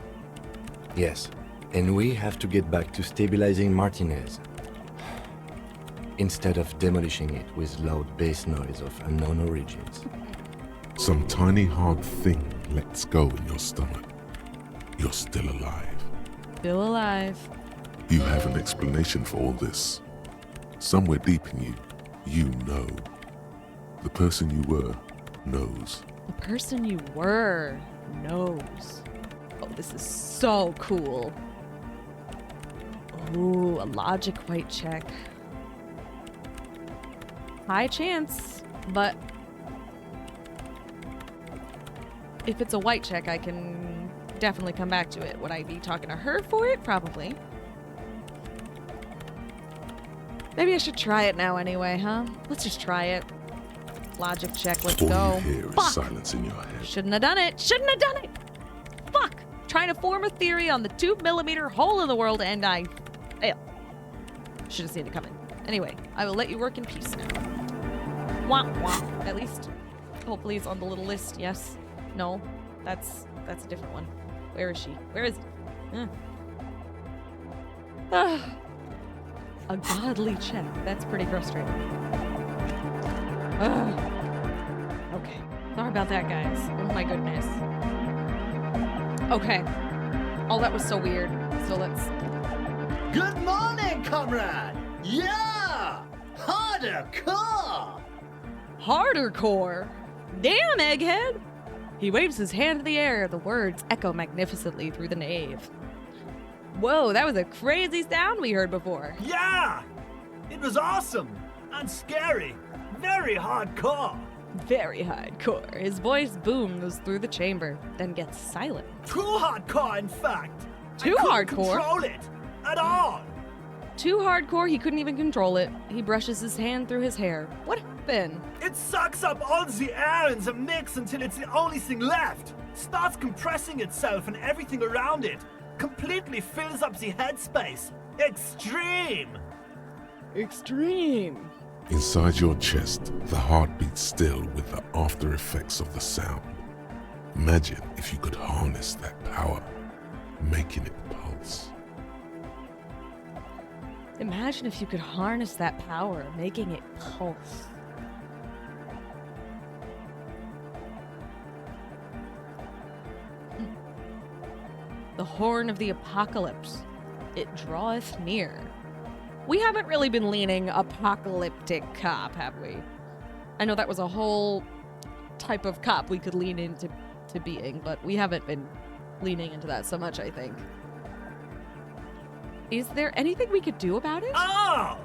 Yes, and we have to get back to stabilizing Martinez. Instead of demolishing it with loud bass noise of unknown origins. Some tiny hard thing lets go in your stomach. You're still alive. Still alive. You have an explanation for all this. Somewhere deep in you, you know. The person you were knows. The person you were knows. Oh, this is so cool. Ooh, a logic white check. High chance, but if it's a white check, I can definitely come back to it. Would I be talking to her for it? Probably. Maybe I should try it now anyway, huh? Let's just try it. Logic check, let's All go. you hear is silence in your head. Shouldn't have done it. Shouldn't have done it. Fuck. Trying to form a theory on the 2mm hole in the world and I failed. Should have seen it coming. Anyway, I will let you work in peace now. Wah wah. At least, hopefully it's on the little list. Yes. No. That's a different one. Where is she? Where is it? A godly check. That's pretty frustrating. Okay. Sorry about that, guys. Oh my goodness. Okay. Oh, that was so weird. So let's... Good morning, comrade! Yeah! Harder core! Harder core? Damn, Egghead! He waves his hand in the air. The words echo magnificently through the nave. Whoa, that was a crazy sound we heard before. Yeah! It was awesome! And scary! Very hardcore! Very hardcore. His voice booms through the chamber, then gets silent. Too hardcore, in fact! Too I couldn't hardcore? Control it! At all! too hardcore he couldn't even control it. He brushes his hand through his hair. What happened? It sucks up all the air in the mix until it's the only thing left. Starts compressing itself and everything around it. Completely fills up the headspace. Extreme! Extreme. Inside your chest, the heart beats still with the after effects of the sound. Imagine if you could harness that power, making it pulse. Imagine if you could harness that power, making it pulse. The horn of the apocalypse. It draweth near. We haven't really been leaning apocalyptic cop, have we? I know that was a whole type of cop we could lean into being, but we haven't been leaning into that so much, I think. Is there anything we could do about it? Oh!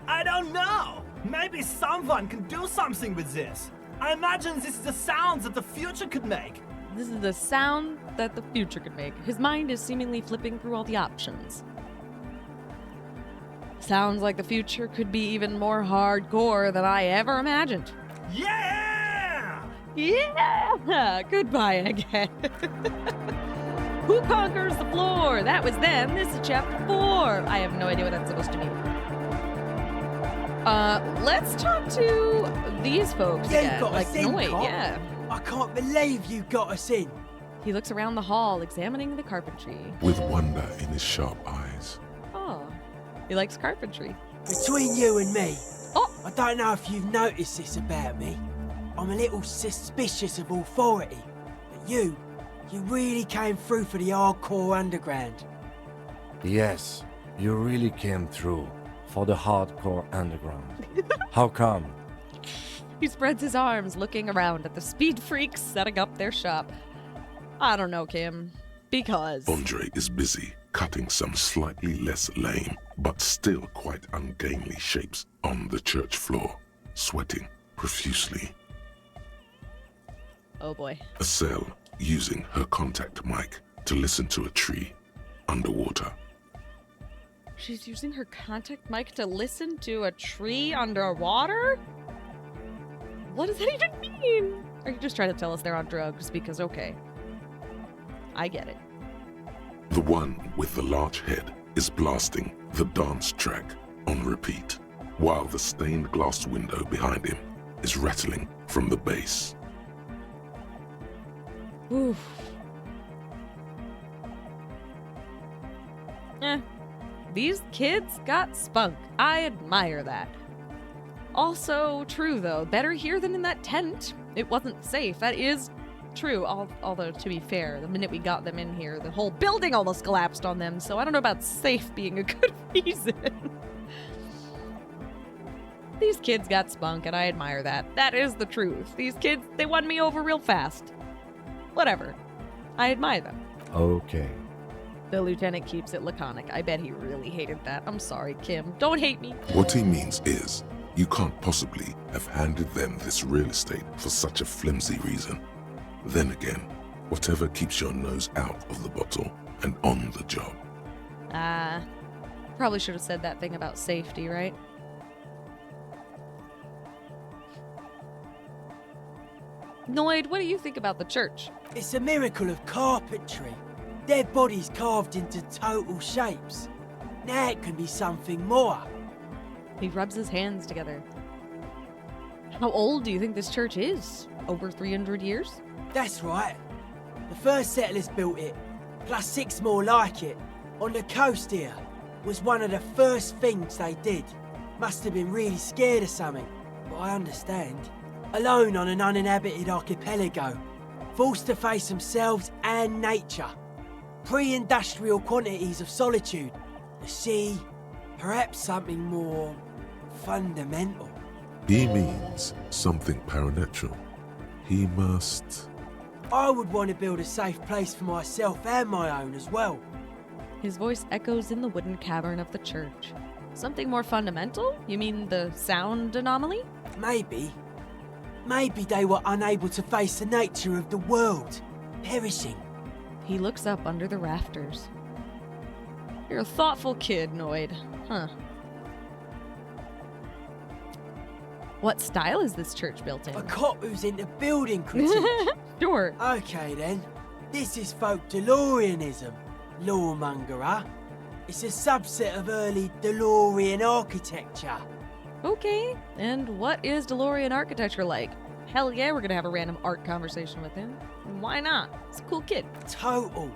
I don't know. Maybe someone can do something with this. I imagine this is the sounds that the future could make. This is the sound that the future could make. His mind is seemingly flipping through all the options. Sounds like the future could be even more hardcore than I ever imagined. Yeah! Yeah! Goodbye again. Who conquers the floor? That was then. This is chapter 4. I have no idea what that's supposed to mean. Let's talk to these folks You again. got Like us in, Noid, cop. yeah. I can't believe you got us in. He looks around the hall, examining the carpentry. With wonder in his sharp eyes. Oh, he likes carpentry. Between you and me, oh. I don't know if you've noticed this about me. I'm a little suspicious of authority. But you really came through for the hardcore underground. Yes, you really came through for the hardcore underground. How come? He spreads his arms, looking around at the speed freaks setting up their shop. I don't know, Kim. Because... Andre is busy cutting some slightly less lame, but still quite ungainly shapes on the church floor, sweating profusely. Oh boy. Estelle using her contact mic to listen to a tree underwater. She's using her contact mic to listen to a tree underwater? What does that even mean? Are you just trying to tell us they're on drugs? Because, okay. I get it. The one with the large head is blasting the dance track on repeat, while the stained glass window behind him is rattling from the bass. Oof. These kids got spunk. I admire that. Also true, though. Better here than in that tent. It wasn't safe. That is true. Although, to be fair, the minute we got them in here, the whole building almost collapsed on them, so I don't know about safe being a good reason. These kids got spunk, and I admire that. That is the truth. These kids, they won me over real fast. Whatever. I admire them. Okay. The lieutenant keeps it laconic. I bet he really hated that. I'm sorry, Kim. Don't hate me. What he means is, you can't possibly have handed them this real estate for such a flimsy reason. Then again, whatever keeps your nose out of the bottle and on the job. Probably should have said that thing about safety, right? Noid, what do you think about the church? It's a miracle of carpentry. Dead bodies carved into total shapes. Now it can be something more. He rubs his hands together. How old do you think this church is? Over 300 years? That's right. The first settlers built it, plus 6 more like it, on the coast here. Was one of the first things they did. Must have been really scared of something, but I understand. Alone on an uninhabited archipelago, forced to face themselves and nature. Pre-industrial quantities of solitude, the sea, perhaps something more fundamental. He means something paranatural. He must... I would want to build a safe place for myself and my own as well. His voice echoes in the wooden cavern of the church. Something more fundamental? You mean the sound anomaly? Maybe. Maybe they were unable to face the nature of the world, perishing. He looks up under the rafters. You're a thoughtful kid, Noid. Huh. What style is this church built in? A cop who's into building critique. Sure. Okay then. This is folk DeLoreanism. Lawmongerer. It's a subset of early DeLorean architecture. Okay. And what is DeLorean architecture like? Hell yeah, we're gonna have a random art conversation with him. Why not? He's a cool kid. Total.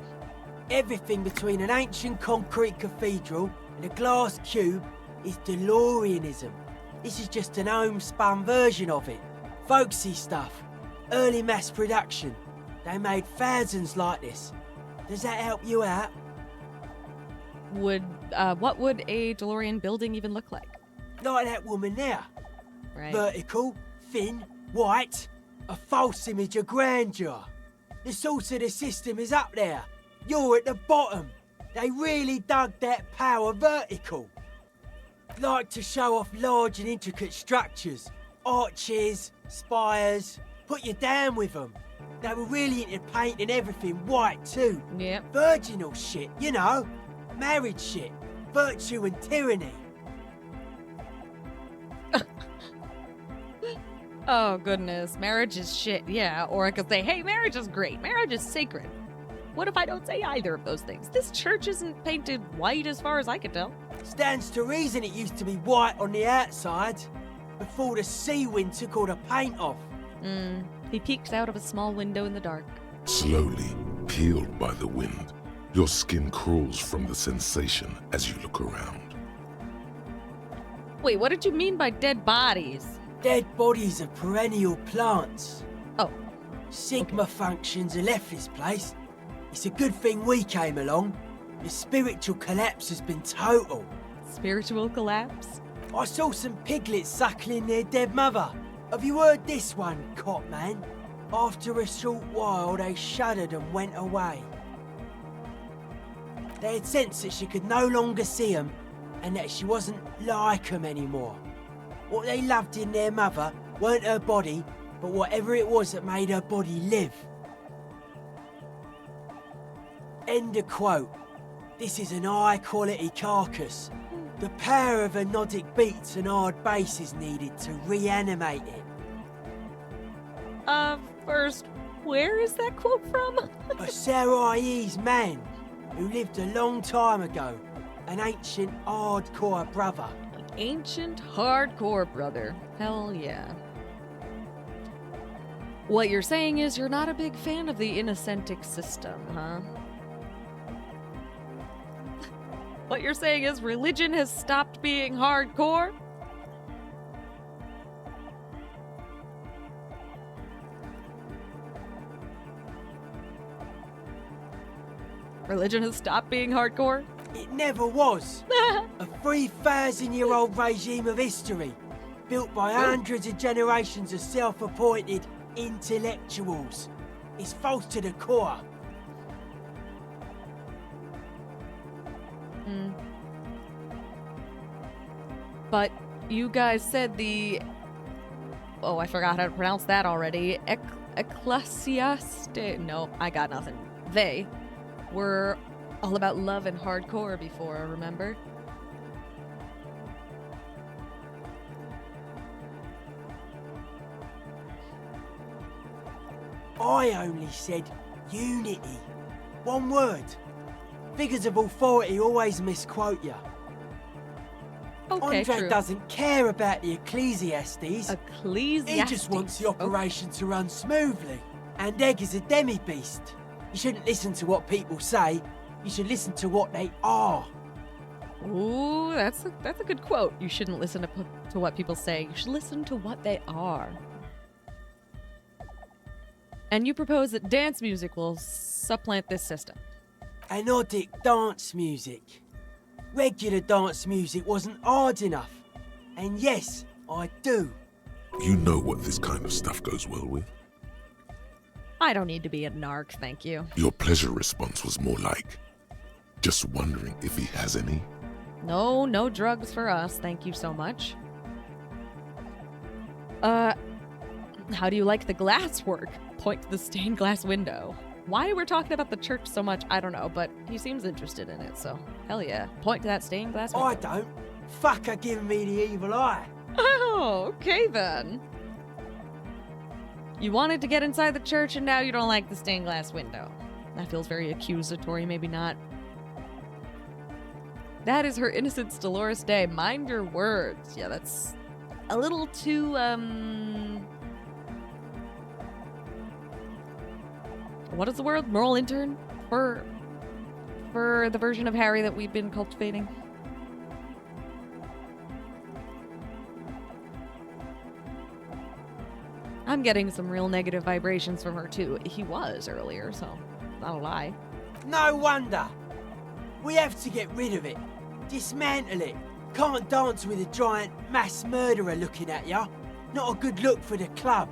Everything between an ancient concrete cathedral and a glass cube is DeLoreanism. This is just an homespun version of it. Folksy stuff. Early mass production. They made thousands like this. Does that help you out? What would a DeLorean building even look like? Like that woman there. Right. Vertical, thin, white. A false image of grandeur. The source of the system is up there. You're at the bottom. They really dug that power vertical. Like to show off large and intricate structures. Arches, spires. Put you down with them. They were really into painting everything white too. Yep. Virginal shit, you know. Marriage shit. Virtue and tyranny. Oh goodness, marriage is shit, yeah. Or I could say, hey, marriage is great. Marriage is sacred. What if I don't say either of those things? This church isn't painted white as far as I can tell. Stands to reason it used to be white on the outside before the sea wind took all the paint off. He peeks out of a small window in the dark. Slowly, peeled by the wind, your skin crawls from the sensation as you look around. Wait, what did you mean by dead bodies? Dead bodies of perennial plants. Oh. Sigma functions have left this place. It's a good thing we came along. The spiritual collapse has been total. Spiritual collapse? I saw some piglets suckling their dead mother. Have you heard this one, cop man? After a short while, they shuddered and went away. They had sensed that she could no longer see them and that she wasn't like them anymore. What they loved in their mother weren't her body, but whatever it was that made her body live. End of quote. This is an high-quality carcass. The power of anodic beats and hard bass is needed to reanimate it. First, where is that quote from? A Sarais man who lived a long time ago. An ancient hardcore brother. An ancient hardcore brother. Hell yeah. What you're saying is you're not a big fan of the Innocentic system, huh? What you're saying is religion has stopped being hardcore? Religion has stopped being hardcore? It never was. A 3,000-year-old regime of history, built by hundreds of generations of self-appointed intellectuals. It's false to the core. But you guys said the... Oh, I forgot how to pronounce that already. Ecclesiastic... No, I got nothing. They were all about love and hardcore before, remember? I only said unity. One word. Figures of authority always misquote you. Okay, Andre true. doesn't care about the Ecclesiastes. Ecclesiastes. He just wants the operation to run smoothly. And Egg is a demi-beast. You shouldn't listen to what people say. You should listen to what they are. Ooh, that's a good quote. You shouldn't listen to what people say. You should listen to what they are. And you propose that dance music will supplant this system. Anodic dance music. Regular dance music wasn't hard enough. And yes, I do. You know what this kind of stuff goes well with? I don't need to be a narc, thank you. Your pleasure response was more like, just wondering if he has any. No, no drugs for us, thank you so much. How do you like the glass work? Point to the stained glass window. Why we're talking about the church so much, I don't know, but he seems interested in it, so hell yeah. Point to that stained glass window. I don't. Fuck her giving me the evil eye. Oh, okay then. You wanted to get inside the church and now you don't like the stained glass window. That feels very accusatory, maybe not. That is her innocence, Dolores Day. Mind your words. Yeah, that's a little too, what is the word? Moral intern? For the version of Harry that we've been cultivating. I'm getting some real negative vibrations from her too. He was earlier, so not a lie. No wonder. We have to get rid of it. Dismantle it. Can't dance with a giant mass murderer looking at ya. Not a good look for the club.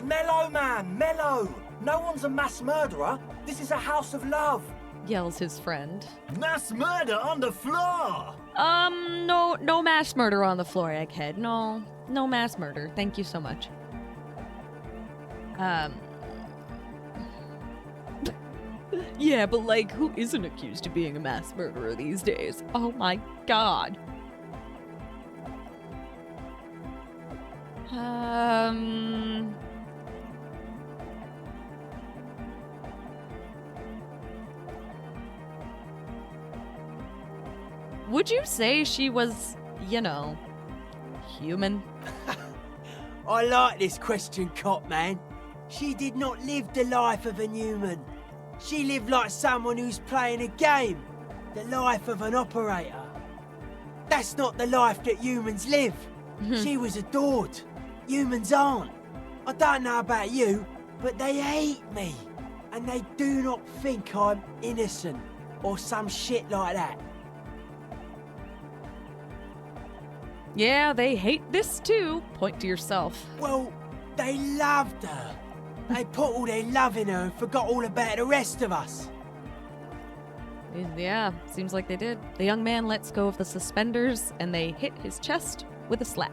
Mellow, man, mellow. No one's a mass murderer. This is a house of love. Yells his friend. Mass murder on the floor! No mass murder on the floor, egghead. No mass murder. Thank you so much. Yeah, but like, who isn't accused of being a mass murderer these days? Oh my god. Would you say she was, you know, human? I like this question, Cop Man. She did not live the life of a human. She lived like someone who's playing a game. The life of an operator. That's not the life that humans live. She was adored. Humans aren't. I don't know about you, but they hate me. And they do not think I'm innocent or some shit like that. Yeah, they hate this too. Point to yourself. Well, they loved her. They put all their love in her and forgot all about the rest of us. Yeah, seems like they did. The young man lets go of the suspenders and they hit his chest with a slap.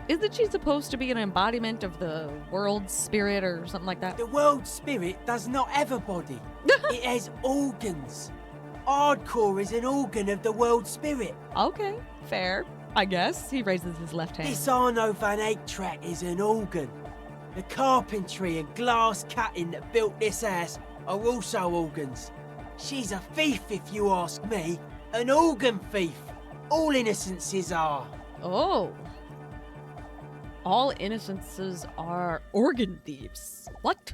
Isn't she supposed to be an embodiment of the world spirit or something like that? The world spirit does not have a body. It has organs. Hardcore is an organ of the world spirit. Okay, fair. I guess. He raises his left hand. This Arno van Eyck track is an organ. The carpentry and glass cutting that built this house are also organs. She's a thief, if you ask me. An organ thief. All innocences are. Oh. All innocences are organ thieves. What?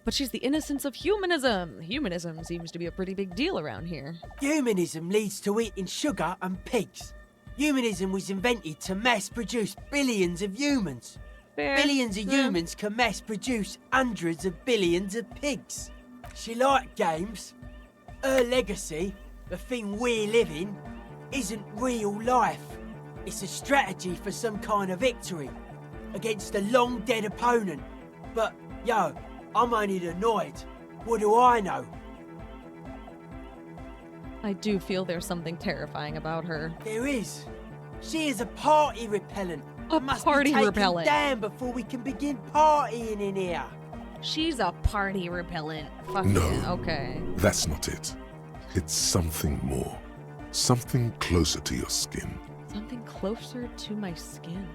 But she's the innocence of humanism. Humanism seems to be a pretty big deal around here. Humanism leads to eating sugar and pigs. Humanism was invented to mass-produce billions of humans. Fair. Billions of humans can mass-produce hundreds of billions of pigs. She liked games. Her legacy, the thing we live in, isn't real life. It's a strategy for some kind of victory against a long-dead opponent. But, yo, I'm only annoyed. What do I know? I do feel there's something terrifying about her. There is. She is a party repellent. A party repellent. Down before we can begin partying in here. She's a party repellent. Fuck No. yeah, okay. That's not it. It's something more. Something closer to your skin. Something closer to my skin.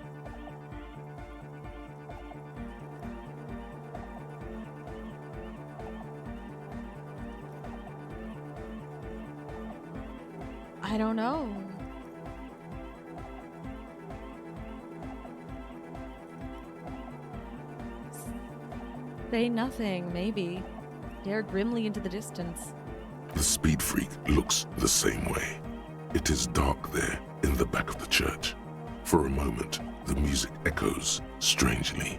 I don't know. Say nothing, maybe. Stare grimly into the distance. The speed freak looks the same way. It is dark there in the back of the church. For a moment, the music echoes strangely.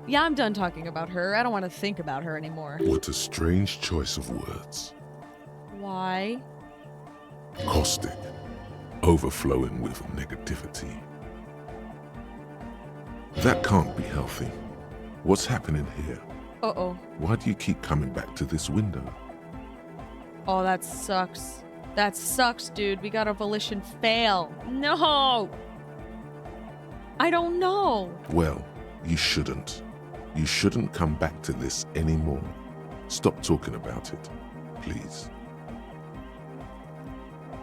Yeah, I'm done talking about her. I don't want to think about her anymore. What a strange choice of words. Why? Caustic, overflowing with negativity. That can't be healthy. What's happening here? Uh-oh. Why do you keep coming back to this window? Oh, that sucks. That sucks, dude. We got a volition fail. No! I don't know. Well, you shouldn't. You shouldn't come back to this anymore. Stop talking about it, please.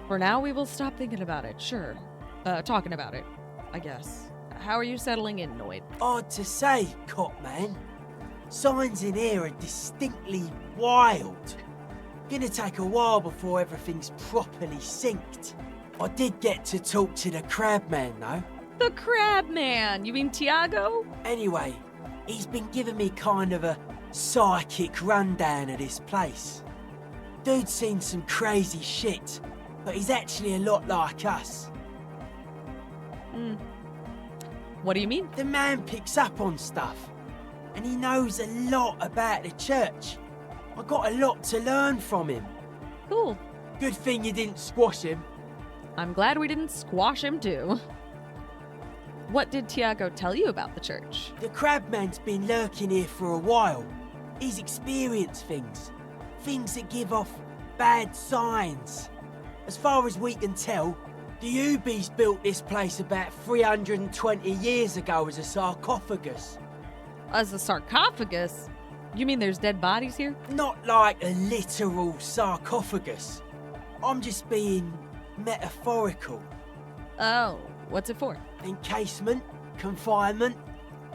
For now, we will stop thinking about it, sure. Talking about it, I guess. How are you settling in, Noid? Hard to say, Cop Man. Signs in here are distinctly wild. Gonna take a while before everything's properly synced. I did get to talk to the Crab Man, though. The Crab Man? You mean Tiago? Anyway, he's been giving me kind of a psychic rundown of this place. Dude's seen some crazy shit, but he's actually a lot like us. What do you mean? The man picks up on stuff, and he knows a lot about the church. I got a lot to learn from him. Cool. Good thing you didn't squash him. I'm glad we didn't squash him too. What did Tiago tell you about the church? The Crabman's been lurking here for a while. He's experienced things. Things that give off bad signs. As far as we can tell, the Ubies built this place about 320 years ago as a sarcophagus. As a sarcophagus? You mean there's dead bodies here? Not like a literal sarcophagus. I'm just being metaphorical. Oh, what's it for? Encasement, confinement,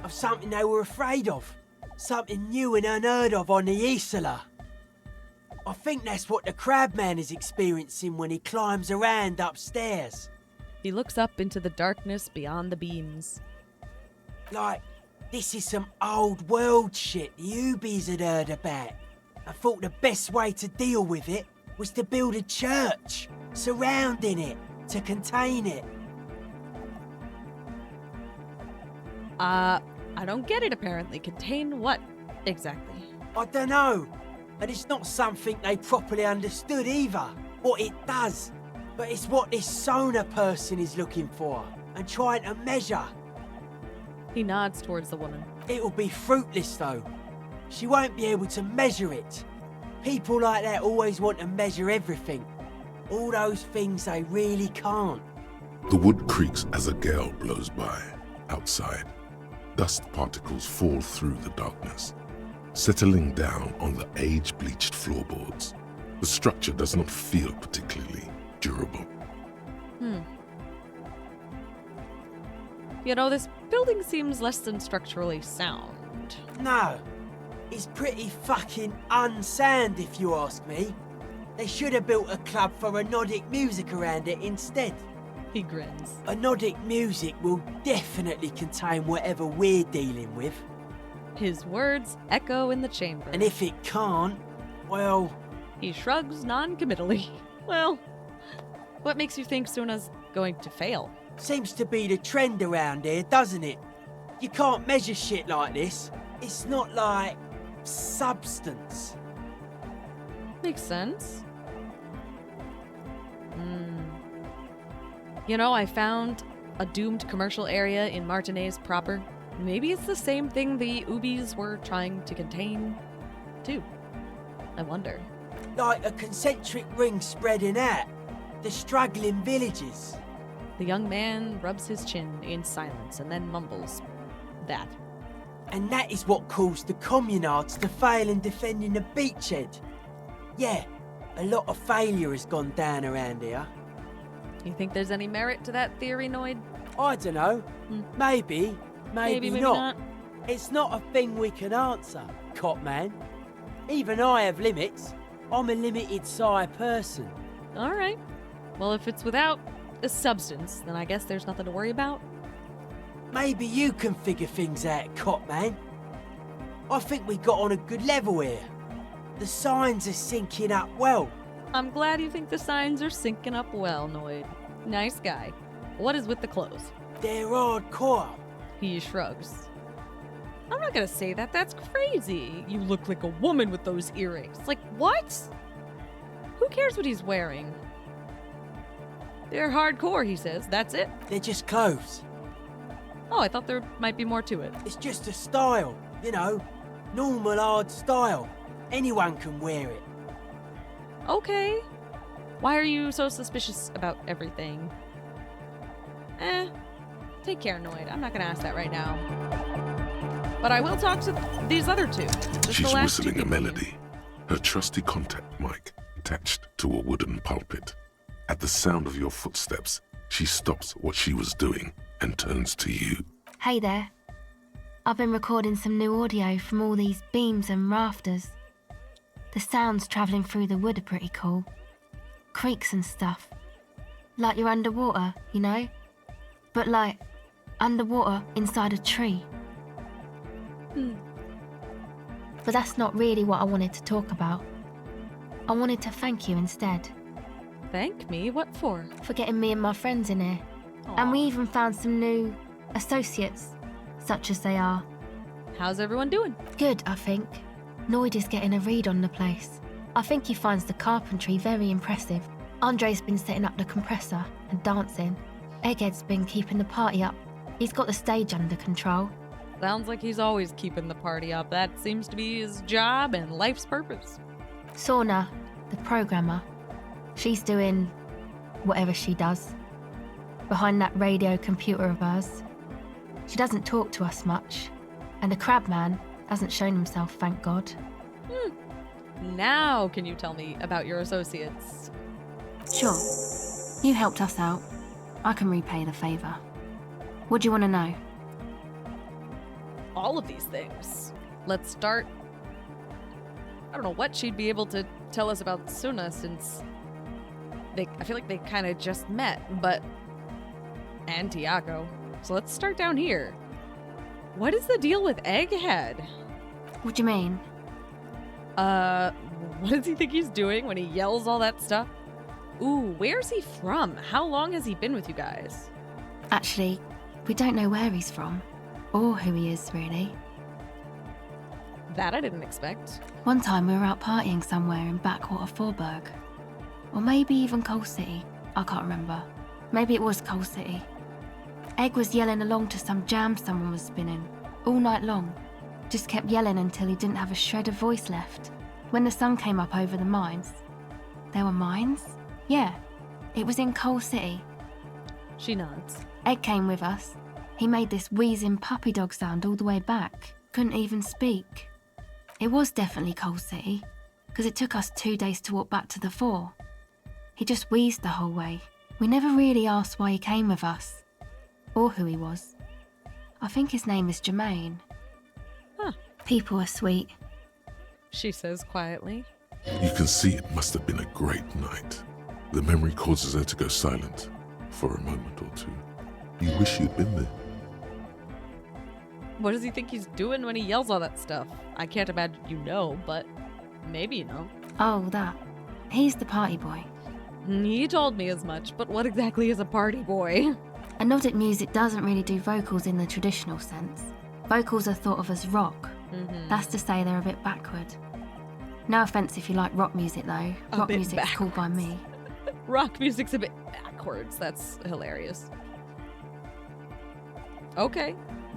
of something they were afraid of. Something new and unheard of on the Isla. I think that's what the Crabman is experiencing when he climbs around upstairs. He looks up into the darkness beyond the beams. Like, this is some old world shit the Ubies had heard about. I thought the best way to deal with it was to build a church surrounding it to contain it. I don't get it apparently. Contain what exactly? I don't know. And it's not something they properly understood either, what it does. But it's what this sonar person is looking for and trying to measure. He nods towards the woman. It'll be fruitless though. She won't be able to measure it. People like that always want to measure everything. All those things they really can't. The wood creaks as a gale blows by. Outside, dust particles fall through the darkness, settling down on the age-bleached floorboards. The structure does not feel particularly durable. You know, this building seems less than structurally sound. No, it's pretty fucking unsound if you ask me. They should have built a club for Nordic music around it instead. He grins. Nordic music will definitely contain whatever we're dealing with. His words echo in the chamber. And if it can't, well... He shrugs non-committally. Well, what makes you think Suna's going to fail? Seems to be the trend around here, doesn't it? You can't measure shit like this. It's not like... substance. Makes sense. You know, I found a doomed commercial area in Martinez proper. Maybe it's the same thing the Ubies were trying to contain, too. I wonder. Like a concentric ring spreading out. The struggling villages. The young man rubs his chin in silence and then mumbles. That. And that is what caused the communards to fail in defending the beachhead. Yeah, a lot of failure has gone down around here. You think there's any merit to that theory, Noid? I don't know. Maybe not. It's not a thing we can answer, Cop Man. Even I have limits. I'm a limited-size person. All right. Well, if it's without a substance, then I guess there's nothing to worry about. Maybe you can figure things out, Cop Man. I think we got on a good level here. The signs are syncing up well. I'm glad you think the signs are syncing up well, Noid. Nice guy. What is with the clothes? They're hardcore. He shrugs. I'm not gonna say that. That's crazy. You look like a woman with those earrings. Like, what? Who cares what he's wearing? They're hardcore, he says. That's it? They're just clothes. Oh, I thought there might be more to it. It's just a style, you know. Normal hard style. Anyone can wear it. Okay. Why are you so suspicious about everything? Take care, Noid. I'm not gonna ask that right now. But I will talk to these other two. Just She's the last whistling two a people. melody, her trusty contact mic attached to a wooden pulpit. At the sound of your footsteps, she stops what she was doing and turns to you. Hey there. I've been recording some new audio from all these beams and rafters. The sounds travelling through the wood are pretty cool. Creaks and stuff. Like you're underwater, you know? But like, underwater inside a tree. But that's not really what I wanted to talk about. I wanted to thank you instead. Thank me? What for? For getting me and my friends in here. And we even found some new associates, such as they are. How's everyone doing? Good, I think. Noid is getting a read on the place. I think he finds the carpentry very impressive. Andre's been setting up the compressor and dancing. Egghead's been keeping the party up. He's got the stage under control. Sounds like he's always keeping the party up. That seems to be his job and life's purpose. Sorna, the programmer, she's doing whatever she does. Behind that radio computer of hers. She doesn't talk to us much. And the crabman hasn't shown himself, thank God. Now can you tell me about your associates? Sure. You helped us out. I can repay the favour. What do you want to know? All of these things. Let's start. I don't know what she'd be able to tell us about Suna since I feel like they kind of just met, but and Tiago. So let's start down here. What is the deal with Egghead? What do you mean? What does he think he's doing when he yells all that stuff? Ooh, where's he from? How long has he been with you guys? Actually, we don't know where he's from. Or who he is, really. That I didn't expect. One time we were out partying somewhere in backwater Forburg. Or maybe even Coal City. I can't remember. Maybe it was Coal City. Egg was yelling along to some jam someone was spinning. All night long. Just kept yelling until he didn't have a shred of voice left. When the sun came up over the mines. There were mines? Yeah. It was in Coal City. She nods. Egg came with us. He made this wheezing puppy dog sound all the way back. Couldn't even speak. It was definitely Coal City, because it took us 2 days to walk back to the fort. He just wheezed the whole way. We never really asked why he came with us, or who he was. I think his name is Jermaine. Huh. People are sweet. She says quietly. You can see it must have been a great night. The memory causes her to go silent for a moment or two. You wish you'd been there. What does he think he's doing when he yells all that stuff? I can't imagine you know, but maybe you know. Oh, that. He's the party boy. He told me as much, but what exactly is a party boy? And Nordic music doesn't really do vocals in the traditional sense. Vocals are thought of as rock. That's to say they're a bit backward. No offence if you like rock music though. Rock music's cool by me. Rock music's a bit backwards. That's hilarious. Okay.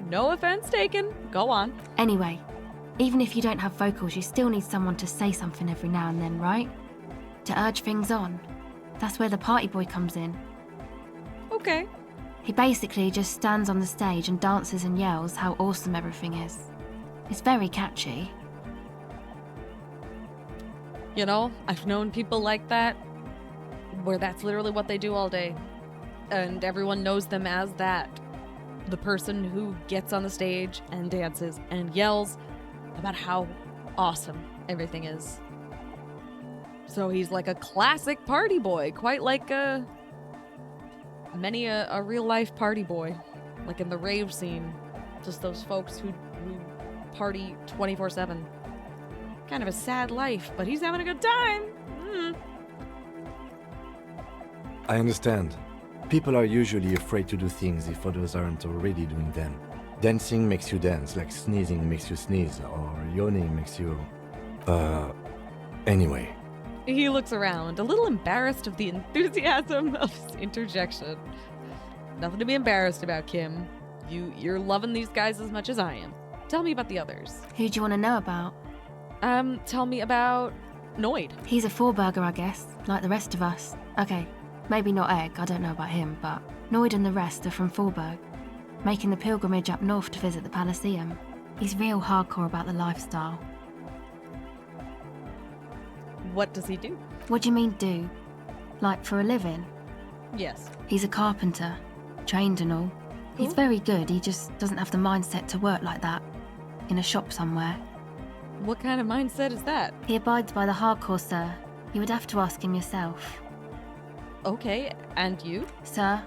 No offense taken. Go on. Anyway, even if you don't have vocals, you still need someone to say something every now and then, right? To urge things on. That's where the party boy comes in. Okay. He basically just stands on the stage and dances and yells how awesome everything is. It's very catchy. You know, I've known people like that, where that's literally what they do all day. And everyone knows them as that. The person who gets on the stage and dances and yells about how awesome everything is. So he's like a classic party boy, quite like many a real life party boy, like in the rave scene. Just those folks who party 24/7. Kind of a sad life, but he's having a good time. I understand. People are usually afraid to do things if others aren't already doing them. Dancing makes you dance, like sneezing makes you sneeze, or yawning makes you... Anyway. He looks around, a little embarrassed of the enthusiasm of his interjection. Nothing to be embarrassed about, Kim. You're loving these guys as much as I am. Tell me about the others. Who do you want to know about? Tell me about Noid? He's a four-burger, I guess, like the rest of us. Okay, maybe not Egg, I don't know about him, but Noid and the rest are from Forburg, making the pilgrimage up north to visit the Palaceum. He's real hardcore about the lifestyle. What does he do? What do you mean, do? Like, for a living? Yes. He's a carpenter, trained and all. He's Cool. very good, he just doesn't have the mindset to work like that, in a shop somewhere. What kind of mindset is that? He abides by the hardcore, sir. You would have to ask him yourself. Okay, and you? Sir,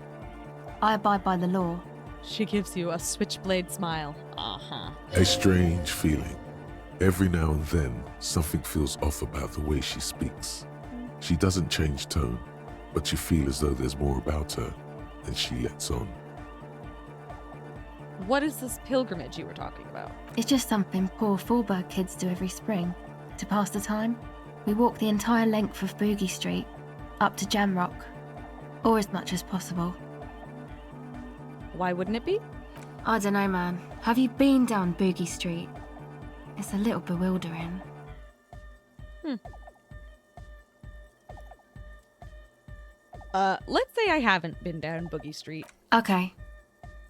I abide by the law. She gives you a switchblade smile. Uh-huh. A strange feeling. Every now and then, something feels off about the way she speaks. She doesn't change tone, but you feel as though there's more about her, and she lets on. What is this pilgrimage you were talking about? It's just something poor Forburg kids do every spring. To pass the time, we walk the entire length of Boogie Street, up to Jamrock, or as much as possible. Why wouldn't it be? I don't know, man. Have you been down Boogie Street? It's a little bewildering. Let's say I haven't been down Boogie Street. Okay.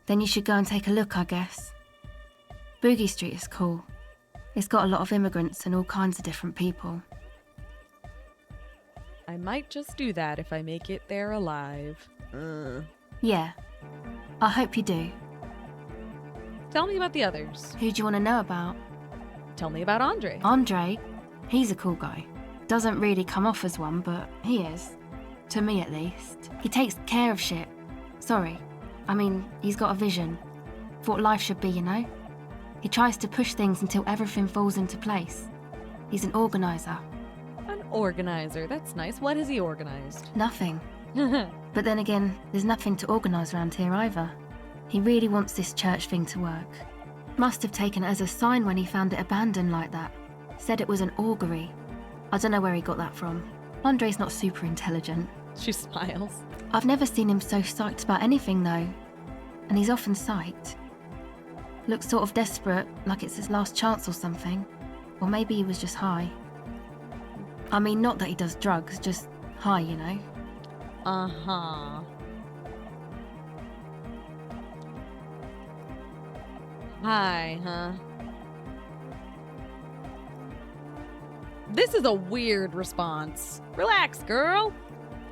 Then you should go and take a look, I guess. Boogie Street is cool. It's got a lot of immigrants and all kinds of different people. I might just do that if I make it there alive. Yeah. I hope you do. Tell me about the others. Who do you want to know about? Tell me about Andre. Andre? He's a cool guy. Doesn't really come off as one, but he is. To me, at least. He takes care of shit. Sorry. I mean, he's got a vision. For what life should be, you know? He tries to push things until everything falls into place. He's an organizer. An organizer. That's nice. What has he organized? Nothing. But then again, there's nothing to organise around here either. He really wants this church thing to work. Must have taken it as a sign when he found it abandoned like that. Said it was an augury. I don't know where he got that from. Andre's not super intelligent. She smiles. I've never seen him so psyched about anything though. And he's often psyched. Looks sort of desperate, like it's his last chance or something. Or maybe he was just high. I mean, not that he does drugs, just high, you know? Uh-huh. Hi, huh? This is a weird response. Relax, girl.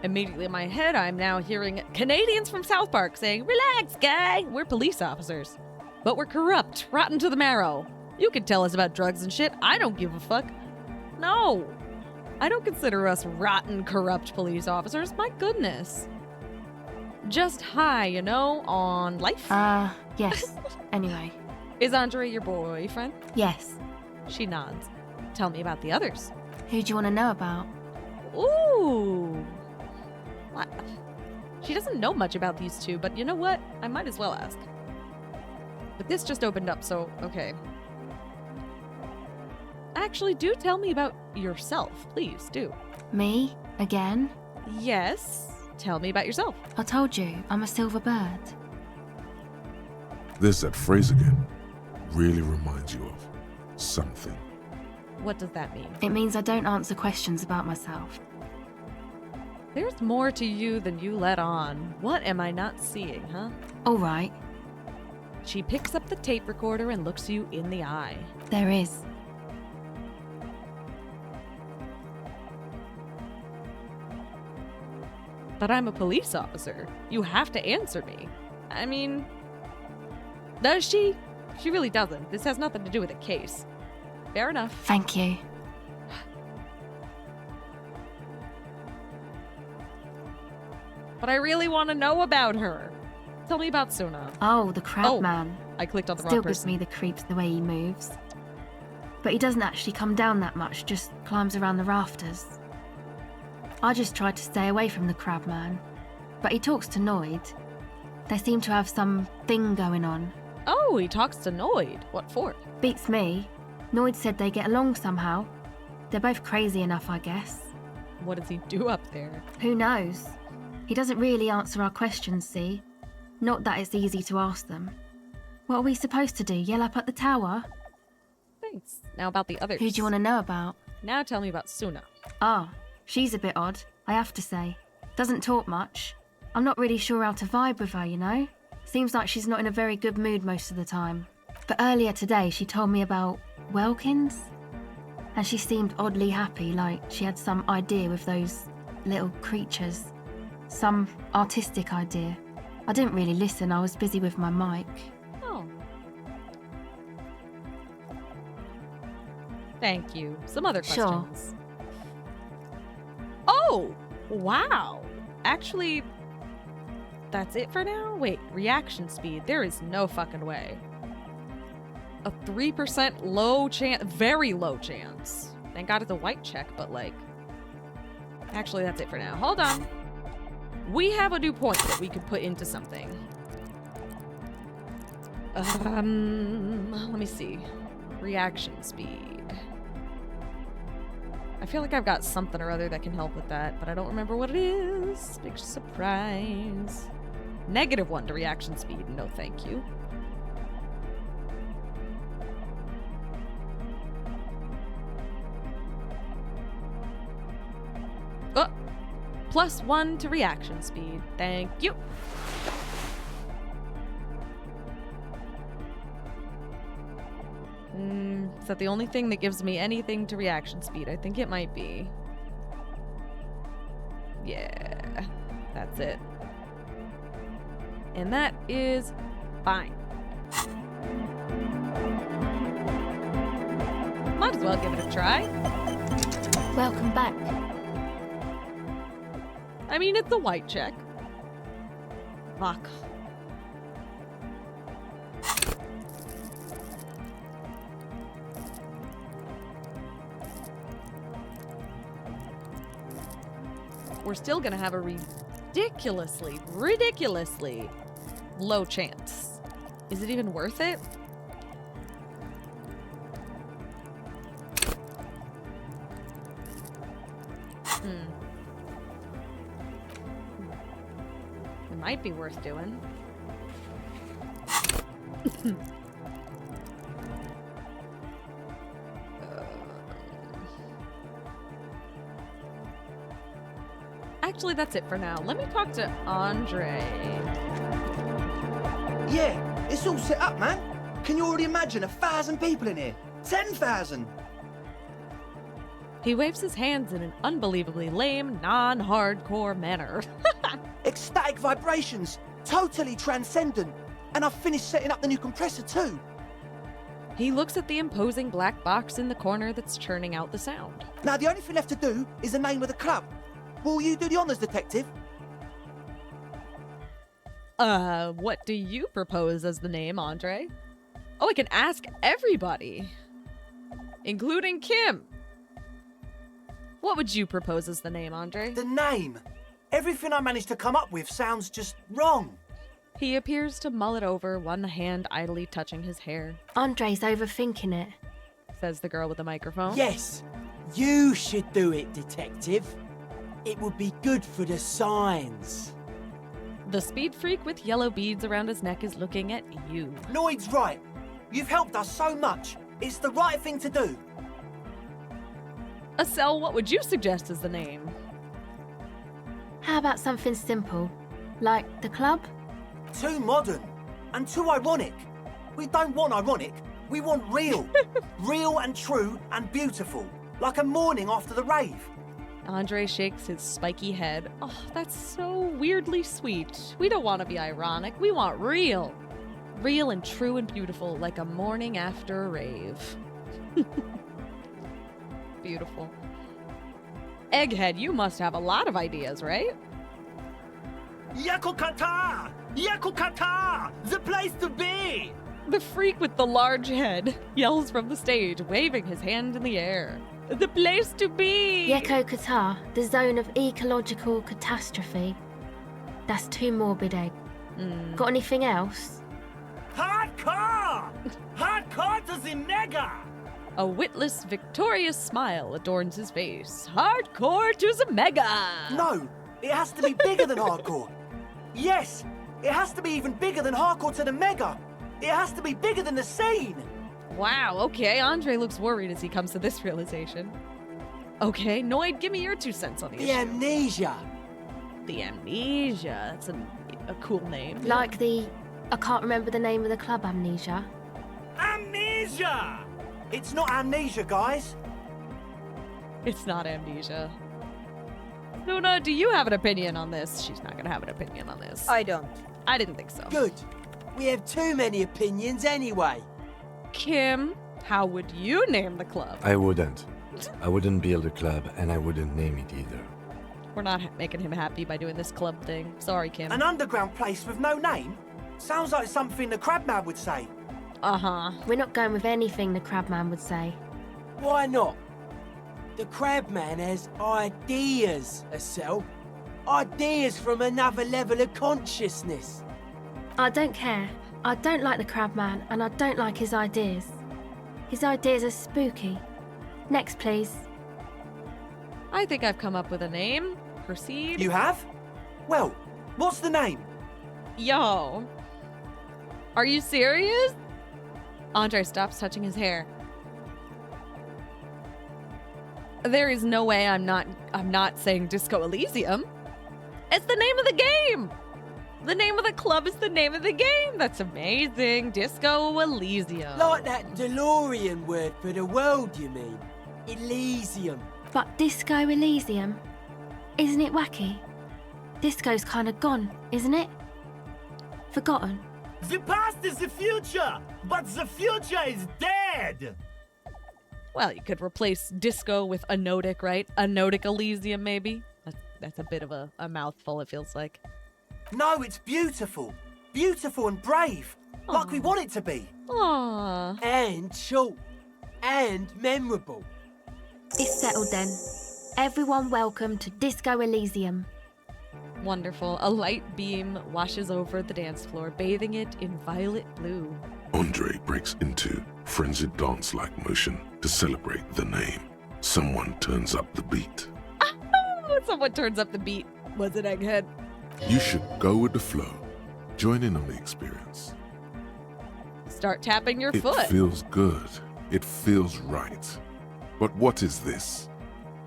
Immediately in my head, I'm now hearing Canadians from South Park saying, "Relax, guy. We're police officers. But we're corrupt, rotten to the marrow. You can tell us about drugs and shit. I don't give a fuck." No. I don't consider us rotten, corrupt police officers. My goodness. Just high, you know, on life. Yes. Anyway. Is Andre your boyfriend? Yes. She nods. Tell me about the others. Who do you want to know about? Ooh. What? She doesn't know much about these two, but you know what? I might as well ask. But this just opened up, so okay. Actually, do tell me about yourself, please, do. Me? Again? Yes. Tell me about yourself. I told you, I'm a silver bird. There's that phrase again. Really reminds you of something. What does that mean? It means I don't answer questions about myself. There's more to you than you let on. What am I not seeing, huh? All right. She picks up the tape recorder and looks you in the eye. There is. But I'm a police officer. You have to answer me. I mean, does she? She really doesn't. This has nothing to do with the case. Fair enough. Thank you. But I really want to know about her. Tell me about Suna. Oh, the crab man. I clicked on the Still wrong gives person. me the creeps the way he moves. But he doesn't actually come down that much, just climbs around the rafters. I just tried to stay away from the crab man. But he talks to Noid. They seem to have some thing going on. Oh, he talks to Noid. What for? Beats me. Noid said they get along somehow. They're both crazy enough, I guess. What does he do up there? Who knows? He doesn't really answer our questions, see? Not that it's easy to ask them. What are we supposed to do, yell up at the tower? Thanks. Now about the others. Who do you want to know about? Now tell me about Suna. Ah, she's a bit odd, I have to say. Doesn't talk much. I'm not really sure how to vibe with her, you know? Seems like she's not in a very good mood most of the time. But earlier today, she told me about Welkins. And she seemed oddly happy, like she had some idea with those little creatures. Some artistic idea. I didn't really listen, I was busy with my mic. Oh. Thank you. Some other questions. Sure. Oh! Wow! Actually, that's it for now? Wait, reaction speed. There is no fucking way. A 3% low chance, very low chance. Thank God it's a white check, but like... Actually, that's it for now. Hold on. We have a new point that we could put into something. Let me see. Reaction speed. I feel like I've got something or other that can help with that, but I don't remember what it is. Big surprise. -1 to reaction speed. No, thank you. Oh! +1 to reaction speed. Thank you. Is that the only thing that gives me anything to reaction speed? I think it might be. Yeah, that's it. And that is fine. Might as well give it a try. Welcome back. I mean, it's a white check. Fuck. We're still gonna have a ridiculously low chance. Is it even worth it? It might be worth doing. Actually, that's it for now. Let me talk to Andre. Yeah, it's all set up, man. Can you already imagine 1,000 people in here? 10,000! He waves his hands in an unbelievably lame, non-hardcore manner. Ecstatic vibrations, totally transcendent. And I've finished setting up the new compressor too. He looks at the imposing black box in the corner that's churning out the sound. Now the only thing left to do is the name of the club. Will you do the honors, detective? What do you propose as the name, Andre? Oh, I can ask everybody, including Kim. What would you propose as the name, Andre? The name? Everything I managed to come up with sounds just wrong. He appears to mull it over, one hand idly touching his hair. Andre's overthinking it, says the girl with the microphone. Yes, you should do it, detective. It would be good for the signs. The speed freak with yellow beads around his neck is looking at you. Noid's right. You've helped us so much. It's the right thing to do. Acel, what would you suggest as the name? How about something simple, like the club? Too modern and too ironic. We don't want ironic. We want real. Real and true and beautiful. Like a morning after the rave. Andre shakes his spiky head. Oh, that's so weirdly sweet. We don't want to be ironic. We want real. Real and true and beautiful, like a morning after a rave. Beautiful. Egghead, you must have a lot of ideas, right? Yakukata! Yakukata! The place to be! The freak with the large head yells from the stage, waving his hand in the air. The place to be! Yeko Qatar, the zone of ecological catastrophe. That's too morbid, Egg. Got anything else? Hardcore! Hardcore to the mega! A witless, victorious smile adorns his face. Hardcore to the mega! No, it has to be bigger than hardcore. Yes, it has to be even bigger than hardcore to the mega. It has to be bigger than the scene. Wow, okay, Andre looks worried as he comes to this realization. Okay, Noid, give me your 2 cents on the issue. The Amnesia. The Amnesia. That's a cool name. Like the... I can't remember the name of the club, Amnesia. Amnesia! It's not amnesia, guys. It's not Amnesia. Luna, do you have an opinion on this? She's not gonna have an opinion on this. I don't. I didn't think so. Good. We have too many opinions anyway. Kim, how would you name the club? I wouldn't. I wouldn't build a club, and I wouldn't name it either. We're not making him happy by doing this club thing. Sorry, Kim. An underground place with no name? Sounds like something the Crabman would say. Uh-huh. We're not going with anything the Crabman would say. Why not? The Crabman has ideas, Estelle. Ideas from another level of consciousness. I don't care. I don't like the Crabman, and I don't like his ideas. His ideas are spooky. Next, please. I think I've come up with a name. Proceed. You have? Well, what's the name? Yo. Are you serious? Andre stops touching his hair. There is no way I'm not saying Disco Elysium. It's the name of the game. The name of the club is the name of the game. That's amazing. Disco Elysium. Like that DeLorean word for the world, you mean? Elysium. But Disco Elysium? Isn't it wacky? Disco's kind of gone, isn't it? Forgotten. The past is the future, but the future is dead. Well, you could replace disco with anodic, right? Anodic Elysium, maybe? That's a bit of a mouthful, it feels like. No, it's beautiful. Beautiful and brave. Like we want it to be. Aww. And short. And memorable. It's settled then. Everyone welcome to Disco Elysium. Wonderful. A light beam washes over the dance floor, bathing it in violet blue. Andre breaks into frenzied dance-like motion to celebrate the name. Someone turns up the beat. Someone turns up the beat. Was it Egghead? You should go with the flow. Join in on the experience. Start tapping your It foot. feels good. It feels right. But what is this?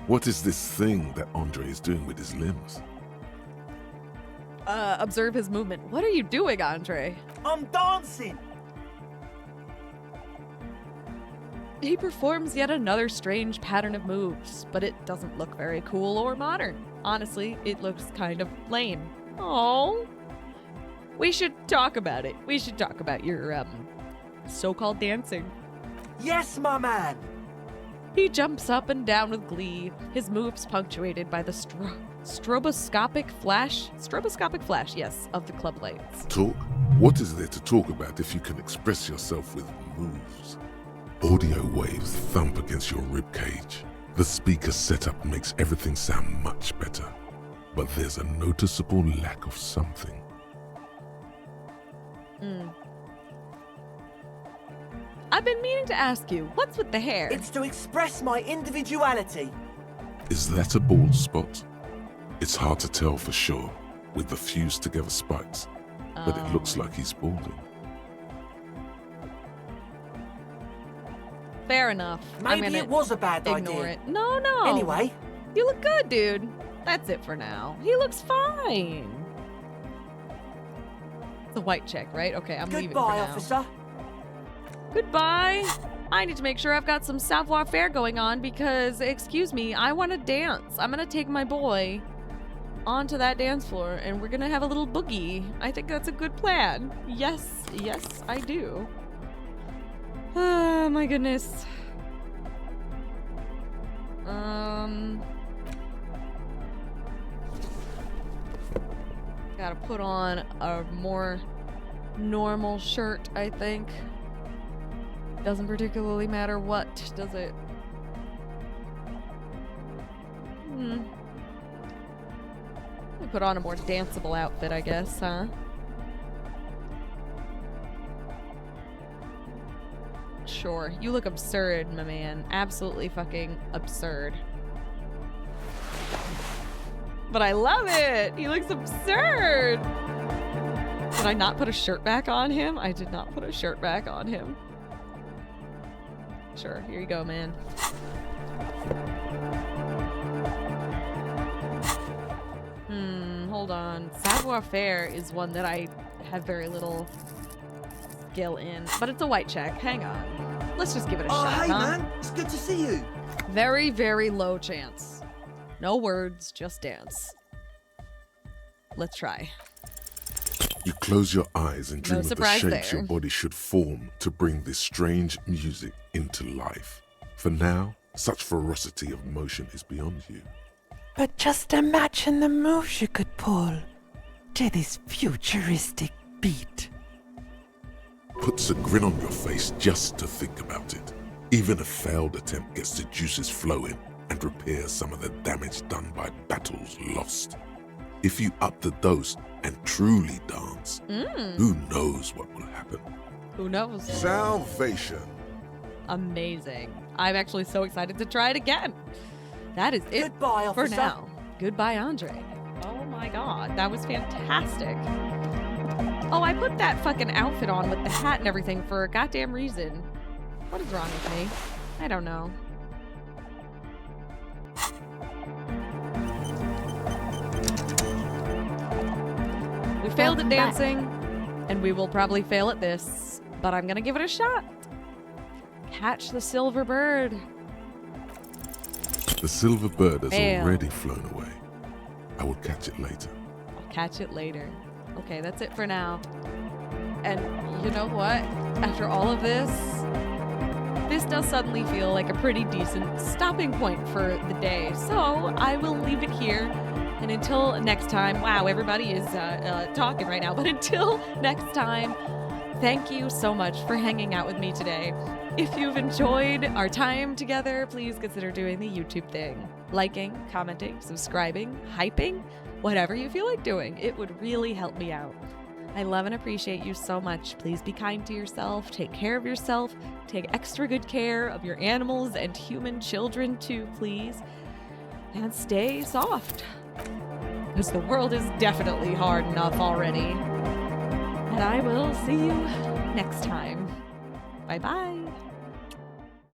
What is this thing that Andre is doing with his limbs? Observe his movement. What are you doing, Andre? I'm dancing. He performs yet another strange pattern of moves, but it doesn't look very cool or modern. Honestly, it looks kind of lame. Oh, we should talk about it. We should talk about your, so-called dancing. Yes, my man. He jumps up and down with glee, his moves punctuated by the stroboscopic flash, yes, of the club lights. Talk? What is there to talk about if you can express yourself with moves? Audio waves thump against your ribcage. The speaker setup makes everything sound much better. But there's a noticeable lack of something. I've been meaning to ask you, what's with the hair? It's to express my individuality. Is that a bald spot? It's hard to tell for sure, with the fused together spikes, but it looks like he's balding. Fair enough. Maybe it was a bad ignore idea. it. No. Anyway. You look good, dude. That's it for now. He looks fine. It's a white check, right? Okay, I'm leaving for Goodbye, now. officer. Goodbye. I need to make sure I've got some savoir-faire going on because, excuse me, I want to dance. I'm going to take my boy onto that dance floor and we're going to have a little boogie. I think that's a good plan. Yes, I do. Oh my goodness. Gotta put on a more normal shirt, I think. Doesn't particularly matter what, does it? Put on a more danceable outfit, I guess, huh? Sure. You look absurd, my man. Absolutely fucking absurd. But I love it! He looks absurd! Did I not put a shirt back on him? I did not put a shirt back on him. Sure, here you go, man. hold on. Savoir-faire is one that I have very little skill in, but it's a white check. Hang on. Let's just give it a shot, hey, huh? man. It's good to see you. Very, very low chance. No words, just dance. Let's try. You close your eyes and dream of the surprise shapes there. your body should form to bring this strange music into life. For now, such ferocity of motion is beyond you. But just imagine the moves you could pull to this futuristic beat. Puts a grin on your face just to think about it. Even a failed attempt gets the juices flowing and repairs some of the damage done by battles lost. If you up the dose and truly dance, who knows what will happen? Who knows? Salvation. Amazing. I'm actually so excited to try it again. That is it Goodbye, for officer. now. Goodbye, Andre. Oh my god, that was fantastic. Oh, I put that fucking outfit on with the hat and everything for a goddamn reason. What is wrong with me? I don't know. We failed at dancing, and we will probably fail at this, but I'm gonna give it a shot. Catch the silver bird. The silver bird has Fail. already flown away. I will catch it later. I'll catch it later. Okay, that's it for now. And you know what? After all of this does suddenly feel like a pretty decent stopping point for the day. So I will leave it here. And until next time, wow, everybody is talking right now. But until next time, thank you so much for hanging out with me today. If you've enjoyed our time together, please consider doing the YouTube thing. Liking, commenting, subscribing, hyping, whatever you feel like doing. It would really help me out. I love and appreciate you so much. Please be kind to yourself. Take care of yourself. Take extra good care of your animals and human children too, please. And stay soft. Because the world is definitely hard enough already. And I will see you next time. Bye-bye.